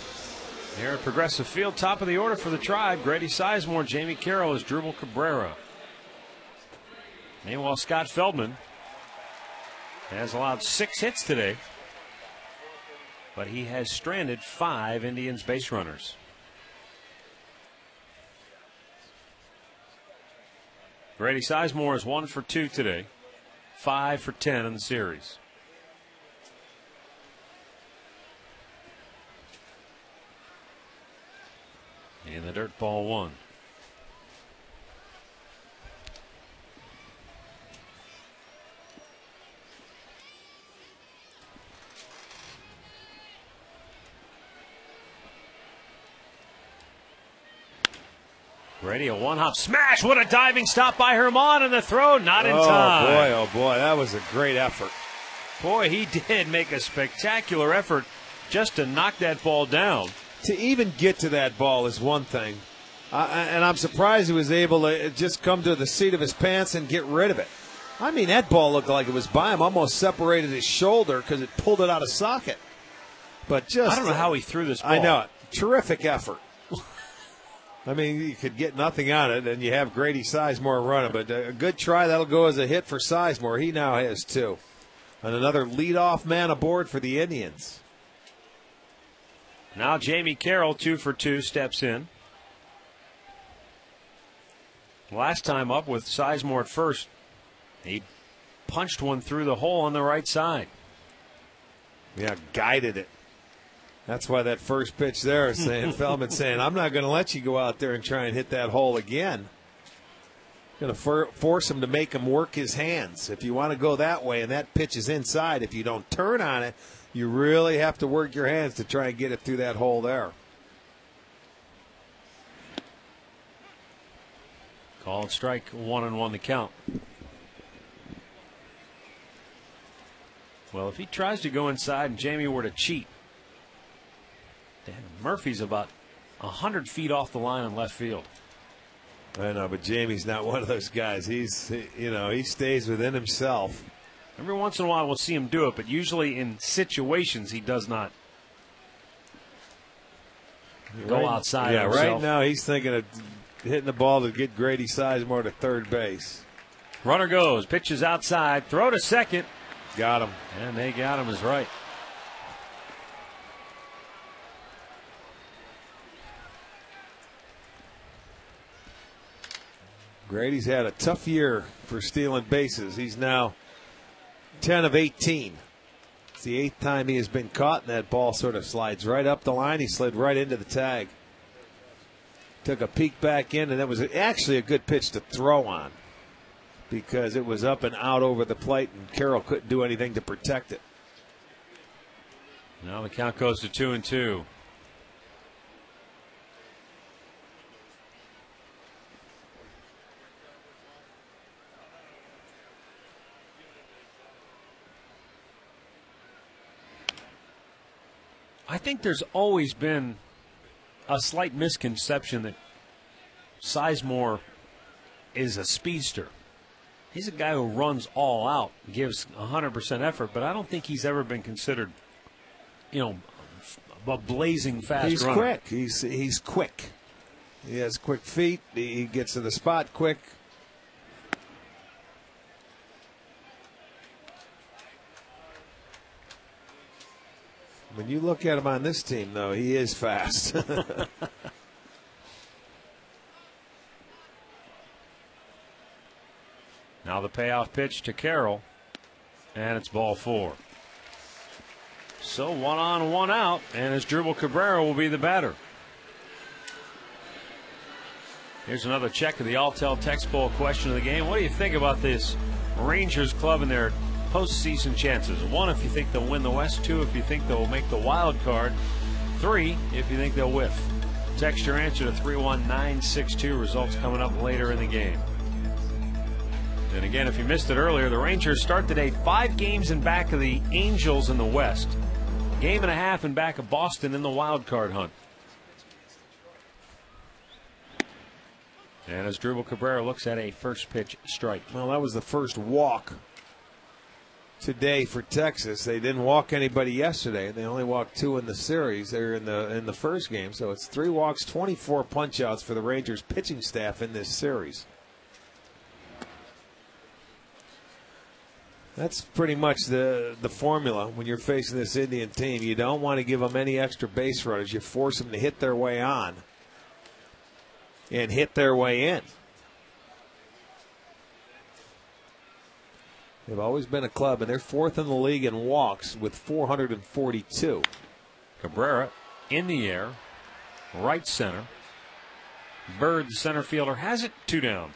Here at Progressive Field, top of the order for the Tribe. Grady Sizemore, Jamie Carroll is Drupal Cabrera. Meanwhile, Scott Feldman has allowed 6 hits today. but he has stranded 5 Indians base runners. Grady Sizemore is 1 for 2 today, 5 for 10 in the series. In the dirt, ball 1. Grady, a one-hop smash. What a diving stop by Herman, and the throw not in time. Oh, boy, that was a great effort. Boy, he did make a spectacular effort just to knock that ball down. To even get to that ball is one thing, and I'm surprised he was able to just come to the seat of his pants and get rid of it. I mean, that ball looked like it was by him, almost separated his shoulder because it pulled it out of socket. But just, I don't know how he threw this ball. I know it. Terrific effort. I mean, you could get nothing on it, and you have Grady Sizemore running. But a good try. That'll go as a hit for Sizemore. He now has 2. And another leadoff man aboard for the Indians. Now Jamie Carroll, 2 for 2, steps in. Last time up with Sizemore at first, he punched one through the hole on the right side. Yeah, guided it. That's why that first pitch there is saying, Feldman saying, I'm not going to let you go out there and try and hit that hole again. Going to force him to make him work his hands. If you want to go that way and that pitch is inside, if you don't turn on it, you really have to work your hands to try and get it through that hole there. Called strike, 1-1 the count. Well, if he tries to go inside and Jamie were to cheat, then Murphy's about 100 feet off the line in left field. I know, but Jamie's not one of those guys. He stays within himself. Every once in a while we'll see him do it, but usually in situations he does not go outside. Yeah, right now he's thinking of hitting the ball to get Grady Sizemore to third base. Runner goes, pitches outside, throw to second. Got him. And they got him as right. Grady's had a tough year for stealing bases. He's now 10 of 18. It's the 8th time he has been caught, and that ball sort of slides right up the line. He slid right into the tag. Took a peek back in, and that was actually a good pitch to throw on because it was up and out over the plate, and Carroll couldn't do anything to protect it. Now the count goes to 2-2. I think there's always been a slight misconception that Sizemore is a speedster. He's a guy who runs all out, gives 100% effort, but I don't think he's ever been considered, a blazing fast He's runner. quick. He's quick. He has quick feet. He gets to the spot quick. When you look at him on this team, though, he is fast. Now the payoff pitch to Carroll, and it's ball 4. So 1 on, 1 out, and Asdrubal Cabrera will be the batter. Here's another check of the Alltel Text Bowl question of the game. What do you think about this Rangers club and their postseason chances? 1, if you think they'll win the West. 2, if you think they'll make the wild card. 3, if you think they'll whiff. Text your answer to 31962. Results coming up later in the game. And again, if you missed it earlier, the Rangers start today 5 games in back of the Angels in the West. 1.5 games in back of Boston in the wild card hunt. And Asdrubal Cabrera looks at a first pitch strike. Well, that was the first walk today for Texas. They didn't walk anybody yesterday. They only walked 2 in the series. They're in the first game, so it's 3 walks, 24 punch-outs for the Rangers pitching staff in this series. That's pretty much the formula when you're facing this Indian team. You don't want to give them any extra base runners. You force them to hit their way on and hit their way in. They've always been a club, and they're fourth in the league in walks with 442. Cabrera in the air, right center. Bird, the center fielder, has it, 2 down.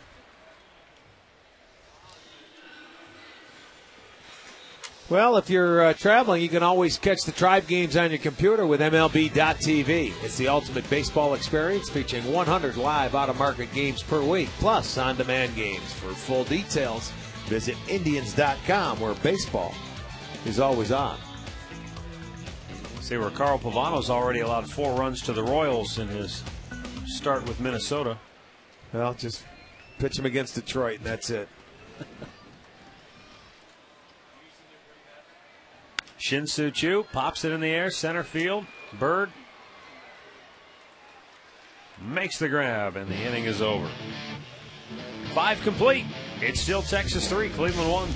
Well, if you're traveling, you can always catch the Tribe games on your computer with MLB.tv. It's the ultimate baseball experience featuring 100 live out-of-market games per week, plus on-demand games. For full details, visit Indians.com, where baseball is always on. See where Carl Pavano's already allowed 4 runs to the Royals in his start with Minnesota. Well, just pitch him against Detroit, and that's it. Shin-Soo Choo pops it in the air, center field. Bird makes the grab, and the inning is over. 5 complete. It's still Texas 3, Cleveland 1.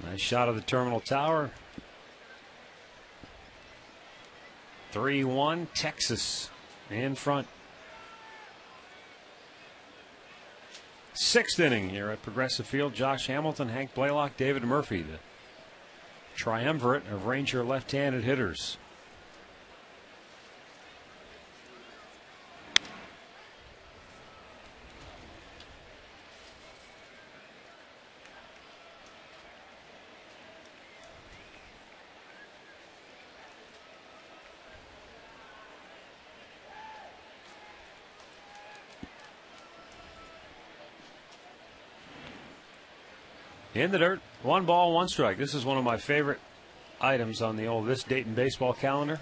Nice shot of the terminal tower. 3-1, Texas in front. 6th inning here at Progressive Field. Josh Hamilton, Hank Blaylock, David Murphy, the triumvirate of Ranger left-handed hitters. In the dirt, 1 ball, 1 strike. This is one of my favorite items on the old This Date in Baseball calendar.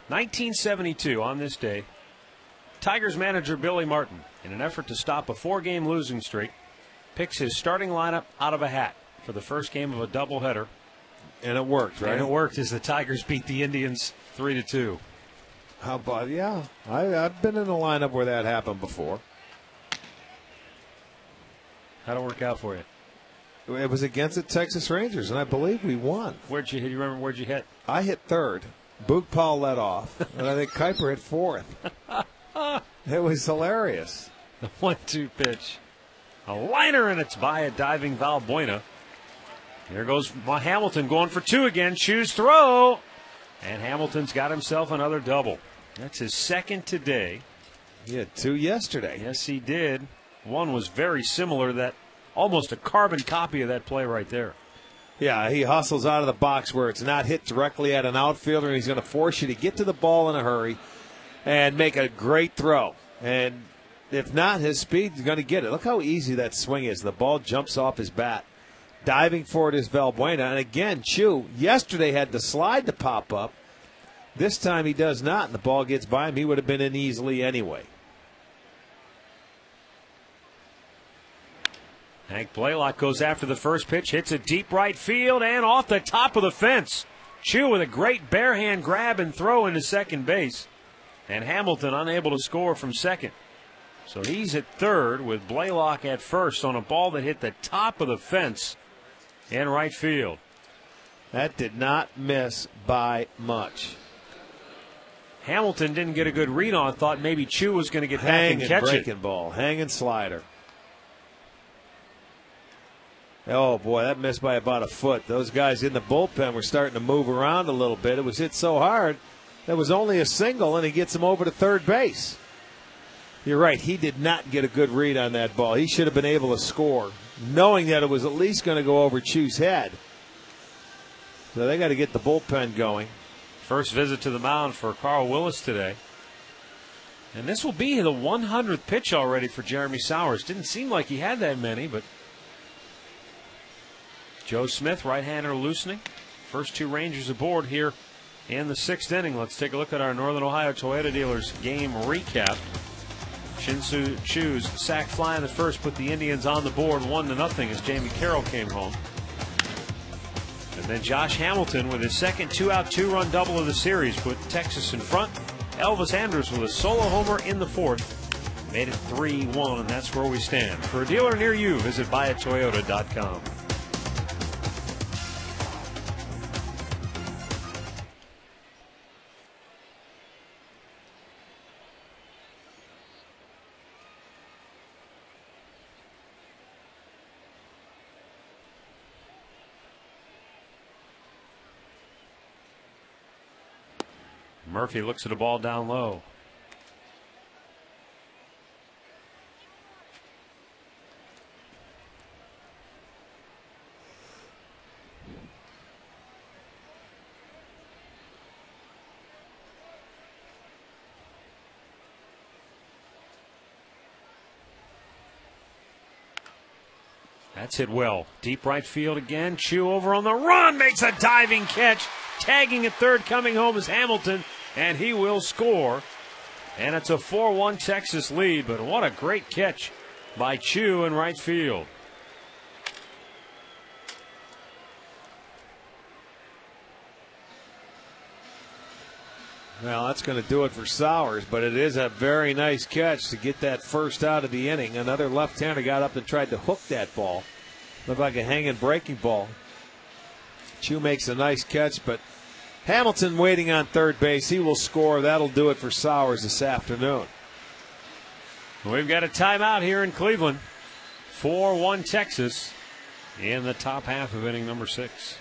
1972, on this day, Tigers manager Billy Martin, in an effort to stop a 4-game losing streak, picks his starting lineup out of a hat for the first game of a doubleheader. And it worked, right? And it worked as the Tigers beat the Indians 3-2. How about, yeah. I've been in a lineup where that happened before. How'd it work out for you? It was against the Texas Rangers, and I believe we won. Where'd you hit? You remember where'd you hit? I hit third. Boog Paul led off, and I think Kuiper hit fourth. It was hilarious. The 1-2 pitch. A liner, and it's by a diving Valbuena. Here goes Hamilton going for 2 again. Choose throw. And Hamilton's got himself another double. That's his 2nd today. He had 2 yesterday. Yes, he did. One was very similar, that almost a carbon copy of that play right there. Yeah, he hustles out of the box where it's not hit directly at an outfielder, and he's going to force you to get to the ball in a hurry and make a great throw. And if not, his speed is going to get it. Look how easy that swing is. The ball jumps off his bat. Diving for it is Valbuena. And again, Chu yesterday had the slide to pop up. This time he does not, and the ball gets by him. He would have been in easily anyway. Hank Blaylock goes after the first pitch, hits it deep right field and off the top of the fence. Chu with a great bare hand grab and throw into second base. And Hamilton unable to score from second. So he's at third with Blaylock at first on a ball that hit the top of the fence in right field. That did not miss by much. Hamilton didn't get a good read on, thought maybe Chu was going to get back and catch breaking it. Ball, hanging slider. Oh, boy, that missed by about a foot. Those guys in the bullpen were starting to move around a little bit. It was hit so hard, that was only a single, and he gets him over to third base. You're right, he did not get a good read on that ball. He should have been able to score, knowing that it was at least going to go over Chu's head. So they got to get the bullpen going. First visit to the mound for Carl Willis today. And this will be the 100th pitch already for Jeremy Sowers. Didn't seem like he had that many, but Joe Smith, right-hander loosening. First two Rangers aboard here in the sixth inning. Let's take a look at our Northern Ohio Toyota dealers game recap. Shin-Soo Chu's sac fly in the first put the Indians on the board 1-0 as Jamie Carroll came home. And then Josh Hamilton with his second two-out, two-run double of the series put Texas in front. Elvis Andrus with a solo homer in the fourth made it 3-1, and that's where we stand. For a dealer near you, visit buyatoyota.com. Murphy looks at a ball down low. That's hit well. Deep right field again. Chu over on the run. Makes a diving catch. Tagging at third, coming home is Hamilton. And he will score. And it's a 4-1 Texas lead. But what a great catch by Chu in right field. Well, that's going to do it for Sowers, but it is a very nice catch to get that first out of the inning. Another left-hander got up and tried to hook that ball. Looked like a hanging breaking ball. Chu makes a nice catch, but Hamilton waiting on third base. He will score. That'll do it for Sowers this afternoon. We've got a timeout here in Cleveland. 4-1 Texas in the top half of inning number 6.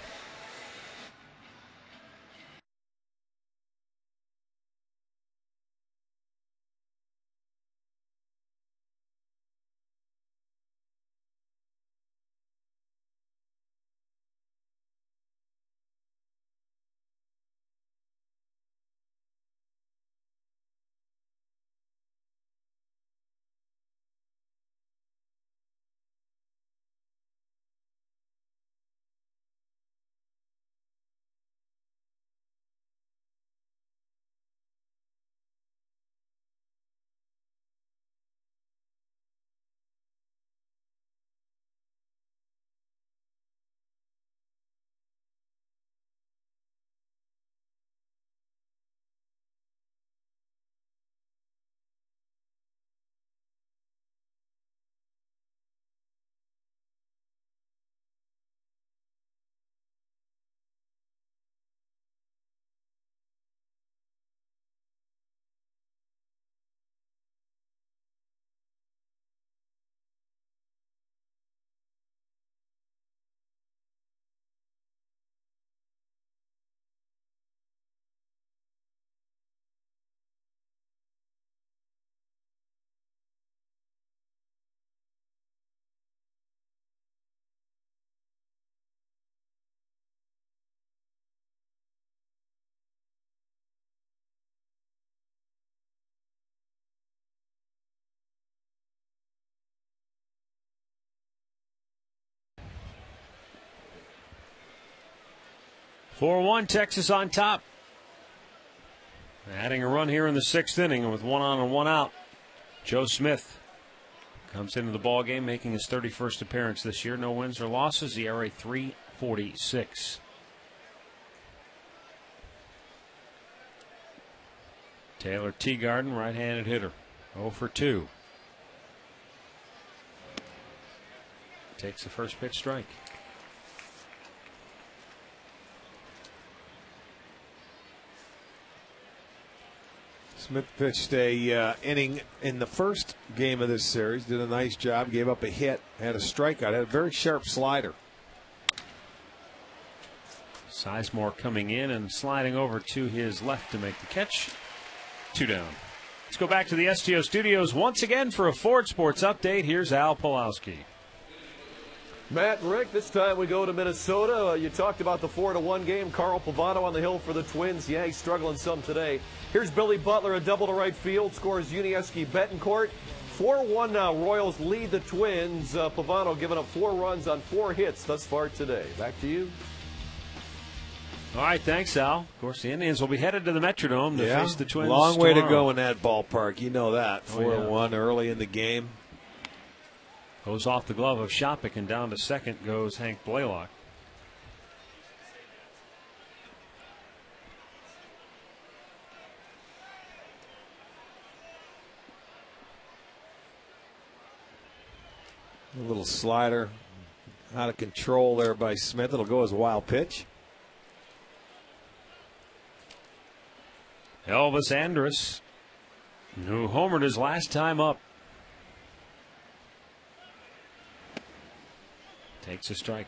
4-1, Texas on top. Adding a run here in the 6th inning with 1 on and 1 out. Joe Smith comes into the ball game, making his 31st appearance this year. No wins or losses. The ERA .346. Taylor Teagarden, right-handed hitter, 0 for 2. Takes the first pitch strike. Smith pitched a inning in the first game of this series. Did a nice job. Gave up a hit. Had a strikeout. Had a very sharp slider. Sizemore coming in and sliding over to his left to make the catch. 2 down. Let's go back to the STO studios once again for a Ford Sports update. Here's Al Pulowski. Matt and Rick, this time we go to Minnesota. You talked about the 4-1 game. Carl Pavano on the hill for the Twins. Yanks struggling some today. Here's Billy Butler, a double to right field. Scores Unieski Betancourt. 4-1 now. Royals lead the Twins. Pavano giving up 4 runs on 4 hits thus far today. Back to you. All right, thanks, Al. Of course, the Indians will be headed to the Metrodome to face the Twins. Long way tomorrow. to go in that ballpark. You know that. 4-1 early in the game. Goes off the glove of Shopik, and down to second goes Hank Blaylock. A little slider out of control there by Smith. It'll go as a wild pitch. Elvis Andrus, who homered his last time up, takes a strike.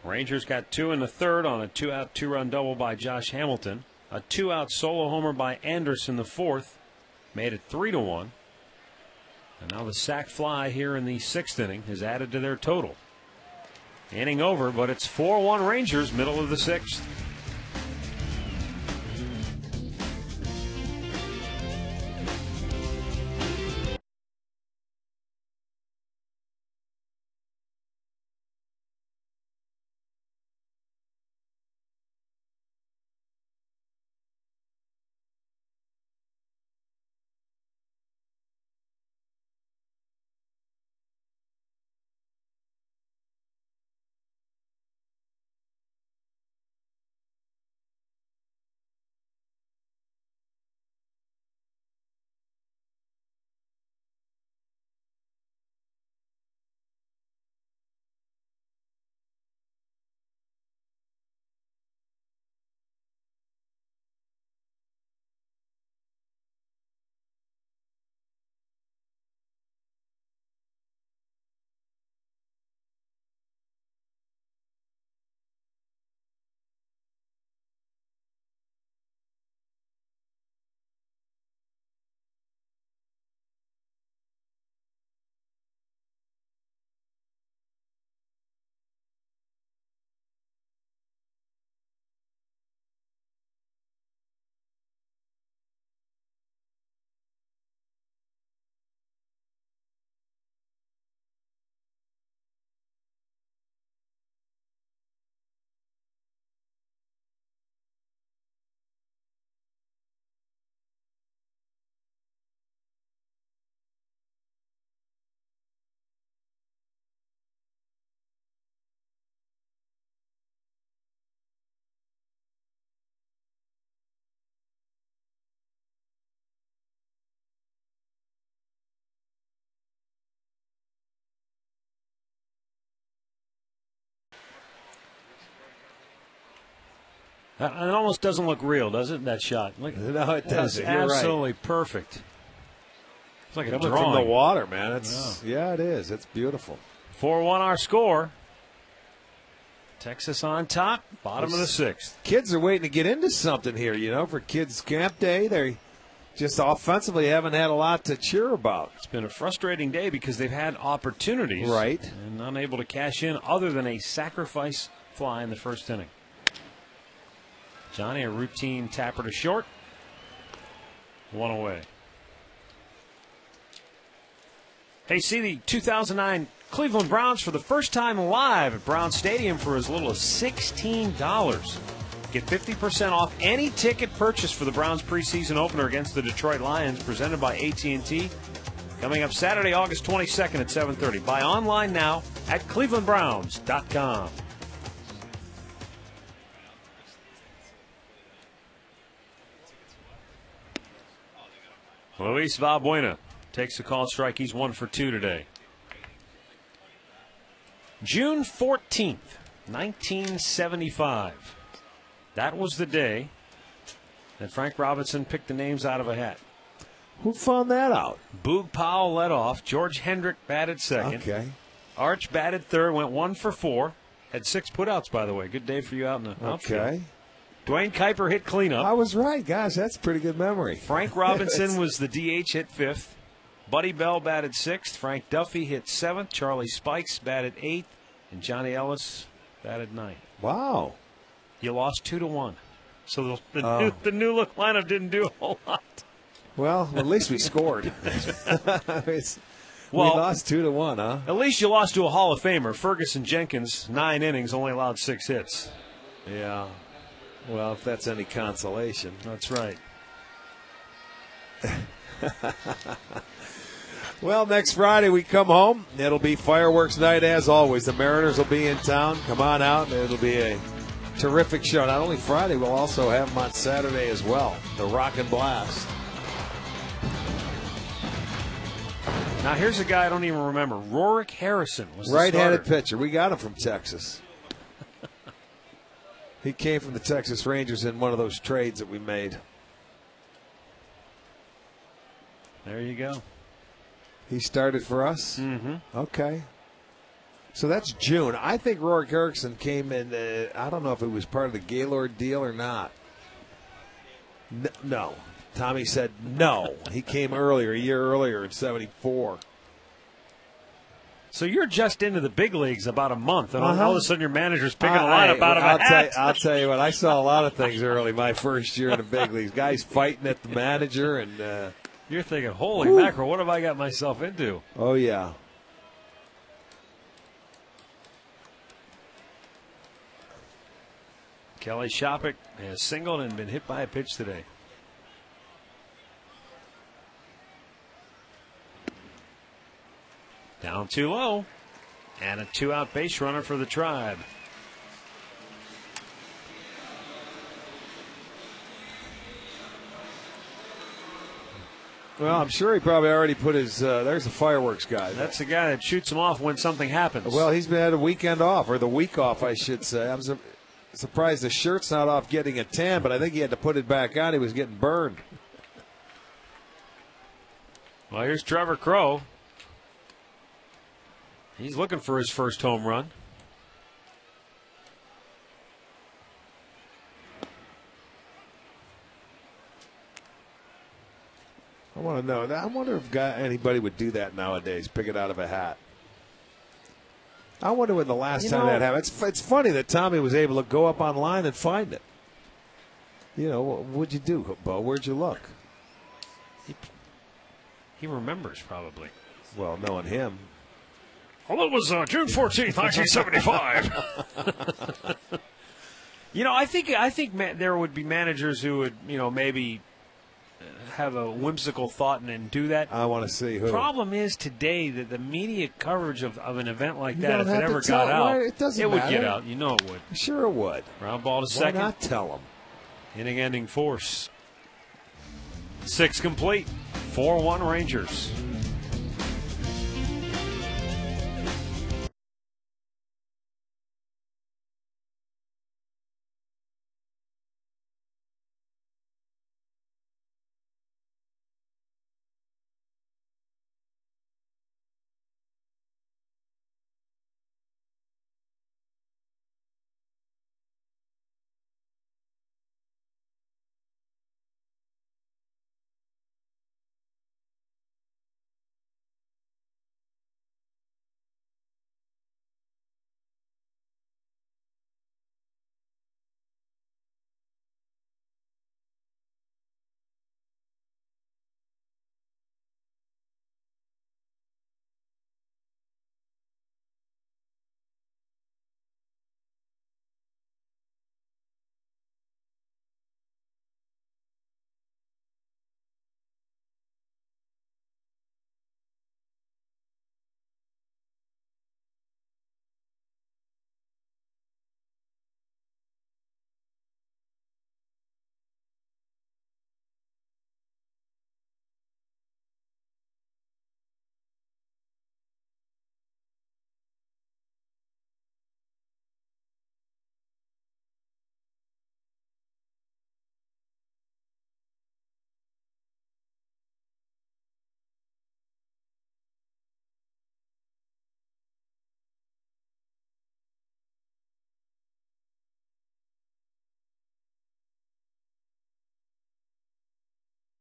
Rangers got 2 in the 3rd on a 2-out, 2-run double by Josh Hamilton. A 2-out solo homer by Andrus in the 4th made it 3-1. And now the sac fly here in the 6th inning has added to their total. Inning over, but it's 4-1 Rangers, middle of the 6th. It almost doesn't look real, does it, that shot? Look, no, it doesn't. You're absolutely perfect. It's like a coming drawing. from the water, man. It's yeah, it is. It's beautiful. 4-1 our score. Texas on top, bottom of the 6th. Kids are waiting to get into something here, you know, for Kids Camp Day. They just offensively haven't had a lot to cheer about. It's been a frustrating day because they've had opportunities. Right. And unable to cash in other than a sacrifice fly in the first inning. Johnny, a routine tapper to short. 1 away. Hey, see the 2009 Cleveland Browns for the first time live at Brown Stadium for as little as $16. Get 50% off any ticket purchase for the Browns preseason opener against the Detroit Lions, presented by AT&T. Coming up Saturday, August 22nd at 7:30. Buy online now at clevelandbrowns.com. Luis Valbuena takes the call strike. He's 1 for 2 today. June 14th, 1975. That was the day that Frank Robinson picked the names out of a hat. Who found that out? Boog Powell led off. George Hendrick batted second. Okay. Arch batted third, went 1 for 4. Had 6 putouts, by the way. Good day for you out in the outfield. Okay. Dwayne Kuiper hit cleanup. I was right. Gosh, that's pretty good memory. Frank Robinson was the DH, hit 5th. Buddy Bell batted 6th. Frank Duffy hit 7th. Charlie Spikes batted 8th. And Johnny Ellis batted 9th. Wow. You lost 2-1. So the new look lineup didn't do a whole lot. Well, at least we scored. We lost 2-1, huh? At least you lost to a Hall of Famer. Ferguson Jenkins, 9 innings, only allowed 6 hits. Yeah. Well, if that's any consolation. That's right. Well, next Friday we come home. It'll be fireworks night as always. The Mariners will be in town. Come on out. It'll be a terrific show. Not only Friday, we'll also have them on Saturday as well. The Rock and Blast. Now, here's a guy I don't even remember. Rorick Harrison was the right-handed starter. pitcher. We got him from Texas. He came from the Texas Rangers in one of those trades that we made. There you go. He started for us? Mm-hmm. Okay. So that's June. I think Rorick Harrison came in, I don't know if it was part of the Gaylord deal or not. No. Tommy said no. He came earlier, a year earlier in 74. So you're just into the big leagues about a month, and all of a sudden your manager's picking a lineup out of a hat. I'll tell you what, I saw a lot of things early my first year in the big leagues. Guys fighting at the manager, and you're thinking, holy mackerel, what have I got myself into? Oh, yeah. Kelly Shopik has singled and been hit by a pitch today. Down too low. And a 2-out base runner for the Tribe. Well, I'm sure he probably already put his, there's a fireworks guy. That's the guy that shoots him off when something happens. Well, he's been had a weekend off, or the week off, I should say. I'm surprised the shirt's not off getting a tan, but I think he had to put it back on. He was getting burned. Well, here's Trevor Crowe. He's looking for his first home run. I want to know. I wonder if anybody would do that nowadays, pick it out of a hat. I wonder when the last time that happened. It's funny that Tommy was able to go up online and find it. You know, what'd you do, Bo? Where'd you look? He remembers, probably. Well, knowing him. Well, it was June 14th, 1975. I think there would be managers who would, maybe have a whimsical thought and do that. I want to see who. The problem is today that the media coverage of an event like that, if it ever got out, it would get out. You know it would. Sure it would. Ground ball to Why second. not tell them? Inning-ending force. 6 complete. 4-1 Rangers.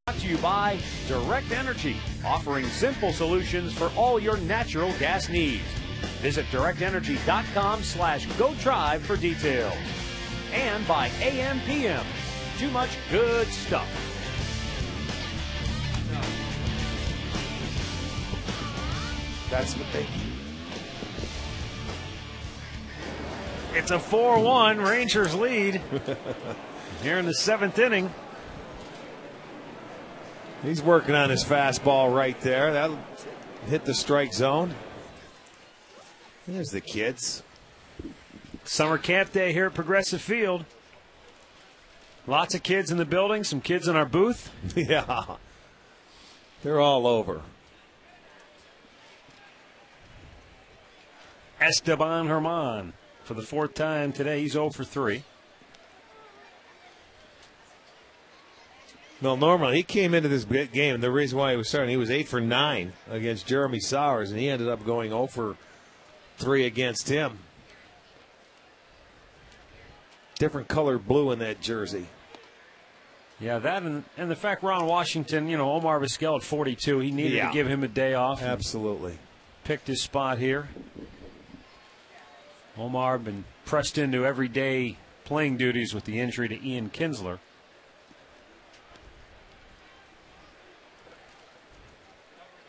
Brought to you by Direct Energy, offering simple solutions for all your natural gas needs. Visit directenergy.com/GoDrive for details. And by AM/PM, too much good stuff. That's what they. It's a 4-1 Rangers lead here in the 7th inning. He's working on his fastball right there. That'll hit the strike zone. There's the kids. Summer camp day here at Progressive Field. Lots of kids in the building, some kids in our booth. Yeah. They're all over. Esteban Herman for the 4th time today. He's 0 for 3. Well, normally he came into this game, and the reason why he was starting, he was 8 for 9 against Jeremy Sowers, and he ended up going 0 for 3 against him. Different color blue in that jersey. Yeah, that and the fact Ron Washington, Omar Vizquel at 42, he needed to give him a day off. Absolutely. Picked his spot here. Omar been pressed into everyday playing duties with the injury to Ian Kinsler.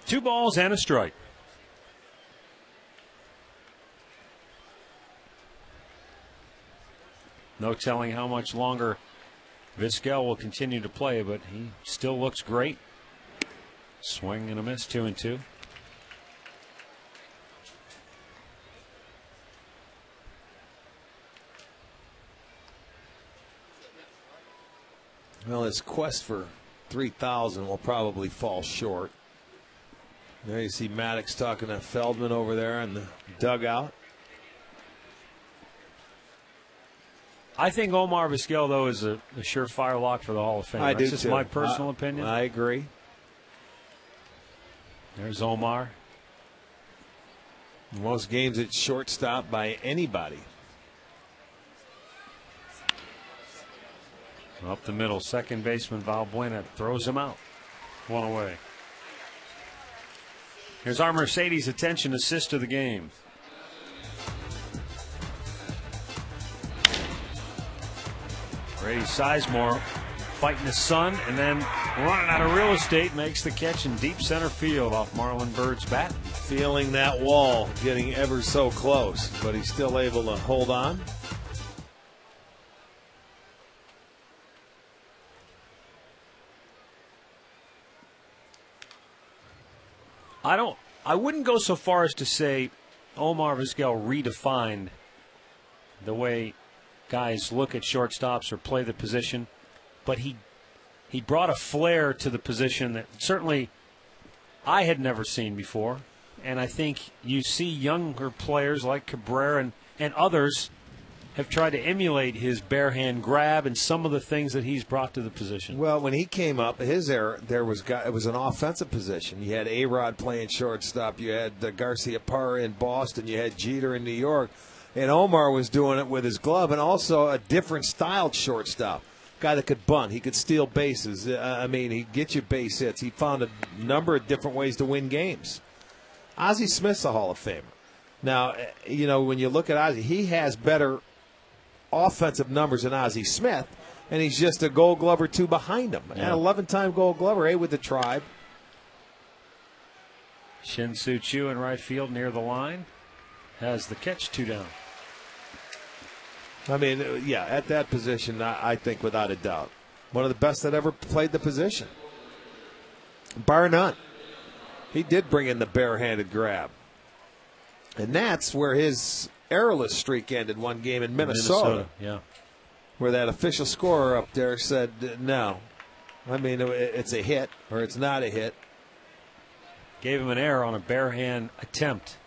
Two balls and a strike. No telling how much longer Vizquel will continue to play, but he still looks great. Swing and a miss, 2-2. Well, his quest for 3,000 will probably fall short. There you see Maddox talking to Feldman over there in the dugout. I think Omar Vizquel, though, is a surefire lock for the Hall of Fame. I do, That's just too. my personal opinion. I agree. There's Omar. Most games at shortstop by anybody. Up the middle, second baseman Valbuena throws him out. 1 away. Here's our Mercedes attention assist of the game. Brady Sizemore fighting the sun and then running out of real estate, makes the catch in deep center field off Marlon Byrd's bat. Feeling that wall getting ever so close, but he's still able to hold on. I wouldn't go so far as to say Omar Vizquel redefined the way guys look at shortstops or play the position, but he brought a flair to the position that certainly I had never seen before, and I think you see younger players like Cabrera and others have tried to emulate his bare hand grab and some of the things that he's brought to the position. Well, when he came up, his era, it was an offensive position. You had A-Rod playing shortstop. You had Garcia Parra in Boston. You had Jeter in New York. And Omar was doing it with his glove, and also a different styled shortstop. Guy that could bunt. He could steal bases. He'd get you base hits. He found a number of different ways to win games. Ozzie Smith's a Hall of Famer. Now, when you look at Ozzie, he has better offensive numbers than Ozzie Smith, and he's just a Gold Glove or two behind him. Yeah. An 11-time Gold Glover, with the Tribe. Shin-Soo Choo in right field near the line has the catch, 2 down. At that position, I think without a doubt, one of the best that ever played the position, bar none. He did bring in the barehanded grab, and that's where his errorless streak ended one game in Minnesota. Yeah, where that official scorer up there said no. It's a hit or it's not a hit. Gave him an error on a barehand attempt,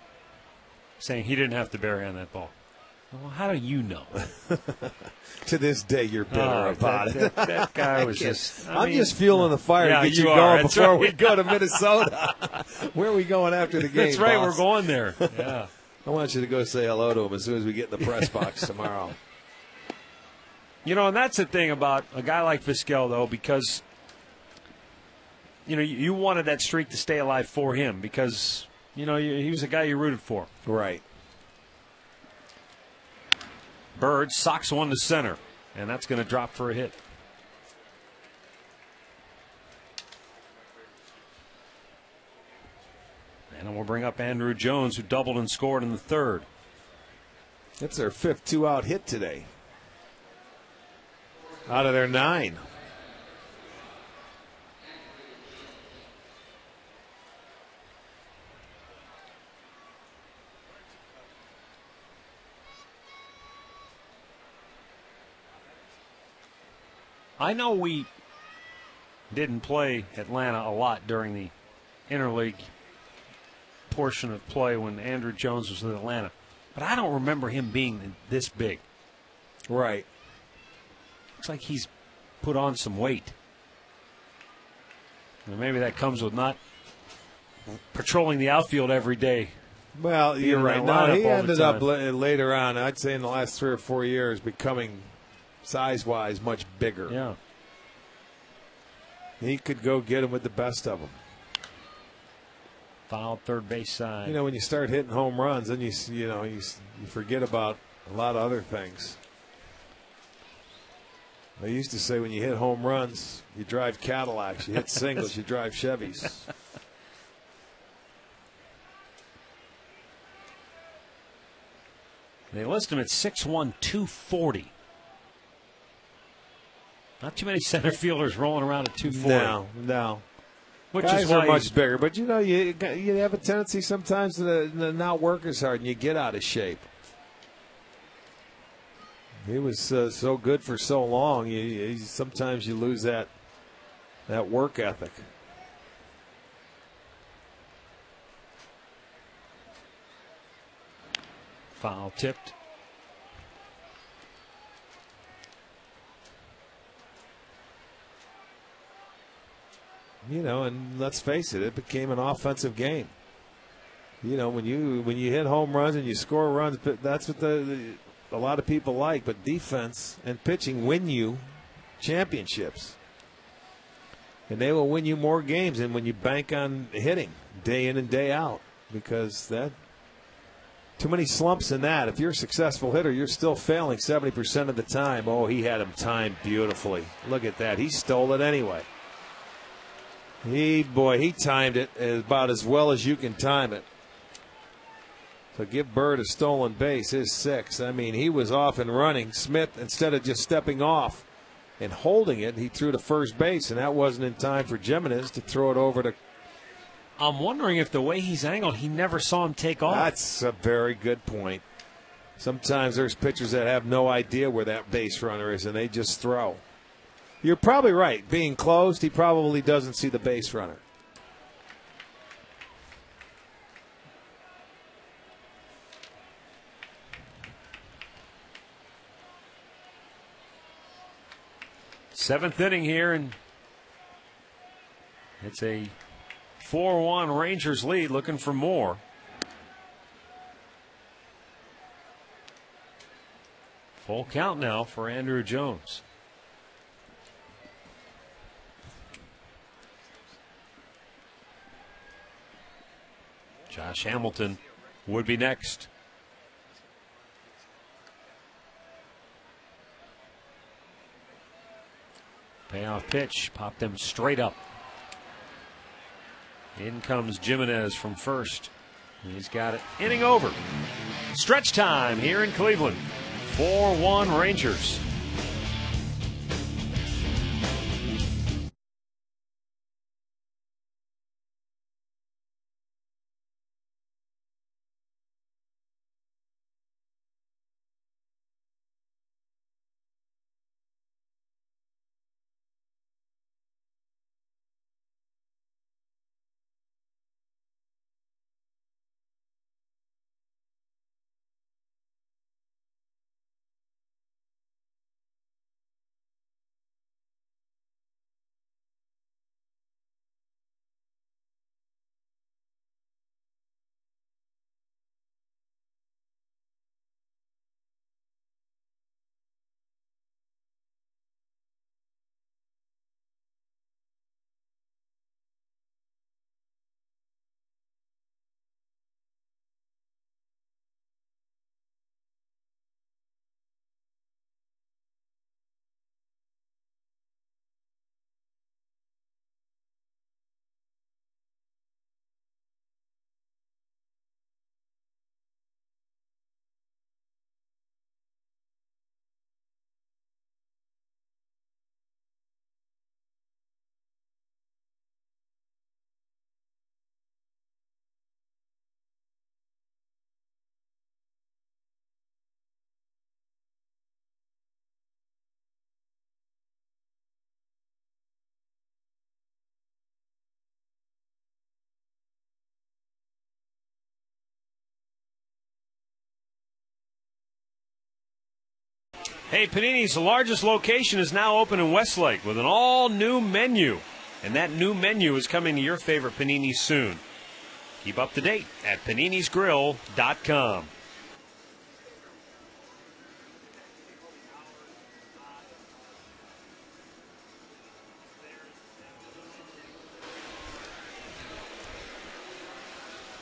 saying he didn't have to barehand that ball. Well, how do you know? To this day, you're bitter about it. That guy was just... I'm just fueling the fire to get you going before we go to Minnesota. Where are we going after the game, That's right, boss? we're going there. Yeah. I want you to go say hello to him as soon as we get in the press box tomorrow. And that's the thing about a guy like Vizquel, though, because you wanted that streak to stay alive for him because, he was a guy you rooted for. Right. Bird socks one to center, and that's going to drop for a hit. And we'll bring up Andrew Jones, who doubled and scored in the third. That's their 5th 2-out hit today. Out of their 9. I know we didn't play Atlanta a lot during the interleague portion of play when Andrew Jones was in Atlanta, but I don't remember him being this big. Right. Looks like he's put on some weight. And maybe that comes with not patrolling the outfield every day. Well, you're right. No, lineup he all the ended up time. later on, I'd say in the last 3 or 4 years, becoming size-wise much bigger. Yeah. He could go get him with the best of them. Foul third base side. When you start hitting home runs, then you forget about a lot of other things. I used to say when you hit home runs, you drive Cadillacs. You hit singles, you drive Chevys. They list him at 6'1", 240. Not too many center fielders rolling around at 240. No. Which Guys is why are much bigger, but you have a tendency sometimes to not work as hard, and you get out of shape. He was so good for so long. Sometimes you lose that work ethic. Foul tipped. And let's face it, it became an offensive game. When you hit home runs and you score runs, that's what a lot of people like. But defense and pitching win you championships, and they will win you more games than when you bank on hitting day in and day out. Because too many slumps in that. If you're a successful hitter, you're still failing 70% of the time. Oh, he had him timed beautifully. Look at that. He stole it anyway. He timed it about as well as you can time it. So give Bird a stolen base, his 6th. I mean, he was off and running. Smith, instead of just stepping off and holding it, he threw to first base, and that wasn't in time for Jimenez to throw it over to. I'm wondering if the way he's angled, he never saw him take off. That's a very good point. Sometimes there's pitchers that have no idea where that base runner is, and they just throw. You're probably right. Being closed, he probably doesn't see the base runner. Seventh inning here, and it's a 4-1 Rangers lead, looking for more. Full count now for Andrew Jones. Josh Hamilton would be next. Payoff pitch, popped him straight up. In comes Jimenez from first. He's got it. Inning over. Stretch time here in Cleveland. 4-1 Rangers. Hey, Panini's largest location is now open in Westlake with an all-new menu. And that new menu is coming to your favorite Panini soon. Keep up to date at paninisgrill.com.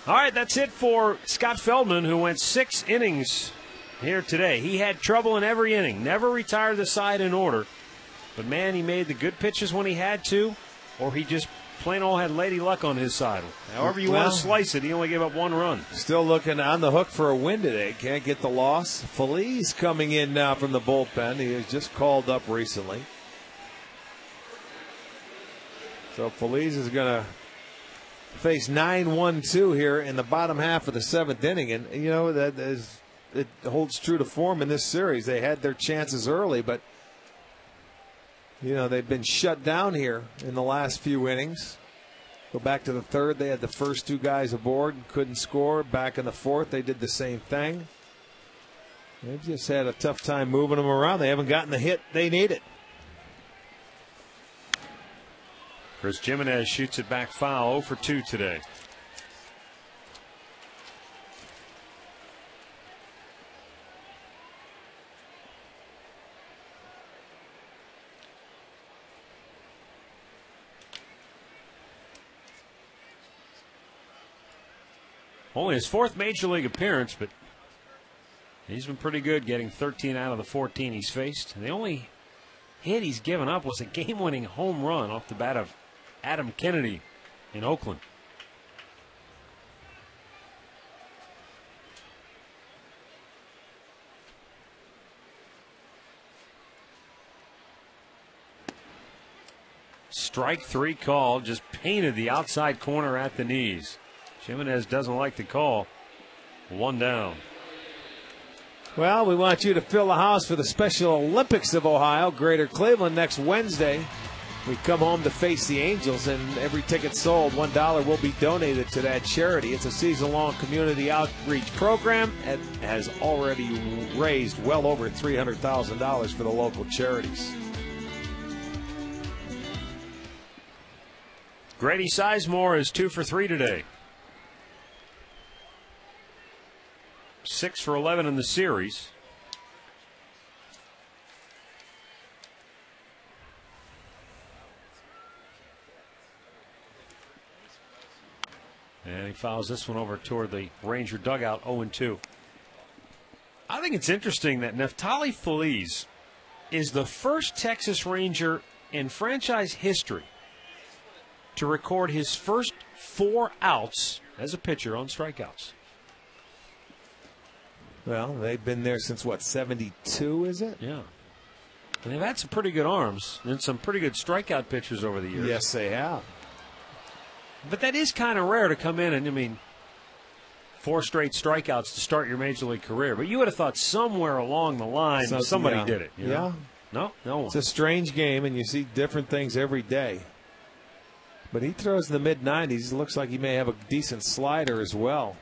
All right, that's it for Scott Feldman, who went 6 innings here today. He had trouble in every inning, never retired the side in order. But, man, he made the good pitches when he had to, or he just plain old had lady luck on his side. However you want to slice it, he only gave up 1 run. Still looking on the hook for a win today. Can't get the loss. Feliz coming in now from the bullpen. He was just called up recently. So Feliz is going to face 9-1-2 here in the bottom half of the 7th inning. And, you know, it holds true to form in this series. They had their chances early, but, you know, they've been shut down here in the last few innings. Go back to the 3rd. They had the first 2 guys aboard and couldn't score. Back in the 4th, they did the same thing. They've just had a tough time moving them around. They haven't gotten the hit they needed. Chris Jimenez shoots it back foul, 0 for 2 today. Only his 4th major league appearance, but he's been pretty good, getting 13 out of the 14 he's faced. And the only hit he's given up was a game-winning home run off the bat of Adam Kennedy in Oakland. Strike 3 call, just painted the outside corner at the knees. Jimenez doesn't like the call. 1 down. Well, we want you to fill the house for the Special Olympics of Ohio, Greater Cleveland, next Wednesday. We come home to face the Angels, and every ticket sold, $1 will be donated to that charity. It's a season-long community outreach program and has already raised well over $300,000 for the local charities. Grady Sizemore is 2 for 3 today. 6 for 11 in the series. And he fouls this one over toward the Ranger dugout, 0-2. I think it's interesting that Neftali Feliz is the first Texas Ranger in franchise history to record his first 4 outs as a pitcher on strikeouts. Well, they've been there since, what, 72, is it? Yeah. And they've had some pretty good arms and some pretty good strikeout pitchers over the years. Yes, they have. But that is kind of rare to come in and, I mean, 4 straight strikeouts to start your major league career. But you would have thought somewhere along the line somebody did it. You know? No one. It's a strange game, and you see different things every day. But he throws in the mid-90s. Looks like he may have a decent slider as well.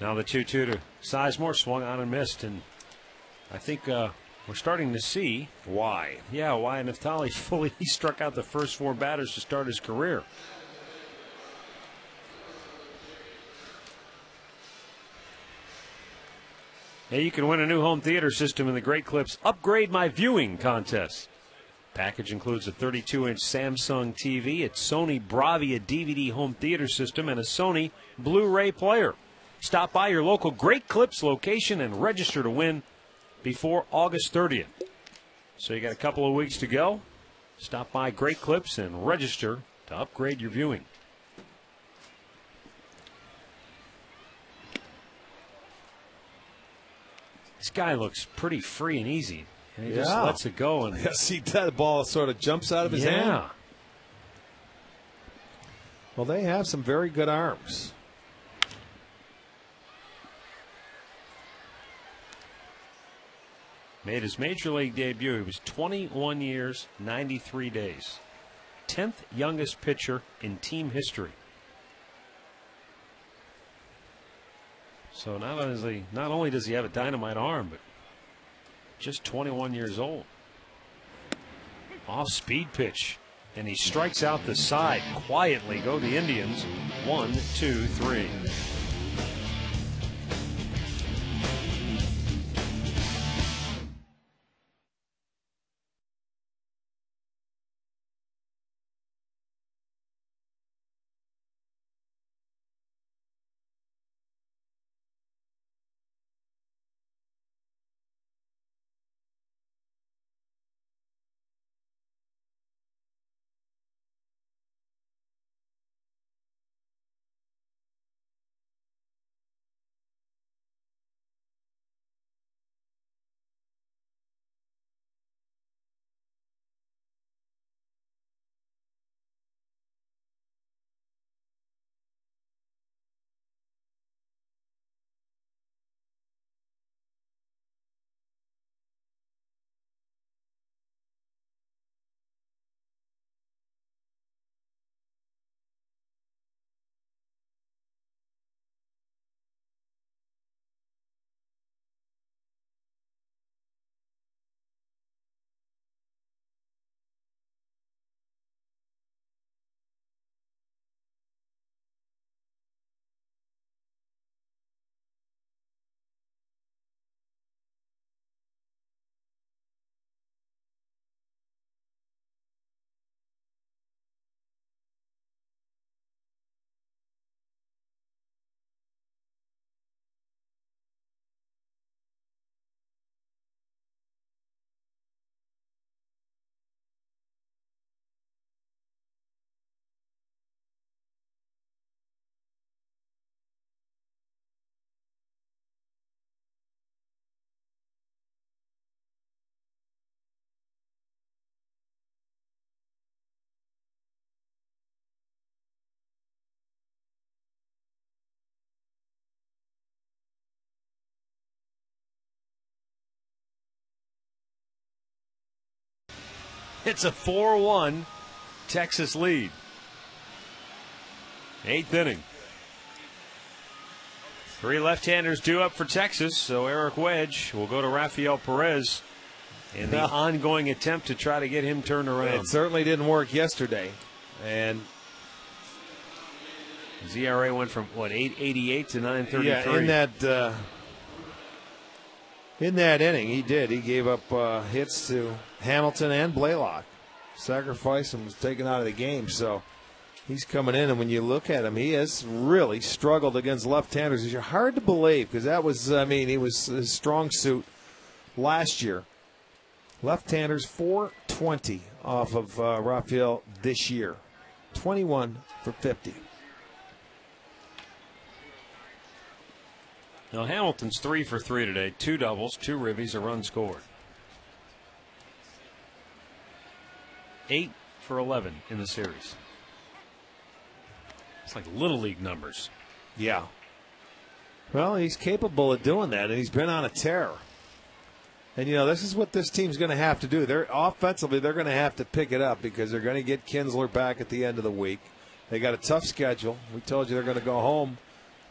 Now the 2-2 to Sizemore, swung on and missed, and I think we're starting to see why. Yeah, why Neftali Feliz struck out the first 4 batters to start his career. Hey, you can win a new home theater system in the Great Clips Upgrade My Viewing contest. Package includes a 32-inch Samsung TV, a Sony Bravia DVD home theater system, and a Sony Blu-ray player. Stop by your local Great Clips location and register to win before August 30th. So you got a couple of weeks to go. Stop by Great Clips and register to upgrade your viewing. guy looks pretty free and easy. And he just lets it go. And yes, the ball sort of jumps out of his hand. Well, they have some very good arms. Made his major league debut. He was 21 years, 93 days. 10th youngest pitcher in team history. So not only does he have a dynamite arm, but just 21 years old. Off speed pitch. And he strikes out the side quietly. Go the Indians. 1, 2, 3. It's a 4-1 Texas lead. 8th inning. 3 left-handers due up for Texas, so Eric Wedge will go to Rafael Perez in the ongoing attempt to try to get him turned around. It certainly didn't work yesterday. And his ERA went from, 8.88 to 9.33. Yeah, in that inning, he did. He gave up hits to Hamilton and Blaylock. Sacrificed and was taken out of the game. So he's coming in, and when you look at him, he has really struggled against left-handers. It's hard to believe because that was, he was his strong suit last year. Left-handers, 420 off of Rafael this year. 21 for 50. Now Hamilton's 3 for 3 today. 2 doubles, 2 ribbies, a run scored. 8 for 11 in the series. It's like little league numbers. Yeah. Well, he's capable of doing that, and he's been on a tear. And, this is what this team's going to have to do. Offensively, they're going to have to pick it up because they're going to get Kinsler back at the end of the week. They got a tough schedule. We told you they're going to go home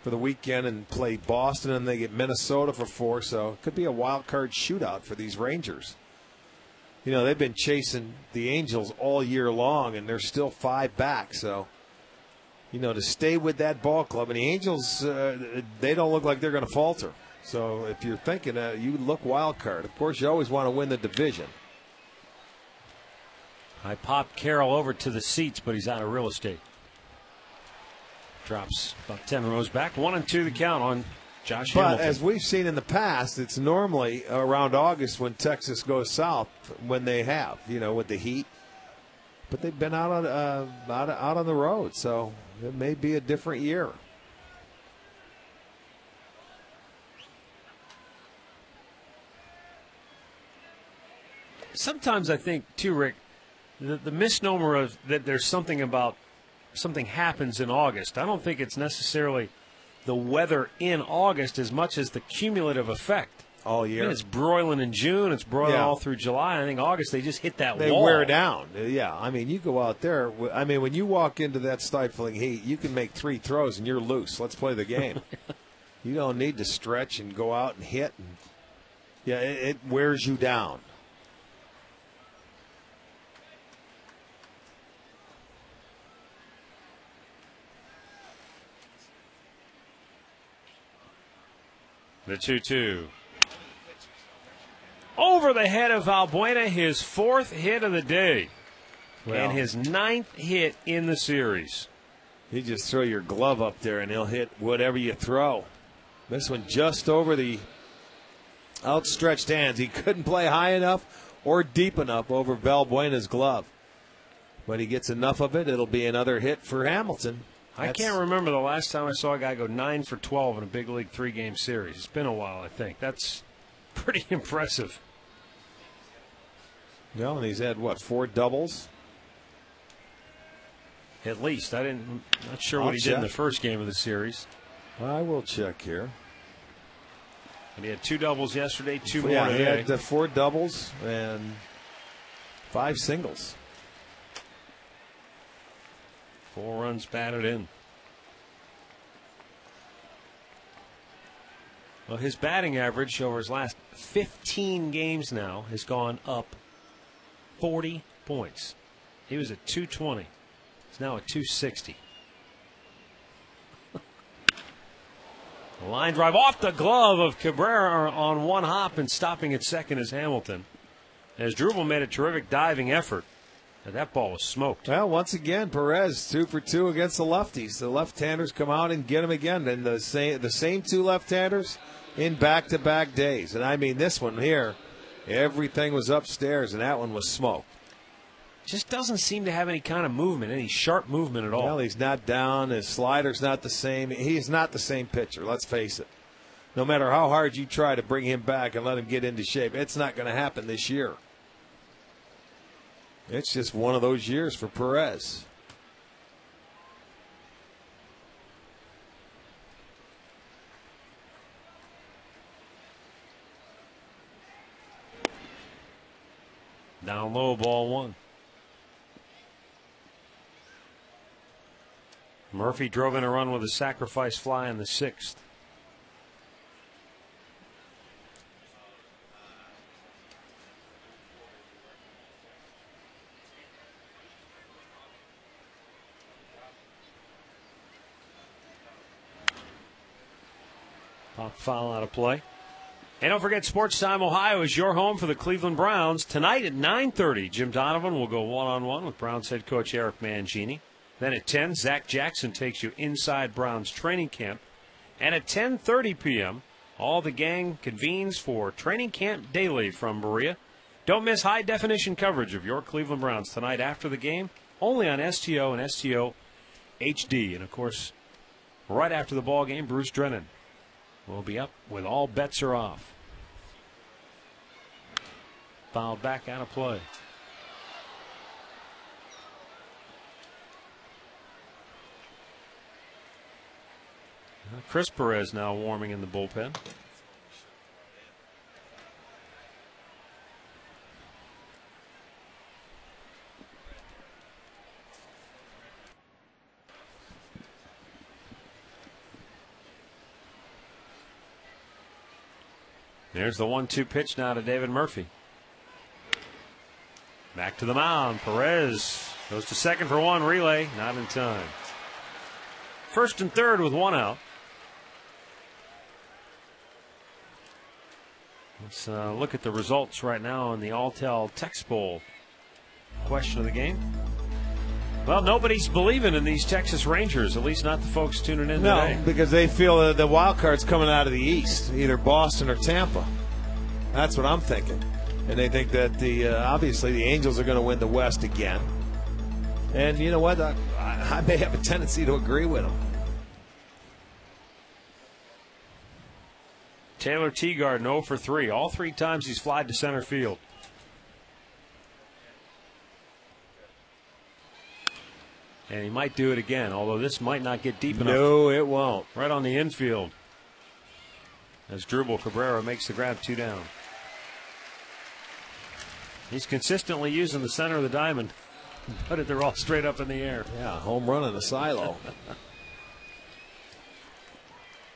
for the weekend and play Boston, and they get Minnesota for 4. So it could be a wild card shootout for these Rangers. They've been chasing the Angels all year long, and they're still 5 back. So, to stay with that ball club. And the Angels, they don't look like they're going to falter. So if you're thinking, you look wild card. Of course, you always want to win the division. I popped Carroll over to the seats, but he's out of real estate. Drops about 10 rows back. 1-2 the count on Josh Hamilton. But as we've seen in the past, it's normally around August when Texas goes south when they have, with the heat. But they've been out on the road, so it may be a different year. sometimes I think, too, Rick, the misnomer of that there's something happens in August. I don't think it's necessarily the weather in August as much as the cumulative effect. All year. I mean, it's broiling in June. It's broiling all through July. I think August they just hit that wall. They wear down. Yeah, I mean, you go out there. I mean, when you walk into that stifling heat, you can make 3 throws and you're loose. Let's play the game. You don't need to stretch and go out and hit. And, yeah, it wears you down. The 2-2. Over the head of Valbuena, his 4th hit of the day. And his 9th hit in the series. You just throw your glove up there and he'll hit whatever you throw. This one just over the outstretched hands. He couldn't play high enough or deep enough over Valbuena's glove. But he gets enough of it, it'll be another hit for Hamilton. I can't remember the last time I saw a guy go 9 for 12 in a big league 3-game series. It's been a while, I think. That's pretty impressive. Well, and he's had, 4 doubles? At least. Not sure what he did in the first game of the series. I will check here. And he had 2 doubles yesterday, 2 more today. He had 4 doubles and 5 singles. 4 runs batted in. Well, his batting average over his last 15 games now has gone up 40 points. He was at 220. He's now at 260. A line drive off the glove of Cabrera on one hop, and stopping at second is Hamilton. As Drubel made a terrific diving effort. That ball was smoked. Well, once again, Perez 2 for 2 against the lefties. The left-handers come out and get him again. And the same 2 left-handers in back-to-back days. And I mean, this one here, everything was upstairs, and that one was smoked. Just doesn't seem to have any kind of movement, any sharp movement at all. Well, he's not down. His slider's not the same. He's not the same pitcher, let's face it. No matter how hard you try to bring him back and let him get into shape, it's not going to happen this year. It's just one of those years for Perez. Down low, ball 1. Murphy drove in a run with a sacrifice fly in the 6th. Pop foul out of play. And don't forget, Sports Time Ohio is your home for the Cleveland Browns. Tonight at 9:30, Jim Donovan will go one-on-one with Browns head coach Eric Mangini. Then at 10, Zach Jackson takes you inside Browns training camp. And at 10:30 p.m., all the gang convenes for Training Camp Daily from Berea. Don't miss high-definition coverage of your Cleveland Browns tonight after the game, only on STO and STO HD. And, of course, right after the ball game, Bruce Drennan will be up with All Bets Are Off. Fouled back out of play. Chris Perez now warming in the bullpen. There's the 1-2 pitch now to David Murphy. Back to the mound. Perez goes to second for 1. Relay, not in time. First and third with 1 out. Let's look at the results right now in the Alltel Tex Bowl question of the game. Well, nobody's believing in these Texas Rangers, at least not the folks tuning in today. No, because they feel the wild card's coming out of the East, either Boston or Tampa. That's what I'm thinking. And they think that obviously the Angels are going to win the West again. And you know what? I may have a tendency to agree with them. Taylor Teagarden 0 for 3. All 3 times he's flied to center field. And he might do it again, although this might not get deep enough. No, it won't. Right on the infield. As Drupal Cabrera makes the grab, 2 down. He's consistently using the center of the diamond, but they're all straight up in the air. Yeah, home run in the silo.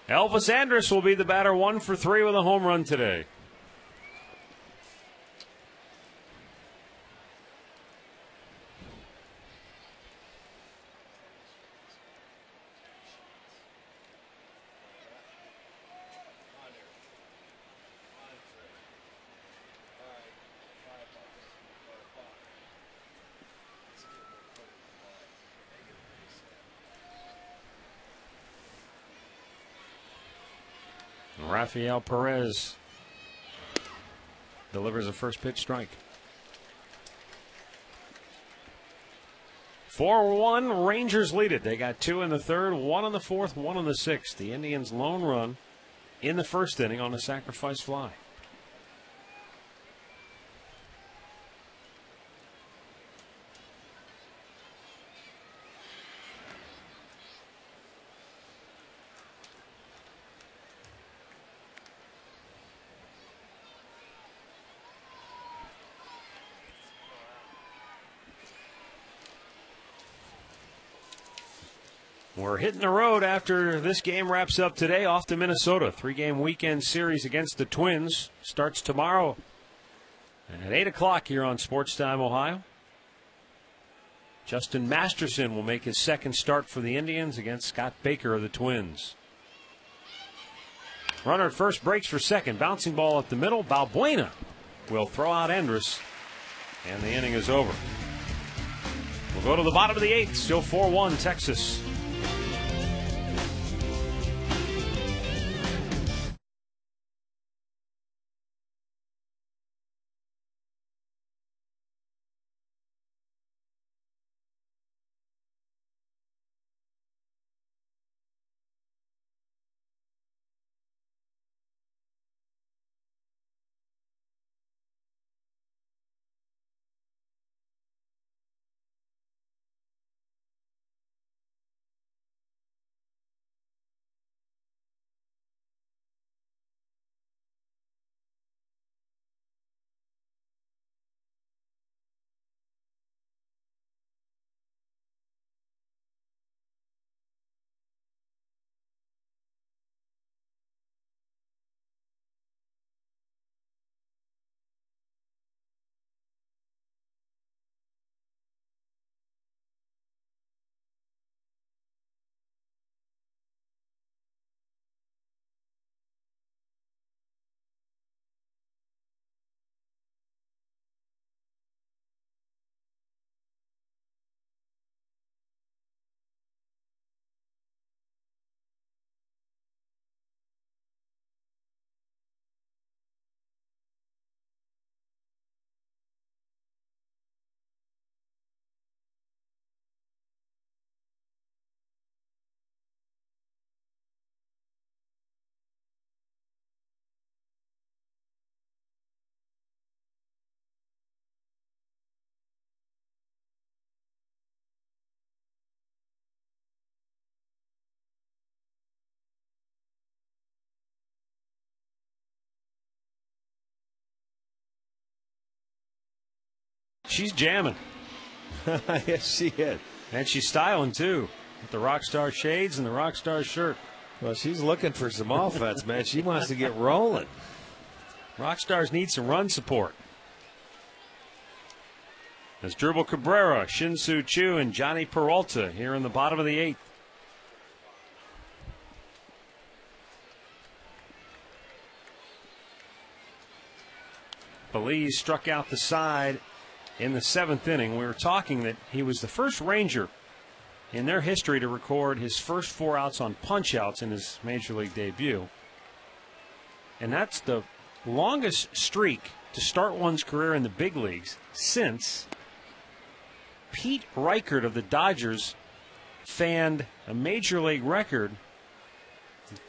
Elvis Andrus will be the batter, 1 for 3 with a home run today. Rafael Perez delivers a first pitch strike. 4-1, Rangers lead it. They got 2 in the third, 1 in the fourth, 1 in the sixth. The Indians' lone run in the first inning on a sacrifice fly. We're hitting the road after this game wraps up today. Off to Minnesota. 3-game weekend series against the Twins. Starts tomorrow at 8 o'clock here on Sports Time Ohio. Justin Masterson will make his second start for the Indians against Scott Baker of the Twins. Runner at first breaks for second. Bouncing ball up the middle. Balbuena will throw out Andrus, and the inning is over. We'll go to the bottom of the 8th. Still 4-1 Texas. She's jamming. Yes, she is. And she's styling, too, with the Rockstar shades and the Rockstar shirt. Well, she's looking for some offense, man. She wants to get rolling. Rockstars need some run support. As Drupal Cabrera, Shin-Soo Choo, and Johnny Peralta here in the bottom of the 8th. Belize struck out the side in the 7th inning. We were talking that he was the first Ranger in their history to record his first 4 outs on punch-outs in his Major League debut. And that's the longest streak to start one's career in the big leagues since Pete Reichert of the Dodgers fanned a Major League record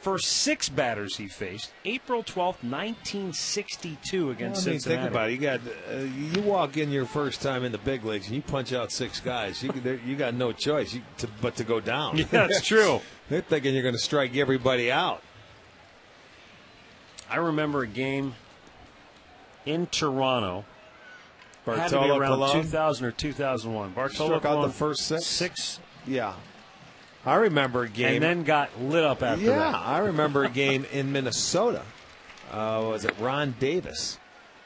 First 6 batters he faced, April 12th, 1962 against Cincinnati. Think about it. You walk in your first time in the big leagues and you punch out 6 guys. You got no choice but to go down. Yeah, that's true. They're thinking you're going to strike everybody out. I remember a game in Toronto. Bartolo had to be around Colon? 2000 or 2001. Bartolo Struck out Colon, the first 6? 6. Yeah. I remember a game. And then got lit up after that. Yeah, I remember a game in Minnesota. Was it Ron Davis?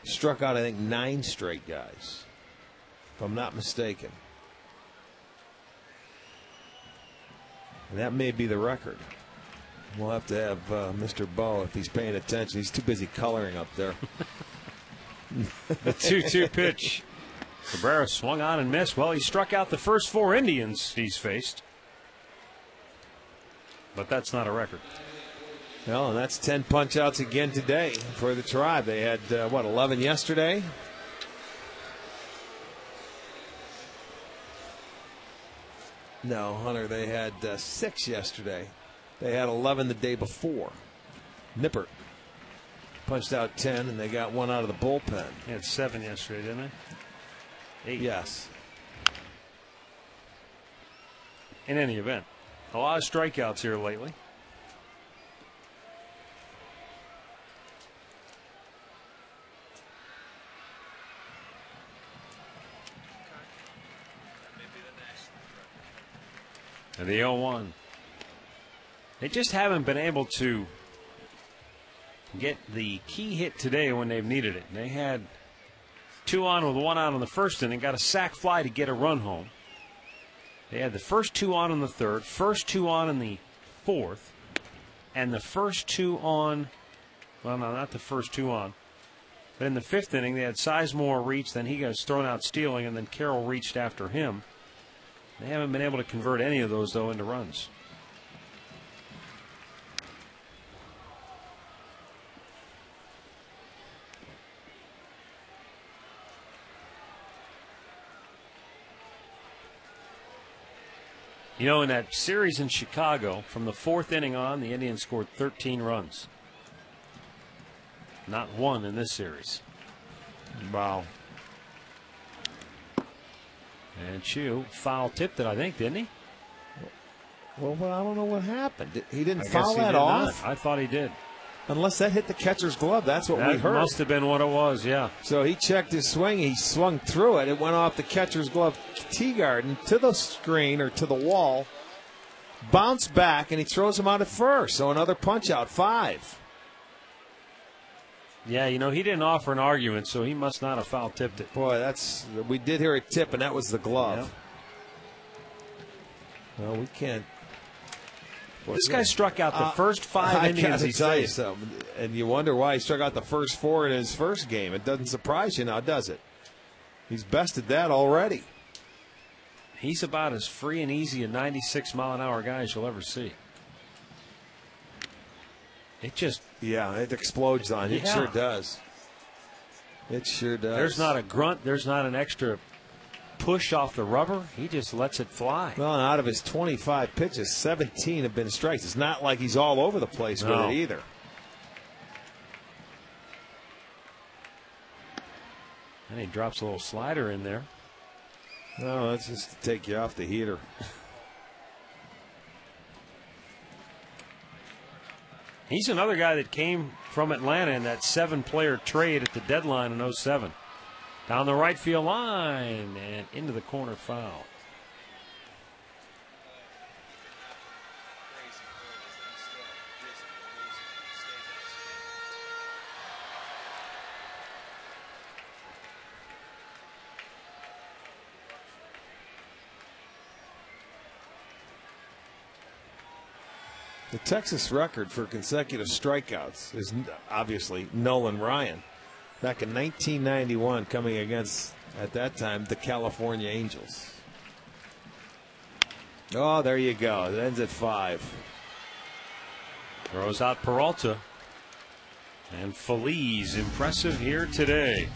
Struck out, I think, 9 straight guys, if I'm not mistaken. And that may be the record. We'll have to have Mr. Bowe, if he's paying attention. He's too busy coloring up there. The 2-2 pitch. Cabrera swung on and missed. Well, he struck out the first 4 Indians he's faced. But that's not a record. Well, and that's 10 punch-outs again today for the Tribe. They had, 11 yesterday? No, Hunter, they had 6 yesterday. They had 11 the day before. Nippert punched out 10, and they got 1 out of the bullpen. They had 7 yesterday, didn't they? 8. Yes. In any event, a lot of strikeouts here lately. And the 0-1. They just haven't been able to get the key hit today when they've needed it. They had 2 on with 1 out in the first inning, got a sac fly to get a run home. They had the first 2 on in the third, first 2 on in the fourth, and the first 2 on, well, no, not the first 2 on. But in the 5th inning, they had Sizemore reach, then he got thrown out stealing, and then Carroll reached after him. They haven't been able to convert any of those, though, into runs. You know, in that series in Chicago, from the 4th inning on, the Indians scored 13 runs. Not 1 in this series. Wow. And Chu foul-tipped it, I think, didn't he? Well, I don't know what happened. He didn't I foul guess he that did off? not. I thought he did. Unless that hit the catcher's glove. That's what we That heard. must have been what it was, yeah. So he checked his swing. He swung through it. It went off the catcher's glove tee garden to the screen or to the wall. Bounced back, and he throws him out at first. So another punch out, 5. Yeah, you know, he didn't offer an argument, so he must not have foul-tipped it. Boy, we did hear a tip, and that was the glove. Yeah. Well, we can't. Boy, This guy struck out the first 5 Indians he tell you faced. something, and you wonder why he struck out the first 4 in his first game. It doesn't surprise you now, does it? He's bested that already. He's about as free and easy a 96-mile-an-hour guy as you'll ever see. It just... Yeah, it explodes on you. It Yeah. sure does. It sure does. There's not a grunt. There's not an extra push off the rubber. He just lets it fly. Well, and out of his 25 pitches, 17 have been strikes. It's not like he's all over the place with it either. And he drops a little slider in there. No, that's just to take you off the heater. He's another guy that came from Atlanta in that 7-player trade at the deadline in 07. Down the right field line and into the corner foul. The Texas record for consecutive strikeouts is obviously Nolan Ryan. Back in 1991, coming against, at that time, the California Angels. Oh, there you go. It ends at 5. Throws out Peralta. And Feliz impressive here today.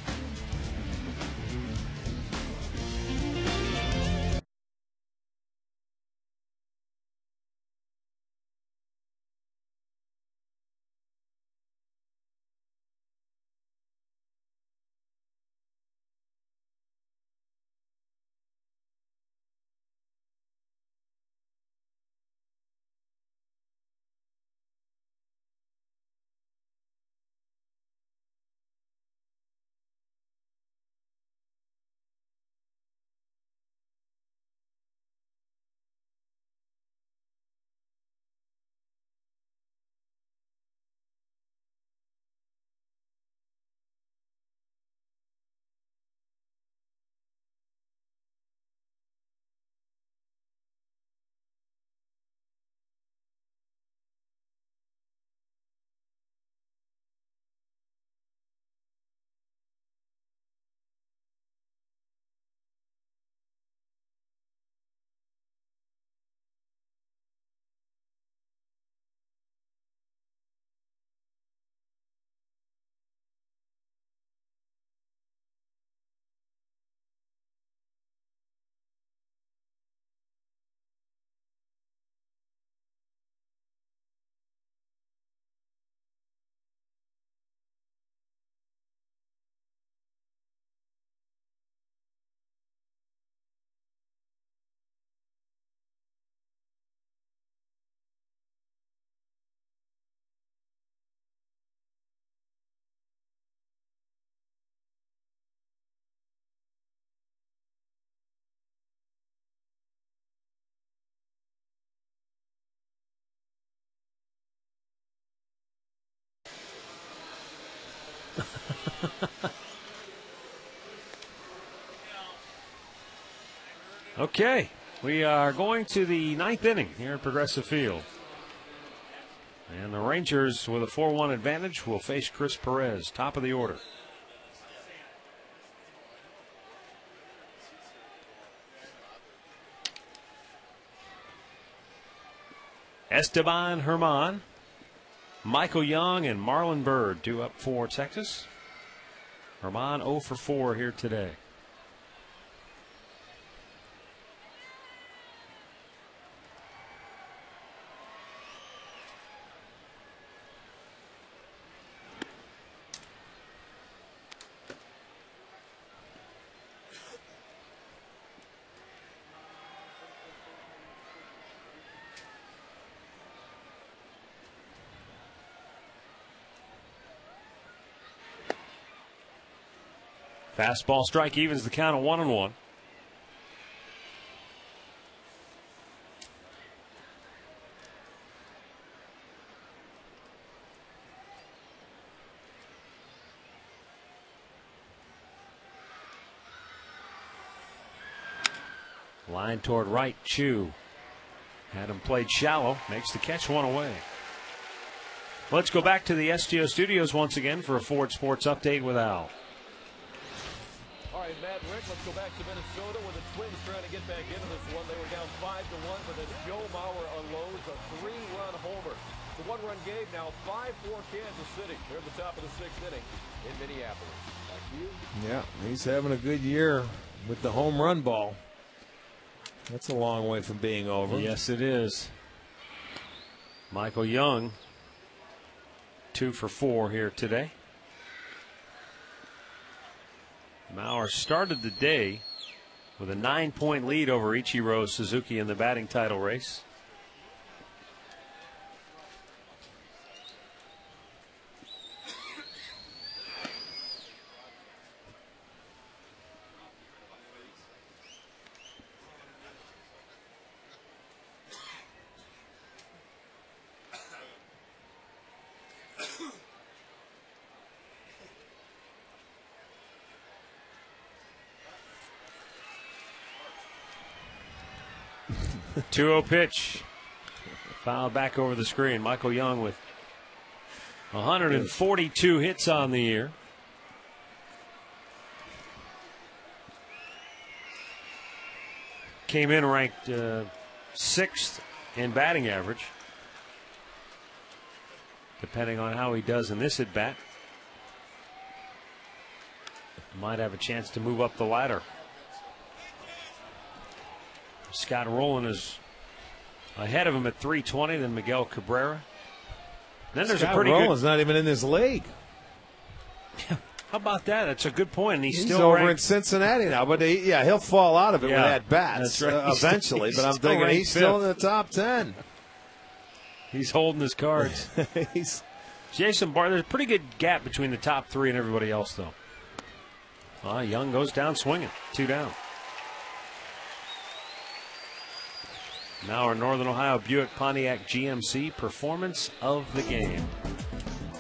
Okay, we are going to the 9th inning here at Progressive Field. And the Rangers, with a 4-1 advantage, will face Chris Perez, top of the order. Esteban Herman, Michael Young, and Marlon Byrd due up for Texas. Herman 0 for 4 here today. Fastball strike evens the count of 1-1. Line toward right, Chu. Had him played shallow, makes the catch, one away. Let's go back to the STO studios once again for a Ford Sports update with Al. All right, Matt, Rick, let's go back to Minnesota where the Twins trying to get back into this one. They were down 5-1, but then Joe Mauer unloads a 3-run homer. It's a 1-run game now, 5-4 Kansas City. They're at the top of the 6th inning in Minneapolis. Back to you. Yeah, he's having a good year with the home run ball. That's a long way from being over. Yes, it is. Michael Young, 2 for 4 here today. Mauer started the day with a 9-point lead over Ichiro Suzuki in the batting title race. The 2-0 pitch. Fouled back over the screen. Michael Young with 142 hits on the year. Came in ranked 6th in batting average. Depending on how he does in this at bat, might have a chance to move up the ladder. Scott Rowland is ahead of him at 320, then Miguel Cabrera. Then there's Scott a pretty Rowland's not even in this league. How about that? That's a good point. And he's still over ranked in Cincinnati now, but he'll fall out of it with at bats eventually. But I'm thinking he's still in the top 10. He's holding his cards. Jason Barr, there's a pretty good gap between the top 3 and everybody else, though. Young goes down swinging, 2 down. Now our Northern Ohio Buick Pontiac GMC performance of the game.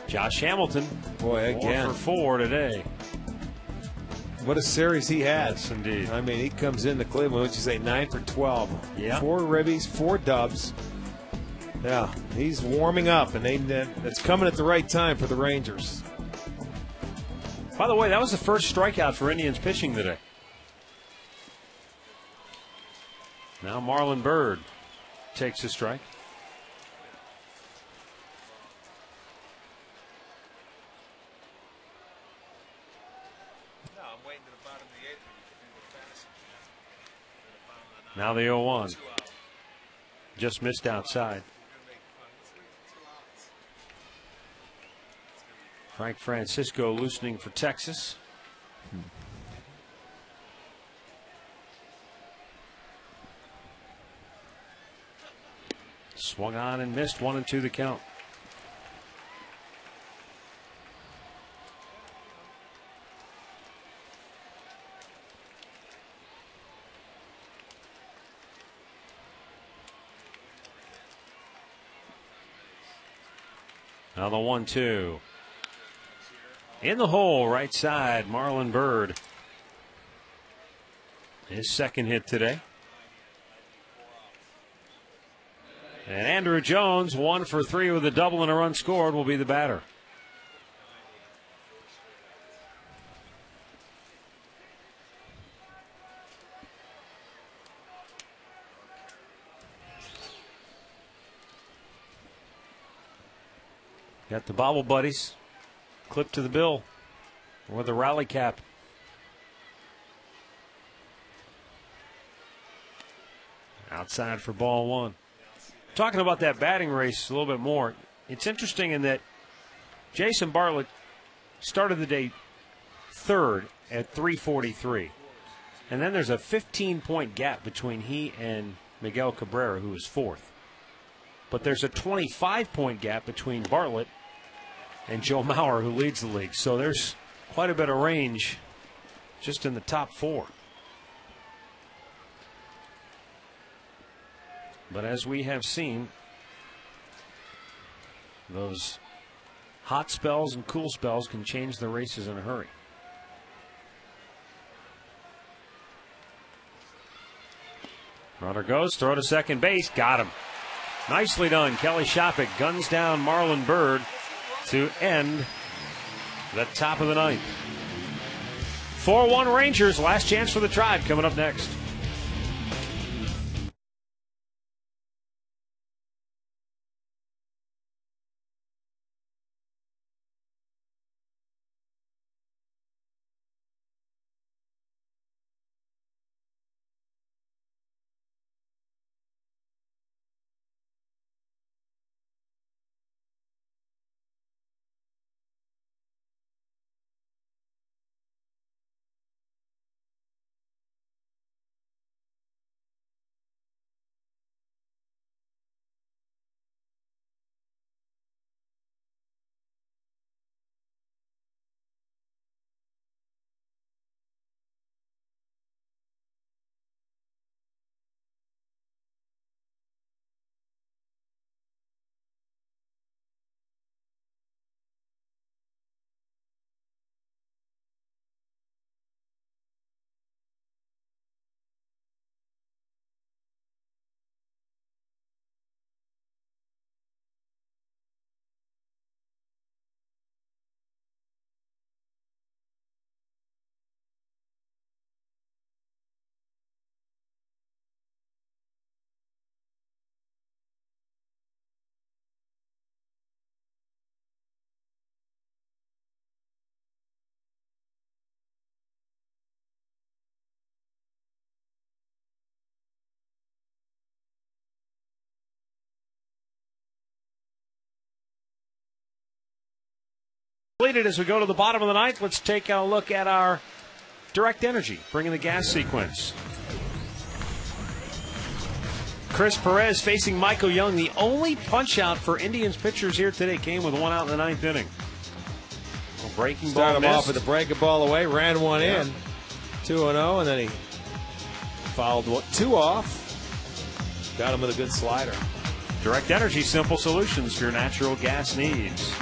Josh Hamilton, boy, again 4 for 4 today. What a series he has. Yes, indeed. I mean, he comes into Cleveland, which is a 9 for 12. Yeah. 4 ribbies, 4 dubs. Yeah, he's warming up, and it's coming at the right time for the Rangers. By the way, that was the first strikeout for Indians pitching today. Now Marlon Byrd takes a strike. Now the 0-1. Just missed outside. Frank Francisco loosening for Texas. Swung on and missed, 1-2 the count. Now the 1-2. In the hole, right side, Marlon Byrd. His second hit today. And Andrew Jones, 1 for 3 with a double and a run scored, will be the batter. Got the Bobble Buddies clipped to the bill with a rally cap. Outside for ball 1. Talking about that batting race a little bit more, it's interesting in that Jason Bartlett started the day third at 343. And then there's a 15-point gap between he and Miguel Cabrera, who is fourth. But there's a 25-point gap between Bartlett and Joe Mauer, who leads the league. So there's quite a bit of range just in the top 4. But as we have seen, those hot spells and cool spells can change the races in a hurry. Runner goes, throw to second base, got him. Nicely done. Kelly Shopik guns down Marlon Byrd to end the top of the 9th. 4-1 Rangers, last chance for the Tribe coming up next. Completed as we go to the bottom of the 9th. Let's take a look at our direct energy, bringing the gas sequence. Chris Perez facing Michael Young. The only punch out for Indians pitchers here today came with 1 out in the 9th inning. A breaking ball Started him off with a breaking ball away, ran one in, 2-0, and then he fouled 2 off. Got him with a good slider. Direct energy, simple solutions for your natural gas needs.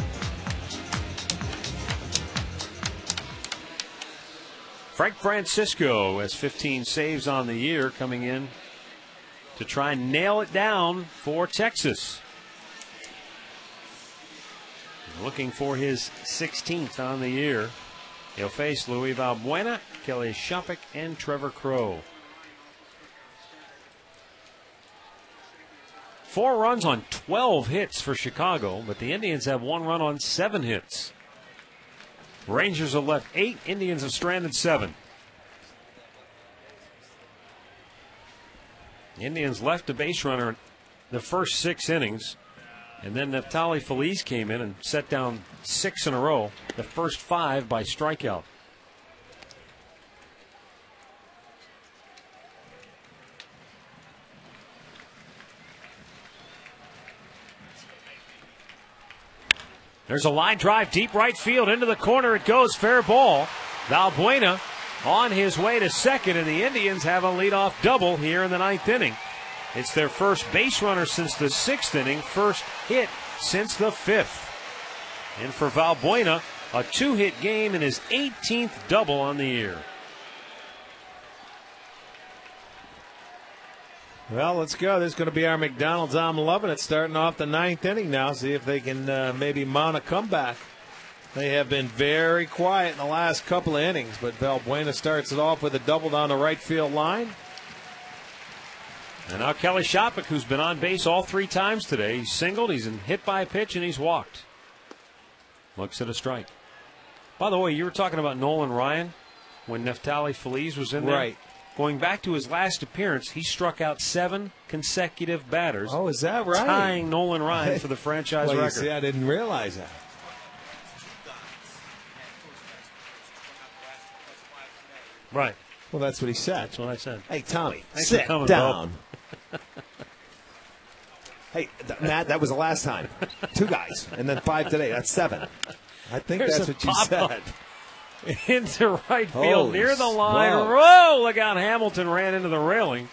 Frank Francisco has 15 saves on the year, coming in to try and nail it down for Texas. Looking for his 16th on the year. He'll face Luis Valbuena, Kelly Shopik, and Trevor Crowe. 4 runs on 12 hits for Chicago, but the Indians have 1 run on 7 hits. Rangers have left 8. Indians have stranded 7. Indians left a base runner the first 6 innings, and then Neftali Feliz came in and set down 6 in a row, the first 5 by strikeout. There's a line drive deep right field into the corner. It goes, fair ball. Valbuena on his way to second, and the Indians have a leadoff double here in the 9th inning. It's their first base runner since the 6th inning, first hit since the 5th. And for Valbuena, a 2-hit game and his 18th double on the year. Well, let's go. This is going to be our McDonald's. I'm loving it. Starting off the 9th inning now. See if they can maybe mount a comeback. They have been very quiet in the last couple of innings, but Valbuena starts it off with a double down the right field line. And now Kelly Shopik, who's been on base all 3 times today. He's singled, he's hit by a pitch, and he's walked. Looks at a strike. By the way, you were talking about Nolan Ryan when Neftali Feliz was in there. Right. Going back to his last appearance, he struck out 7 consecutive batters. Oh, is that right? Tying Nolan Ryan for the franchise well, record. See, I didn't realize that. Right. Well, that's what he said. That's what I said. Hey, Tommy, Thanks sit for down. Hey, Matt, that was the last time. 2 guys, and then 5 today. That's 7. I think There's that's what you said. Into right field Holy near the line. smokes. Whoa, look out. Hamilton ran into the railing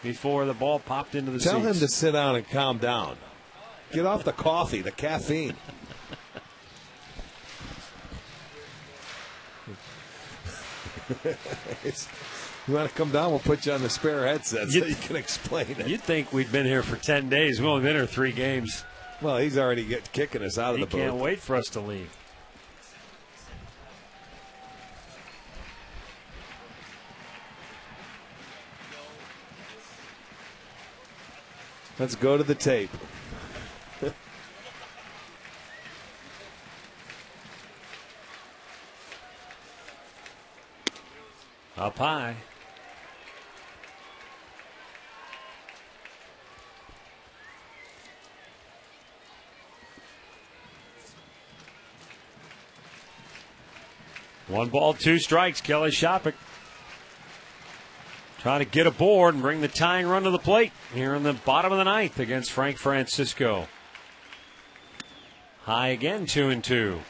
before the ball popped into the Tell seats. him to sit down and calm down. Get off the coffee, the caffeine. You want to come down, we'll put you on the spare headset so you can explain it. You'd think we'd been here for 10 days. We've only been here 3 games. Well, he's already kicking us out of the booth. He can't wait for us to leave. Let's go to the tape. Up high. One ball, 2 strikes. Kelly Shopik trying to get aboard and bring the tying run to the plate here in the bottom of the 9th against Frank Francisco. High again, 2-2.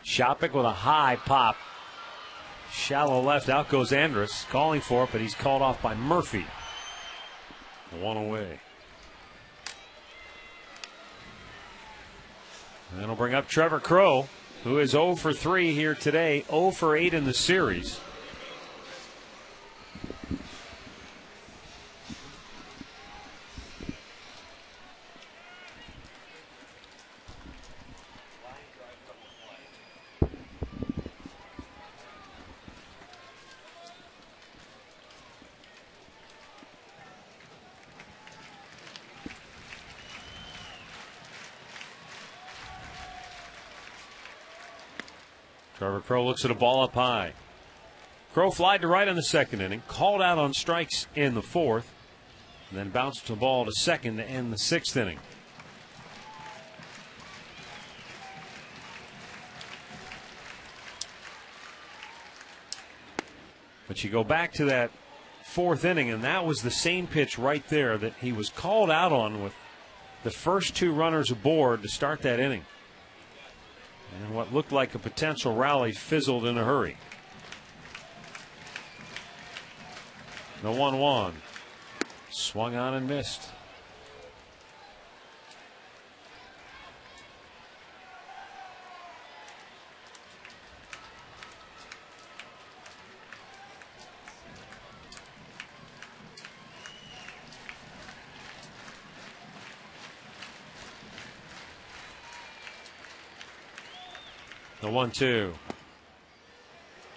Shopik with a high pop. Shallow left. Out goes Andrus. Calling for it, but he's called off by Murphy. 1 away. And that'll bring up Trevor Crowe, who is 0 for 3 here today, 0 for 8 in the series. Trevor Crowe looks at a ball up high. Crowe flied to right in the 2nd inning, called out on strikes in the 4th, and then bounced the ball to second to end the 6th inning. But you go back to that 4th inning, and that was the same pitch right there that he was called out on with the first 2 runners aboard to start that inning. And what looked like a potential rally fizzled in a hurry. The 1-1. Swung on and missed. The 1-2.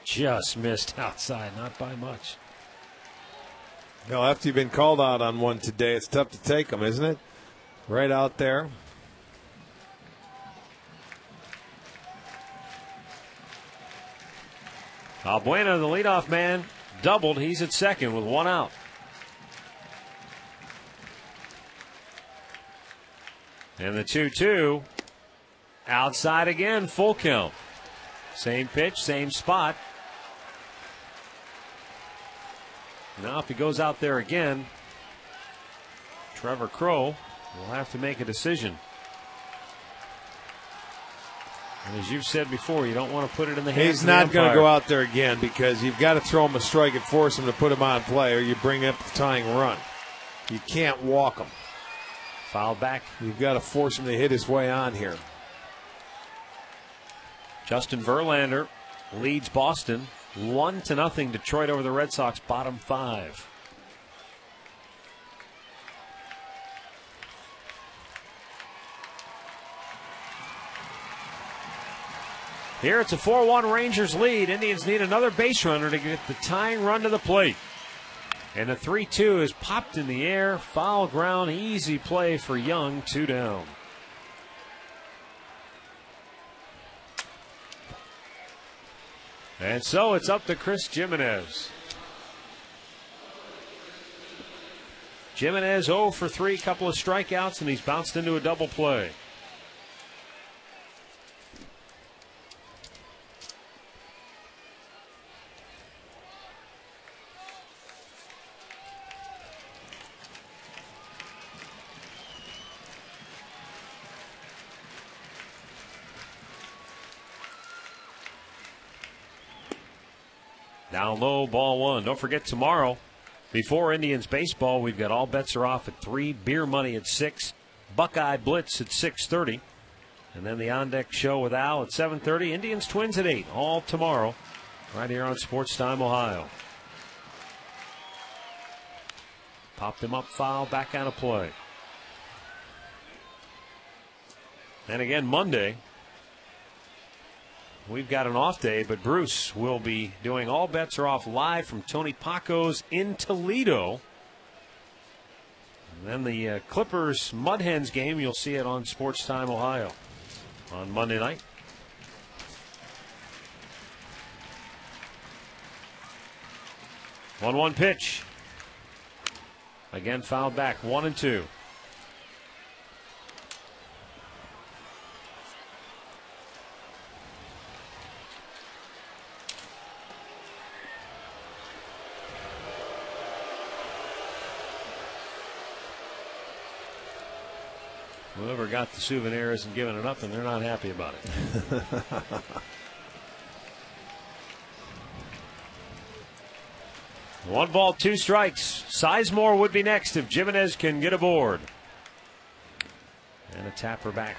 Just missed outside, not by much. Well, after you've been called out on one today, it's tough to take them, isn't it? Right out there. Valbuena, the leadoff man, doubled. He's at second with 1 out. And the 2-2. Outside again, full count. Same pitch, same spot. Now, if he goes out there again, Trevor Crow will have to make a decision. And as you've said before, you don't want to put it in the hands of the He's not going to umpire. go out there again because you've got to throw him a strike and force him to put him on play, or you bring up the tying run. You can't walk him. Foul back. You've got to force him to hit his way on here. Justin Verlander leads Boston 1-0. Detroit over the Red Sox, bottom 5. Here it's a 4-1 Rangers lead. Indians need another base runner to get the tying run to the plate. And the 3-2 is popped in the air. Foul ground, easy play for Young, 2 down. And so it's up to Chris Jimenez. Jimenez 0 for 3, couple of strikeouts, and he's bounced into a double play. Down low, ball 1. Don't forget tomorrow, before Indians baseball, we've got All Bets Are Off at 3, Beer Money at 6, Buckeye Blitz at 6:30, and then the On Deck Show with Al at 7:30. Indians Twins at 8, all tomorrow, right here on Sports Time Ohio. Popped him up, foul, back out of play. And again, Monday, we've got an off day, but Bruce will be doing All Bets Are Off live from Tony Paco's in Toledo. And then the Clippers Mud Hens game, you'll see it on Sports Time Ohio on Monday night. One pitch. Again, fouled back, 1-2. Whoever got the souvenir isn't giving it up, and they're not happy about it. 1 ball, 2 strikes. Sizemore would be next if Jimenez can get aboard. And a tapper back.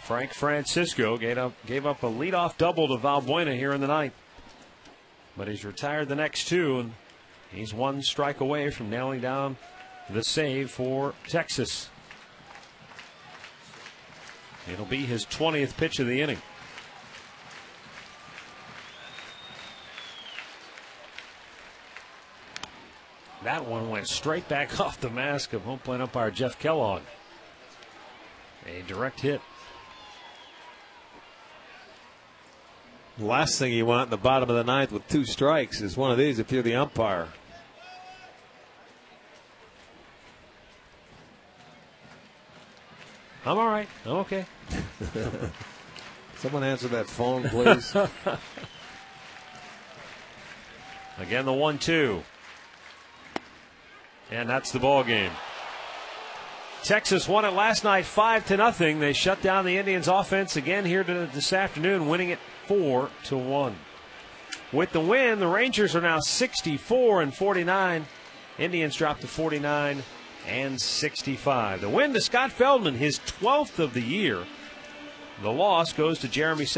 Frank Francisco gave up a leadoff double to Valbuena here in the ninth. But he's retired the next 2, and he's 1 strike away from nailing down the save for Texas. It'll be his 20th pitch of the inning. That one went straight back off the mask of home plate umpire Jeff Kellogg. A direct hit. Last thing you want in the bottom of the ninth with 2 strikes is one of these if you're the umpire. I'm all right. I'm okay. Someone answer that phone, please. Again, the 1-2. And that's the ball game. Texas won it last night 5-0. They shut down the Indians offense again here this afternoon, winning it 4-1. With the win, the Rangers are now 64-49. Indians dropped to 49-65. The win to Scott Feldman, his 12th of the year. The loss goes to Jeremy South.